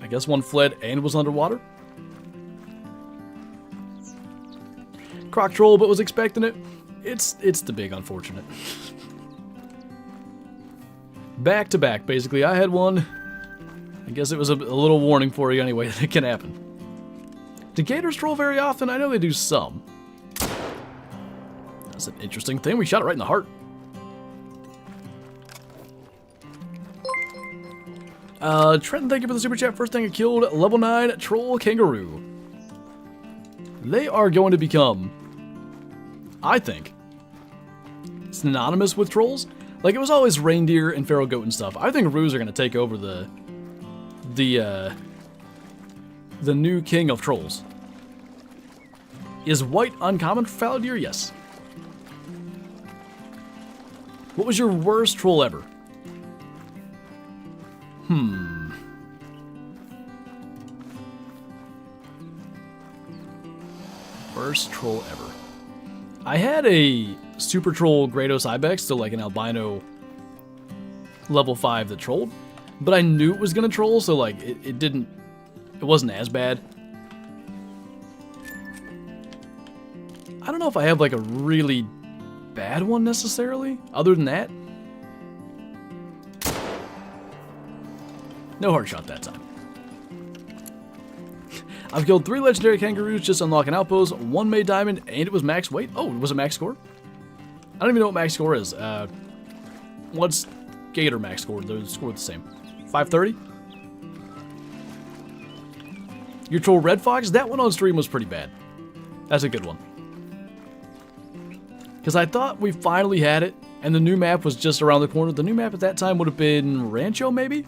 I guess one fled and was underwater. Croc troll, but was expecting it. It's the big unfortunate. Back to back, basically. I had one. I guess it was a little warning for you anyway that it can happen. Do gators troll very often? I know they do some. That's an interesting thing. We shot it right in the heart. Trenton, thank you for the super chat. First thing I killed, level 9 troll kangaroo. They are going to become, I think, synonymous with trolls. Like, it was always reindeer and feral goat and stuff. I think roos are going to take over the new king of trolls. Is white uncommon for fallow deer? Yes. What was your worst troll ever? Worst troll ever. I had a super troll Grados Ibex, so like an albino level 5 that trolled, but I knew it was gonna troll, so like it wasn't as bad. I don't know if I have like a really bad one necessarily, other than that. No hard shot that time. I've killed 3 legendary kangaroos just unlocking outposts, 1 made diamond, and it was max weight. Oh, was it max score? I don't even know what max score is. What's Gator max score? They're scored the same. 530? Your troll Red Fox? That one on stream was pretty bad. That's a good one. Because I thought we finally had it, and the new map was just around the corner. The new map at that time would have been Rancho, maybe?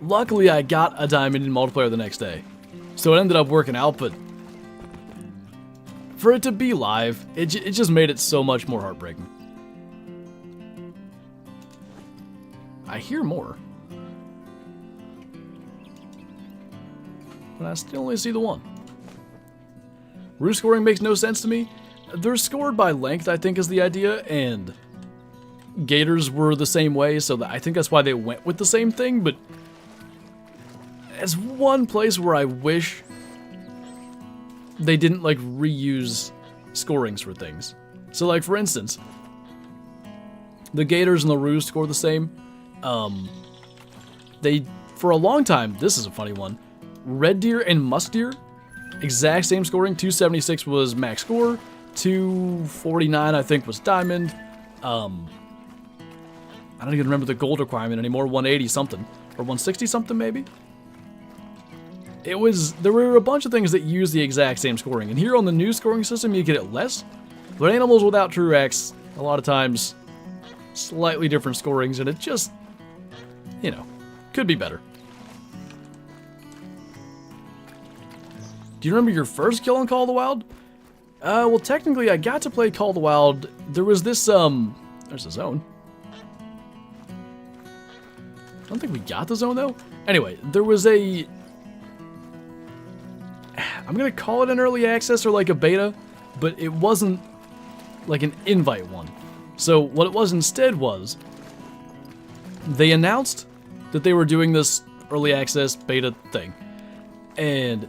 Luckily, I got a diamond in multiplayer the next day. So it ended up working out, but for it to be live, it just made it so much more heartbreaking. I hear more. But I still only see the one. Roost scoring makes no sense to me. They're scored by length, I think, is the idea, and gators were the same way, so I think that's why they went with the same thing, but as one place where I wish they didn't, like, reuse scorings for things. So, like, for instance, the gators and the roost score the same. They, for a long time, this is a funny one, red deer and musk deer, exact same scoring. 276 was max score, 249 I think was diamond. I don't even remember the gold requirement anymore, 180 something, or 160 something maybe? There were a bunch of things that use the exact same scoring, and here on the new scoring system you get it less, but animals without true X, a lot of times, slightly different scorings, and it just, you know, could be better. Do you remember your first kill on Call of the Wild? Well, technically I got to play Call of the Wild. There was this, there's a zone. I don't think we got the zone though. Anyway, there was a, I'm gonna call it an early access or like a beta, but it wasn't like an invite one. So what it was instead was, they announced that they were doing this early access beta thing, and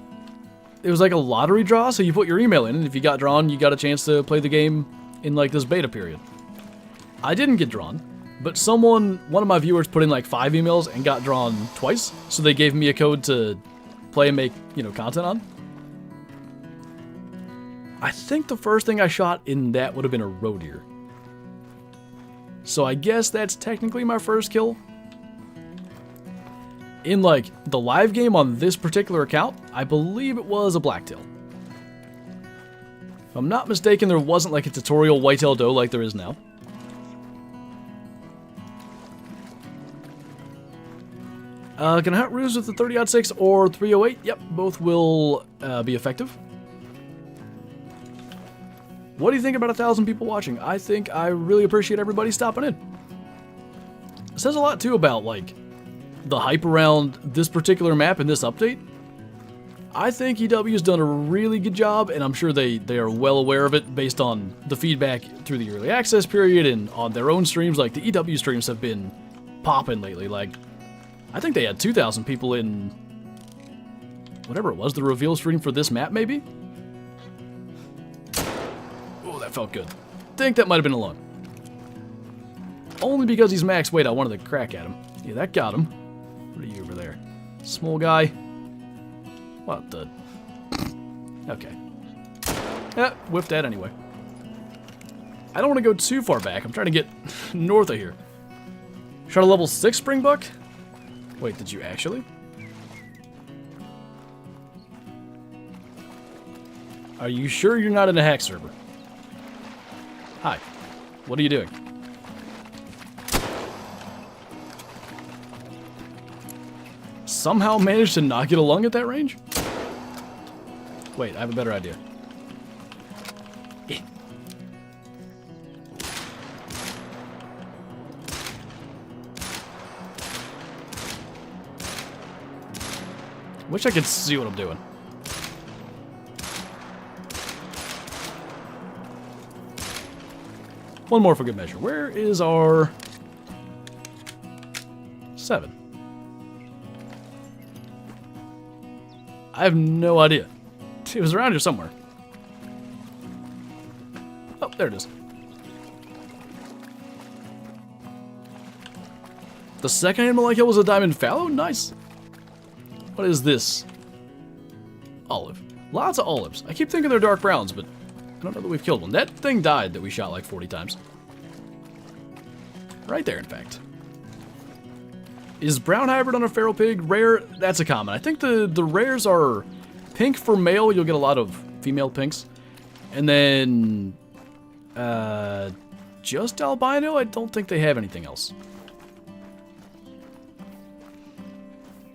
it was like a lottery draw, so you put your email in, and if you got drawn, you got a chance to play the game in like this beta period. I didn't get drawn, but one of my viewers put in like 5 emails and got drawn twice, so they gave me a code to play and make, you know, content on. I think the first thing I shot in that would have been a roe deer. So I guess that's technically my first kill. In like the live game on this particular account, I believe it was a blacktail. If I'm not mistaken, there wasn't like a tutorial whitetail doe like there is now. Can I hunt roos with the 30-06 or 308? Yep, both will be effective. What do you think about 1,000 people watching? I think I really appreciate everybody stopping in. It says a lot too about like the hype around this particular map and this update. I think EW's done a really good job, and I'm sure they are well aware of it based on the feedback through the early access period and on their own streams. Like the EW streams have been popping lately. Like I think they had 2,000 people in whatever it was, the reveal stream for this map maybe? Oh, that felt good. Think that might have been a lung. Only because he's max weight, I wanted to crack at him. Yeah, that got him. What are you over there? Small guy? What the? Okay. Whiffed that anyway. I don't want to go too far back. I'm trying to get north of here. Shot a level 6 springbuck? Wait, did you actually? Are you sure you're not in a hack server? Hi. What are you doing? Somehow managed to not get a lung at that range? Wait, I have a better idea. Wish I could see what I'm doing. One more for good measure. Where is our 7? I have no idea. It was around here somewhere. Oh, there it is. The second animal I killed was a diamond fallow? Nice. What is this? Olive. Lots of olives. I keep thinking they're dark browns, but I don't know that we've killed one. That thing died that we shot like 40 times. Right there, in fact. Is brown hybrid on a feral pig rare? That's a common. I think the rares are pink for male. You'll get a lot of female pinks. And then just albino? I don't think they have anything else.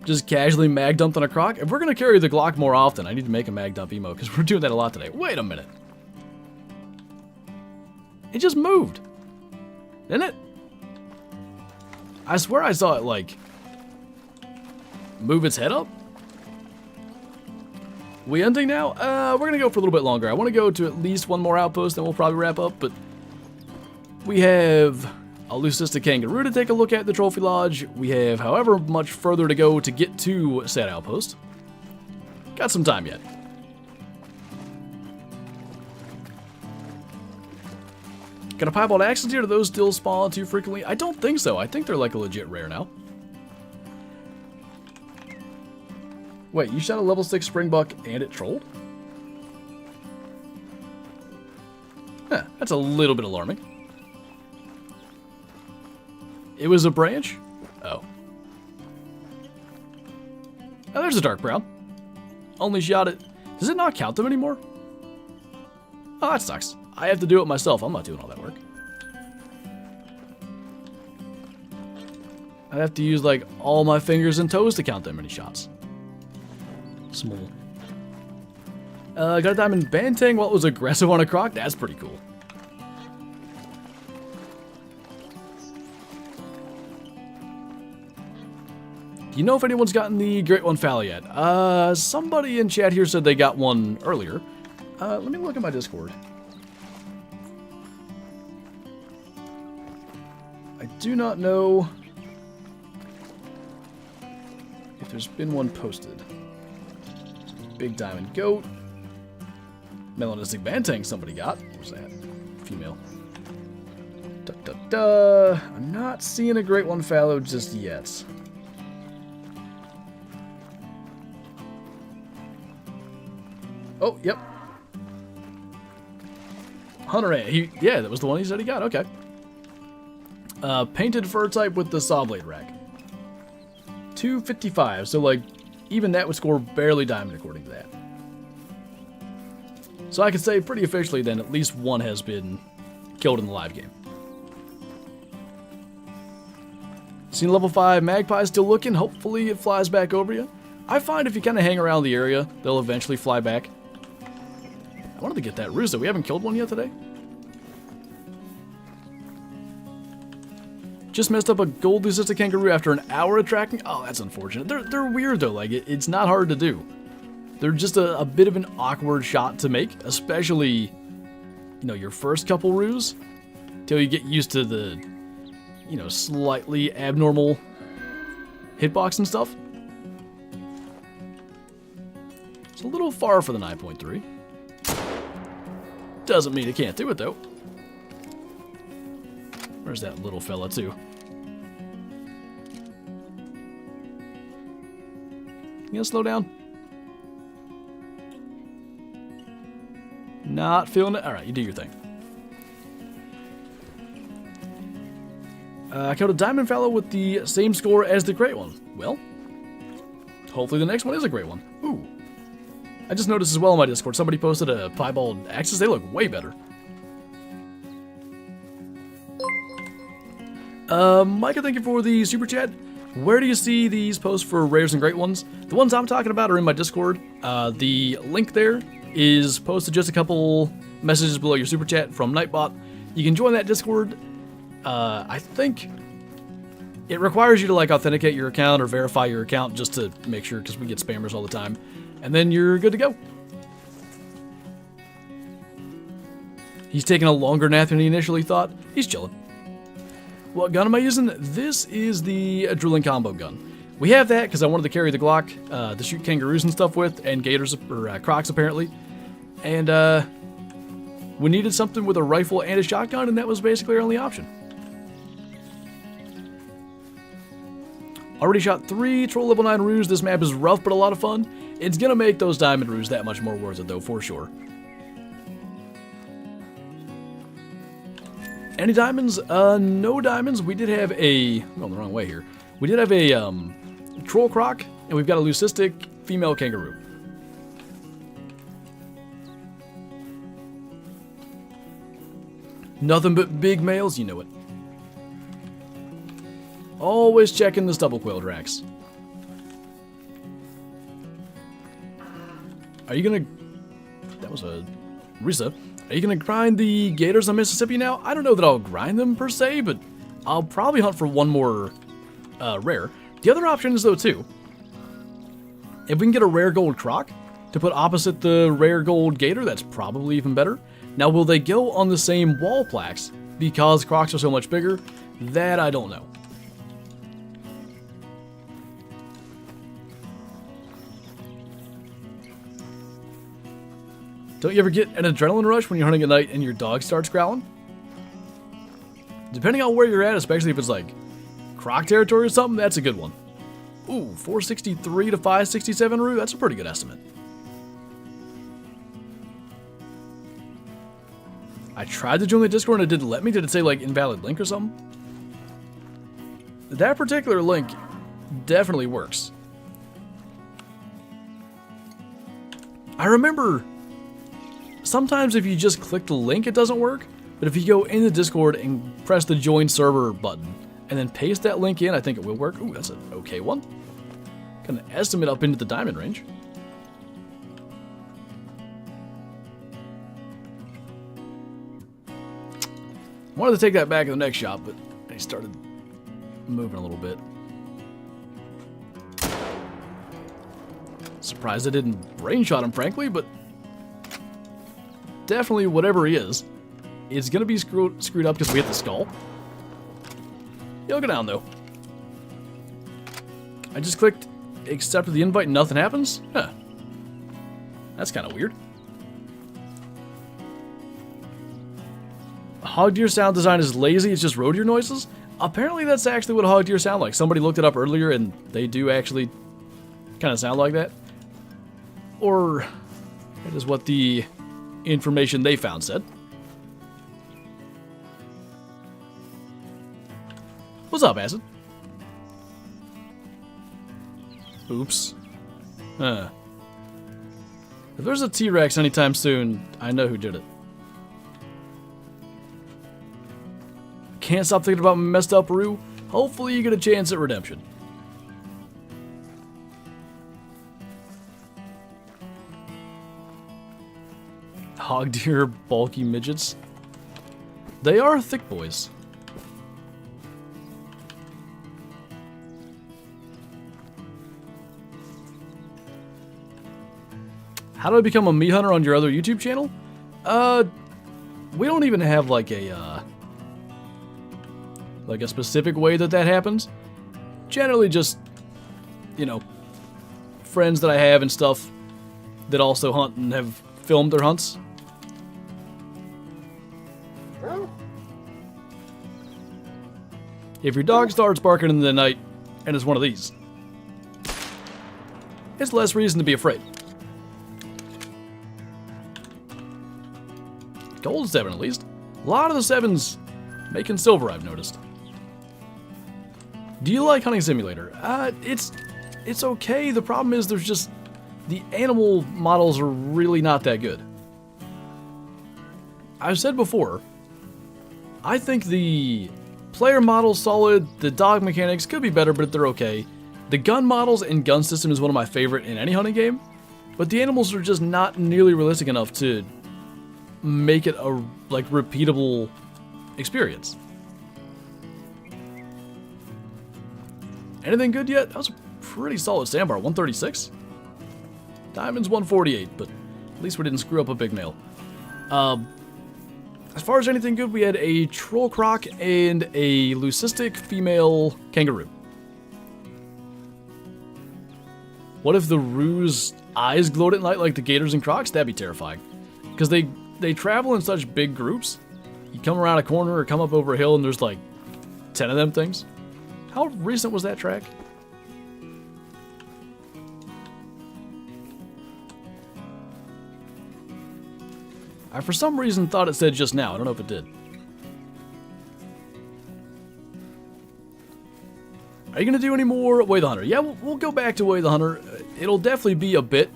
Just casually mag dumped on a croc. If we're going to carry the Glock more often, I need to make a mag dump emo because we're doing that a lot today. Wait a minute. It just moved. Didn't it? I swear I saw it, like, move its head up. We ending now? We're going to go for a little bit longer. I want to go to at least one more outpost, then we'll probably wrap up. But we have a leucistic kangaroo to take a look at the trophy lodge. We have however much further to go to get to said outpost. Got some time yet. Can a piebald axis deer, do those still spawn too frequently? I don't think so. I think they're like a legit rare now. Wait, you shot a level 6 springbuck and it trolled? Huh, that's a little bit alarming. It was a branch? Oh. Oh, there's a dark brown. Only shot it. Does it not count them anymore? Oh, that sucks. I have to do it myself. I'm not doing all that work. I'd have to use, like, all my fingers and toes to count that many shots. Small. Got a diamond bantang while it was aggressive on a croc? That's pretty cool. Do you know if anyone's gotten the Great One Fallow yet? Somebody in chat here said they got one earlier. Let me look at my Discord. I do not know if there's been one posted. Big diamond goat. Melanistic bantang somebody got. What's that? Female. Duh, duh, duh. I'm not seeing a Great One Fallow just yet. Oh, yep. Hunter A. Yeah, that was the one he said he got. Okay. Painted fur type with the saw blade rack. 255. So, like, even that would score barely diamond according to that. So I could say pretty officially then at least one has been killed in the live game. Seen level 5 magpie still looking. Hopefully it flies back over you. I find if you kind of hang around the area, they'll eventually fly back. I wanted to get that rooster. We haven't killed one yet today. Just messed up a gold leucistic kangaroo after an hour of tracking. Oh, that's unfortunate. They're weird though. Like it's not hard to do. They're just a bit of an awkward shot to make, especially, you know, your first couple roos, till you get used to the, you know, slightly abnormal hitbox and stuff. It's a little far for the 9.3. Doesn't mean it can't do it though. Where's that little fella too? You gonna slow down? Not feeling it? Alright, you do your thing. I killed a diamond fallow with the same score as the great one. Well, hopefully the next one is a great one. Ooh. I just noticed as well on my Discord, somebody posted a piebald axes. They look way better. Micah, thank you for the super chat. Where do you see these posts for rares and great ones? The ones I'm talking about are in my Discord. The link there is posted just a couple messages below your super chat from Nightbot. You can join that Discord. I think it requires you to like authenticate your account or verify your account just to make sure, because we get spammers all the time. And then you're good to go. He's taking a longer nap than he initially thought. He's chilling. What gun am I using? This is the drilling combo gun. We have that because I wanted to carry the Glock to shoot kangaroos and stuff with, and gators, or crocs apparently. And we needed something with a rifle and a shotgun, and that was basically our only option. Already shot 3 troll level 9 roos. This map is rough but a lot of fun. It's gonna make those diamond roos that much more worth it though, for sure. Any diamonds? No diamonds. We did have a... I'm going the wrong way here. We did have a troll croc, and we've got a leucistic female kangaroo. Nothing but big males, you know it. Always checking this double quail tracks. Are you gonna... That was a Risa. Are you gonna grind the gators on Mississippi now? I don't know that I'll grind them per se, but I'll probably hunt for one more rare. The other option is though too, if we can get a rare gold croc to put opposite the rare gold gator, that's probably even better. Now, will they go on the same wall plaques because crocs are so much bigger? That I don't know. Don't you ever get an adrenaline rush when you're hunting at night and your dog starts growling? Depending on where you're at, especially if it's like croc territory or something, that's a good one. Ooh, 463 to 567 roo, that's a pretty good estimate. I tried to join the Discord and it didn't let me. Did it say like invalid link or something? That particular link definitely works. I remember sometimes if you just click the link, it doesn't work. But if you go in the Discord and press the join server button and then paste that link in, I think it will work. Ooh, that's an okay one. Gonna estimate up into the diamond range. Wanted to take that back in the next shot, but he started moving a little bit. Surprised I didn't brain shot him, frankly, but definitely whatever he is gonna be screwed up because we hit the skull. He'll go down though. I just clicked accept the invite and nothing happens? Huh. That's kind of weird. Hog deer sound design is lazy, it's just road deer noises? Apparently that's actually what hog deer sound like. Somebody looked it up earlier and they do actually kind of sound like that. Or that is what the information they found said. What's up, Acid? Oops. Huh. If there's a T-Rex anytime soon, I know who did it. Can't stop thinking about messed up Roo. Hopefully you get a chance at redemption. Hog deer, bulky midgets. They are thick boys. How do I become a meat hunter on your other YouTube channel? We don't even have like a specific way that happens. Generally just, you know, friends that I have and stuff that also hunt and have filmed their hunts. If your dog starts barking in the night and it's one of these, it's less reason to be afraid. gold 7 at least. A lot of the 7s making silver, I've noticed. Do you like Hunting Simulator? It's okay. The problem is there's just... the animal models are really not that good. I've said before, I think the player models solid, the dog mechanics could be better, but they're okay. The gun models and gun system is one of my favorite in any hunting game, but the animals are just not nearly realistic enough to make it a repeatable experience. Anything good yet? That was a pretty solid sandbar, 136. Diamonds 148, but at least we didn't screw up a big male. As far as anything good, we had a troll croc and a leucistic female kangaroo. What if the roo's eyes glowed at night like the gators and crocs? That'd be terrifying. Because they travel in such big groups. You come around a corner or come up over a hill and there's like 10 of them things. How recent was that track? I for some reason thought it said just now. I don't know if it did. Are you going to do any more Way the Hunter? Yeah, we'll go back to Way the Hunter. It'll definitely be a bit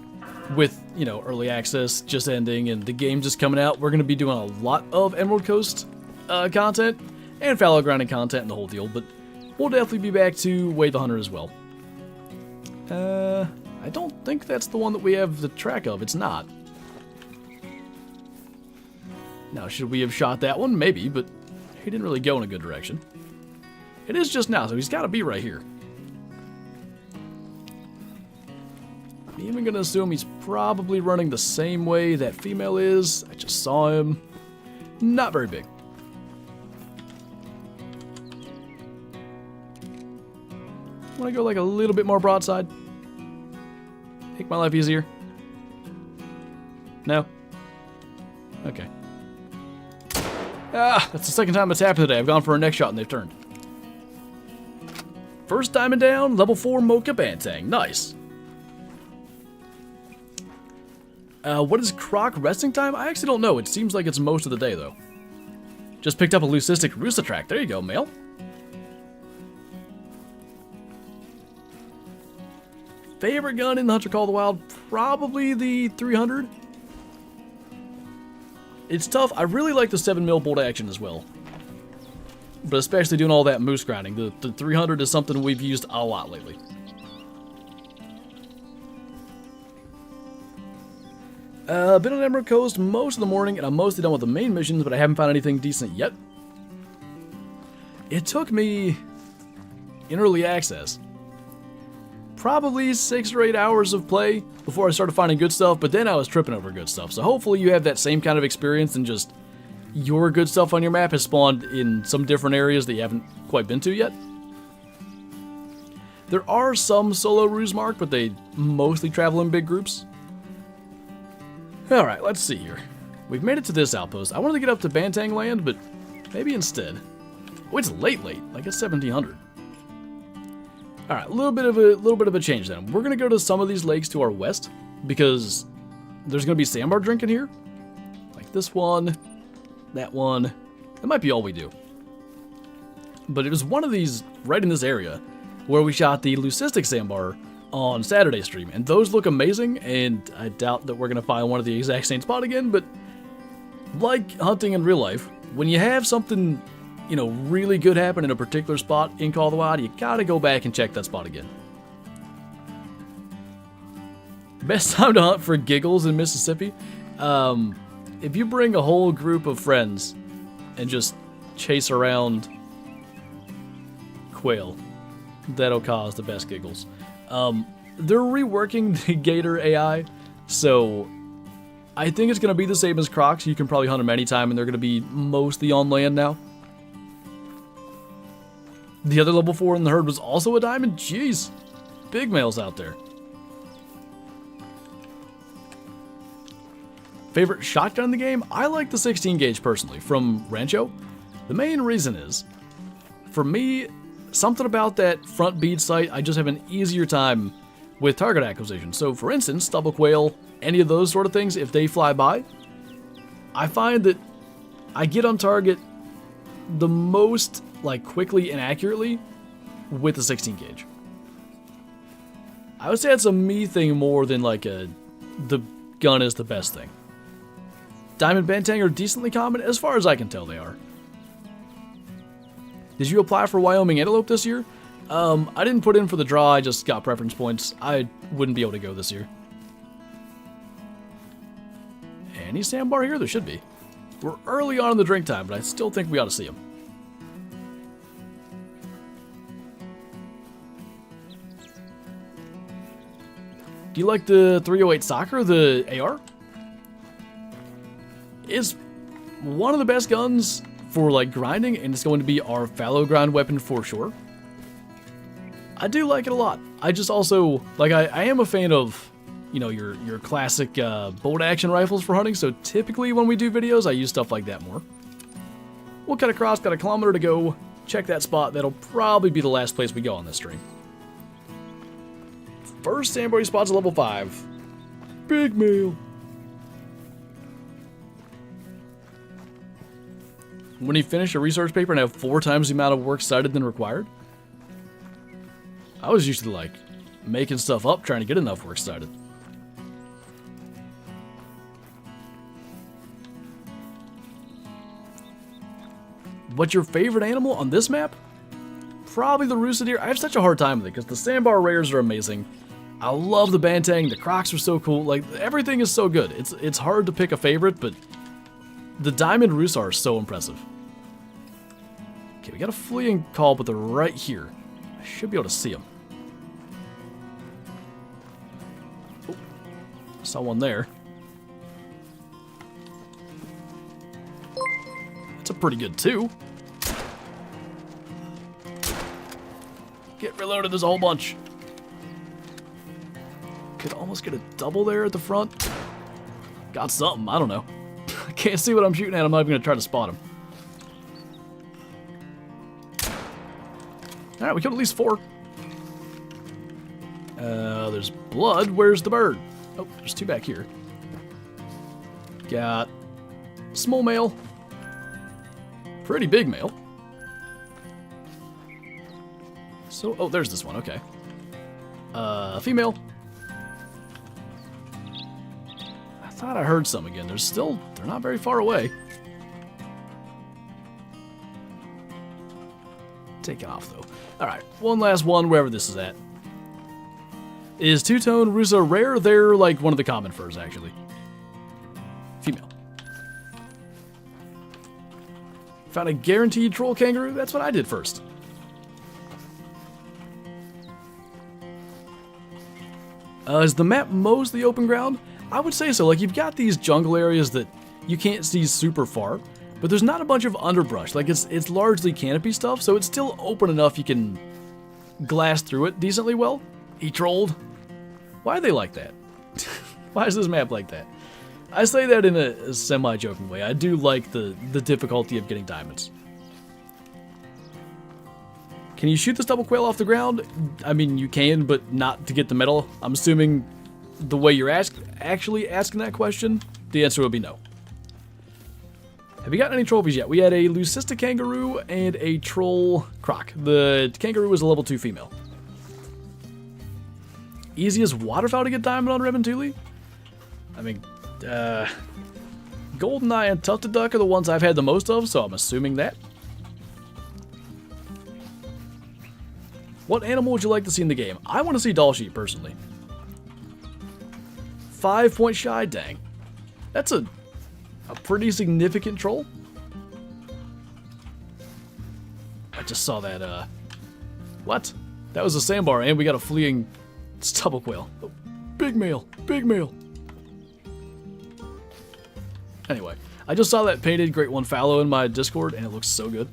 with, you know, early access just ending and the game just coming out. We're going to be doing a lot of Emerald Coast content and fallow grounding content and the whole deal, but we'll definitely be back to Way the Hunter as well. I don't think that's the one that we have the track of. It's not. Now, should we have shot that one? Maybe, but he didn't really go in a good direction. It is just now, so he's got to be right here. I'm even going to assume he's probably running the same way that female is. I just saw him. Not very big. Want to go like a little bit more broadside? Make my life easier? No? Okay. Ah, that's the second time it's happened today. I've gone for a neck shot and they've turned. First diamond down, level 4 Mocha Bantang. Nice. What is croc resting time? I actually don't know. It seems like it's most of the day, though. Just picked up a leucistic rooster track. There you go, male. Favorite gun in the Hunter Call of the Wild? Probably the 300. It's tough. I really like the 7mm bolt action as well. But especially doing all that moose grinding. The 300 is something we've used a lot lately. Been on Emerald Coast most of the morning, and I'm mostly done with the main missions, but I haven't found anything decent yet. It took me, in early access, probably 6 or 8 hours of play before I started finding good stuff, but then I was tripping over good stuff. So hopefully you have that same kind of experience and just your good stuff on your map has spawned in some different areas that you haven't quite been to yet. There are some solo roos marked, but they mostly travel in big groups. Alright, let's see here. We've made it to this outpost. I wanted to get up to Bantang Land, but maybe instead. Oh, it's late, like it's 1700. Alright, a little bit of a change then. We're gonna go to some of these lakes to our west because there's gonna be sandbar drinking here. Like this one, that one. That might be all we do. But it was one of these right in this area where we shot the leucistic sandbar on Saturday stream, and those look amazing, and I doubt that we're gonna find one of the exact same spot again, but like hunting in real life, when you have something, you know, really good happen in a particular spot in Call of the Wild, you gotta go back and check that spot again. Best time to hunt for giggles in Mississippi? If you bring a whole group of friends and just chase around quail, that'll cause the best giggles. They're reworking the gator AI, so I think it's going to be the same as crocs. You can probably hunt them anytime, and they're going to be mostly on land now. The other level 4 in the herd was also a diamond? Jeez. Big males out there. Favorite shotgun in the game? I like the 16 gauge personally, from Rancho. The main reason is, for me, something about that front bead sight, I just have an easier time with target acquisition. So for instance, stubble quail, any of those sort of things, if they fly by, I find that I get on target the most, like, quickly and accurately with the 16 gauge. I would say it's a me thing more than like the gun is the best thing. Diamond Bantang are decently common, as far as I can tell they are. Did you apply for Wyoming Antelope this year? I didn't put in for the draw, I just got preference points. I wouldn't be able to go this year. Any sandbar here? There should be. We're early on in the drink time, but I still think we ought to see them. Do you like the 308 Soccer, or the AR? It's one of the best guns for like grinding, and it's going to be our fallow grind weapon for sure. I do like it a lot. I just also, like, I am a fan of, you know, your classic bolt action rifles for hunting, so typically when we do videos, I use stuff like that more. We'll cut across, got a kilometer to go. Check that spot, that'll probably be the last place we go on this stream. First sandbar spot's a level 5. Big male. When you finish a research paper and have 4 times the amount of works cited than required? I was usually like making stuff up trying to get enough works cited. What's your favorite animal on this map? Probably the rooster deer. I have such a hard time with it because the sandbar rares are amazing. I love the bantang, the crocs are so cool, like everything is so good. It's hard to pick a favorite, but the diamond roosts are so impressive. Okay, we got a fleeing call, but they're right here. I should be able to see them. Oh, saw one there. That's a pretty good 2. Get reloaded, there's a whole bunch. Could almost get a double there at the front. Got something, I don't know. I can't see what I'm shooting at, I'm not even gonna try to spot him. Alright, we killed at least 4. There's blood, where's the bird? Oh, there's 2 back here. Got small male. Pretty big male. So, oh, there's this one, okay. Female. I thought I heard some again. They're not very far away. Take it off, though. Alright, one last one, wherever this is at. Is two-tone Rusa rare? They're like one of the common furs, actually. Female. Found a guaranteed troll kangaroo? That's what I did first. Is the map mostly open ground? I would say so. Like, you've got these jungle areas that you can't see super far, but there's not a bunch of underbrush. Like, it's largely canopy stuff, so it's still open enough you can glass through it decently well. He trolled. Why are they like that? Why is this map like that? I say that in a semi-joking way. I do like the difficulty of getting diamonds. Can you shoot this double quail off the ground? I mean, you can, but not to get the medal. I'm assuming the way you're actually asking that question, the answer would be no. Have you gotten any trophies yet? We had a Leucistic kangaroo and a troll croc. The kangaroo was a level 2 female. Easiest waterfowl to get diamond on Rebentuli? I mean, Goldeneye and Tufted Duck are the ones I've had the most of, so I'm assuming that. What animal would you like to see in the game? I want to see Doll Sheep, personally. 5 point shy, dang. That's a pretty significant troll. I just saw that, what? That was a sandbar, and we got a fleeing stubble quail. Oh, big male, big male. Anyway, I just saw that painted Great One Fallow in my Discord, and it looks so good.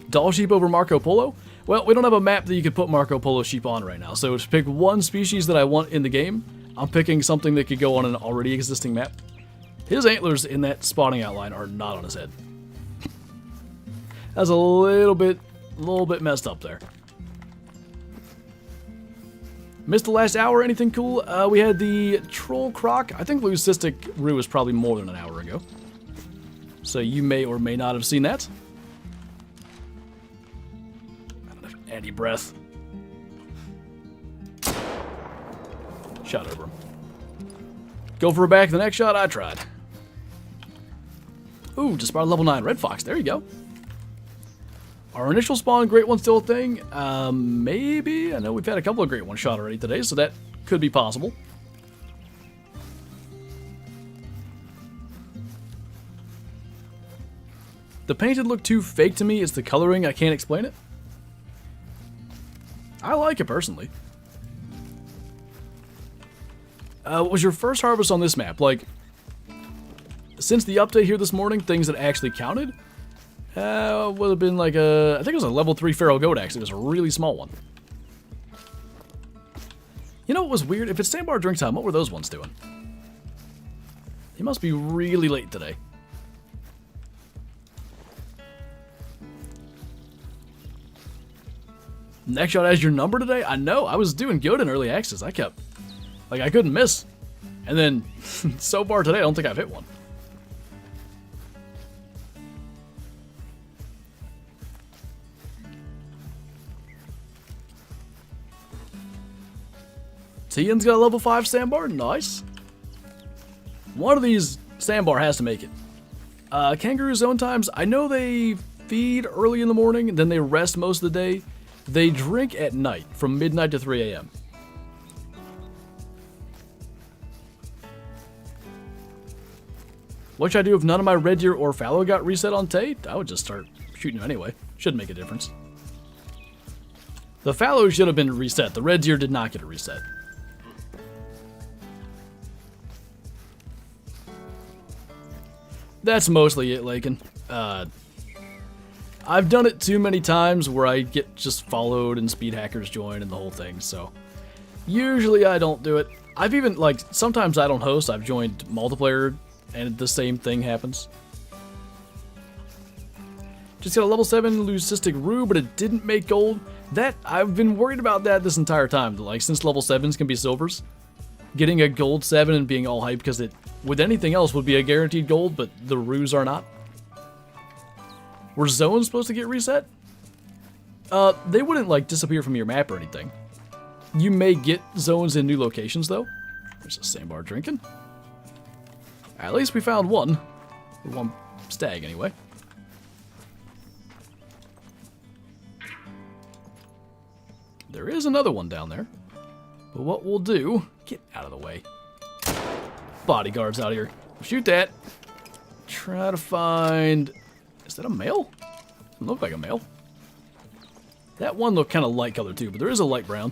Doll sheep over Marco Polo? Well, we don't have a map that you could put Marco Polo sheep on right now, so to pick one species that I want in the game, I'm picking something that could go on an already existing map. His antlers in that spawning outline are not on his head. That's a little bit messed up there. Missed the last hour, anything cool? We had the troll croc. I think leucistic rue was probably more than an hour ago. So you may or may not have seen that. I don't have any breath. Shot over him. Go for a back. The next shot I tried. Ooh, just spotted level 9 red fox. There you go. Our initial spawn great one still a thing? Maybe. I know we've had a couple of great ones shot already today, so that could be possible. The painted look too fake to me. It's the coloring. I can't explain it. I like it personally. What was your first harvest on this map? Like, since the update here this morning, things that actually counted would have been like a, I think it was a level 3 feral goat actually. It was a really small one. You know what was weird? If it's sandbar drink time, what were those ones doing? He must be really late today. Next shot has your number today? I know, I was doing good in early access. I kept, like, I couldn't miss. And then, so far today, I don't think I've hit one. Tian's got a level 5 sandbar? Nice. One of these sandbar has to make it. Kangaroo zone times, I know they feed early in the morning, then they rest most of the day. They drink at night, from midnight to 3 a.m. What should I do if none of my red deer or fallow got reset on Tate? I would just start shooting them anyway. Shouldn't make a difference. The fallow should have been reset. The red deer did not get a reset. That's mostly it, Lakin. I've done it too many times where I get just followed and speed hackers join and the whole thing, so usually I don't do it. I've even, like, sometimes I don't host. I've joined multiplayer and the same thing happens. Just got a level 7 leucistic rue, but it didn't make gold. That, I've been worried about that this entire time. Like, since level 7s can be silvers, getting a gold 7 and being all hyped because it, with anything else, would be a guaranteed gold, but the rues are not. Were zones supposed to get reset? They wouldn't, like, disappear from your map or anything. You may get zones in new locations, though. There's a sandbar drinking. At least we found one. One stag, anyway. There is another one down there. But what we'll do... Get out of the way. Bodyguards out here. Shoot that. Try to find... Is that a male? Doesn't look like a male. That one looked kind of light colored too, but there is a light brown.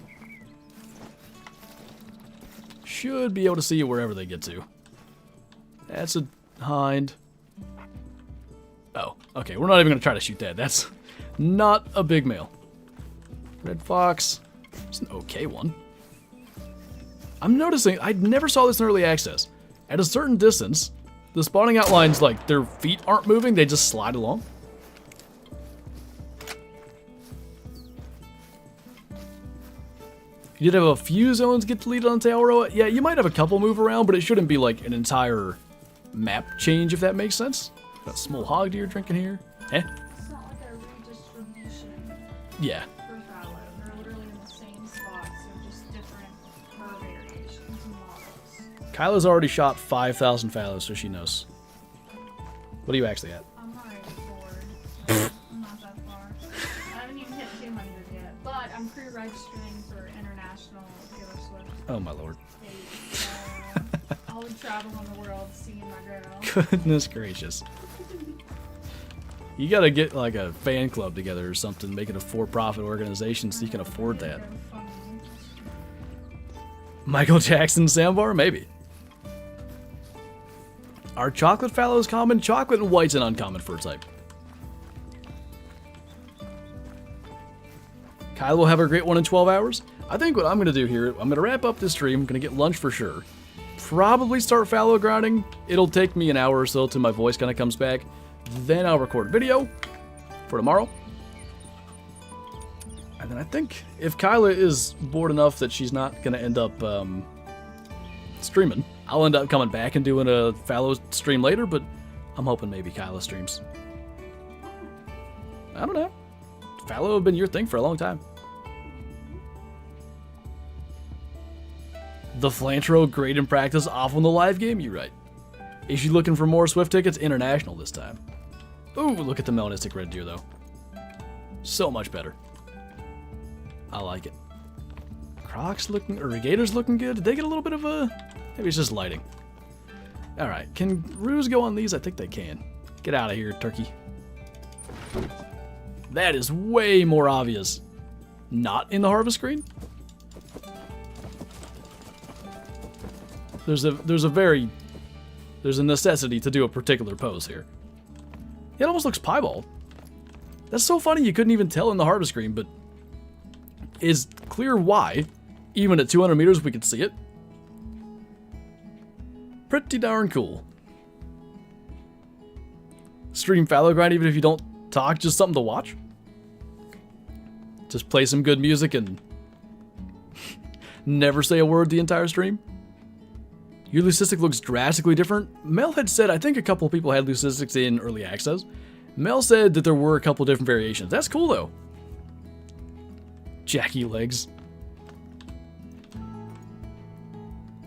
Should be able to see it wherever they get to. That's a hind. Oh, okay. We're not even going to try to shoot that. That's not a big male. Red fox. It's an okay one. I'm noticing, I never saw this in early access. At a certain distance, the spawning outlines, like, their feet aren't moving, they just slide along. You did have a few zones get deleted on Tailroa. Yeah, you might have a couple move around, but it shouldn't be like an entire map change, if that makes sense. Got a small hog deer drinking here. Eh? It's not like a redistribution Yeah. for fallow. They're literally in the same spots, so just different her variations and models. Kyla's already shot 5,000 fallows, so she knows. What are you actually at? I'm already bored. I'm not that far. I haven't even hit 200 yet, but I'm pre-registering for international Taylor Swift. Oh my lord. Date, so I'll be traveling the world seeing my girl. Goodness gracious. You gotta get like a fan club together or something, make it a for-profit organization so you can afford that. Michael Jackson sandbar? Maybe. Are chocolate fallows common? Chocolate and white's an uncommon fur type. Kyle will have a great one in 12 hours. I think what I'm going to do here, I'm going to wrap up this stream. I'm going to get lunch for sure. Probably start fallow grinding. It'll take me an hour or so till my voice kind of comes back. Then I'll record a video for tomorrow. And And then I think if Kyla is bored enough that she's not going to end up streaming, I'll end up coming back and doing a fallow stream later, but I'm hoping maybe Kyla streams. I don't know. Fallow have been your thing for a long time. The Flinter great in practice, off on the live game? You're right. Is she looking for more Swift tickets? International this time. Ooh, look at the melanistic red deer, though. So much better. I like it. Crocs looking, or Gators looking good. Did they get a little bit of a... Maybe it's just lighting. Alright, can roos go on these? I think they can. Get out of here, turkey. That is way more obvious. Not in the harvest screen? There's a necessity to do a particular pose here. It almost looks piebald. That's so funny you couldn't even tell in the harvest screen, but it's clear why. Even at 200 meters we could see it. Pretty darn cool. Stream fallow grind even if you don't talk, just something to watch. Just play some good music and never say a word the entire stream. Your leucistic looks drastically different. Mel had said, I think a couple of people had leucistics in early access. Mel said that there were a couple different variations. That's cool though. Jackie legs.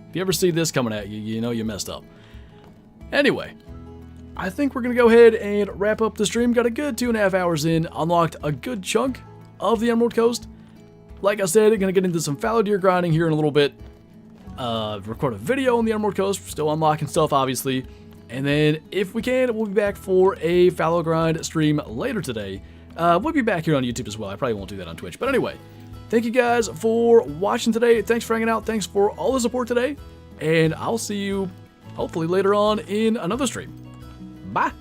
If you ever see this coming at you, you know you messed up. Anyway, I think we're going to go ahead and wrap up the stream. Got a good 2.5 hours in. Unlocked a good chunk of the Emerald Coast. Like I said, I'm going to get into some fallow deer grinding here in a little bit. Record a video on the Emerald Coast. We're still unlocking stuff, obviously. And then, if we can, we'll be back for a fallow grind stream later today. We'll be back here on YouTube as well. I probably won't do that on Twitch. But anyway, thank you guys for watching today. Thanks for hanging out. Thanks for all the support today. And I'll see you, hopefully, later on in another stream. Bye!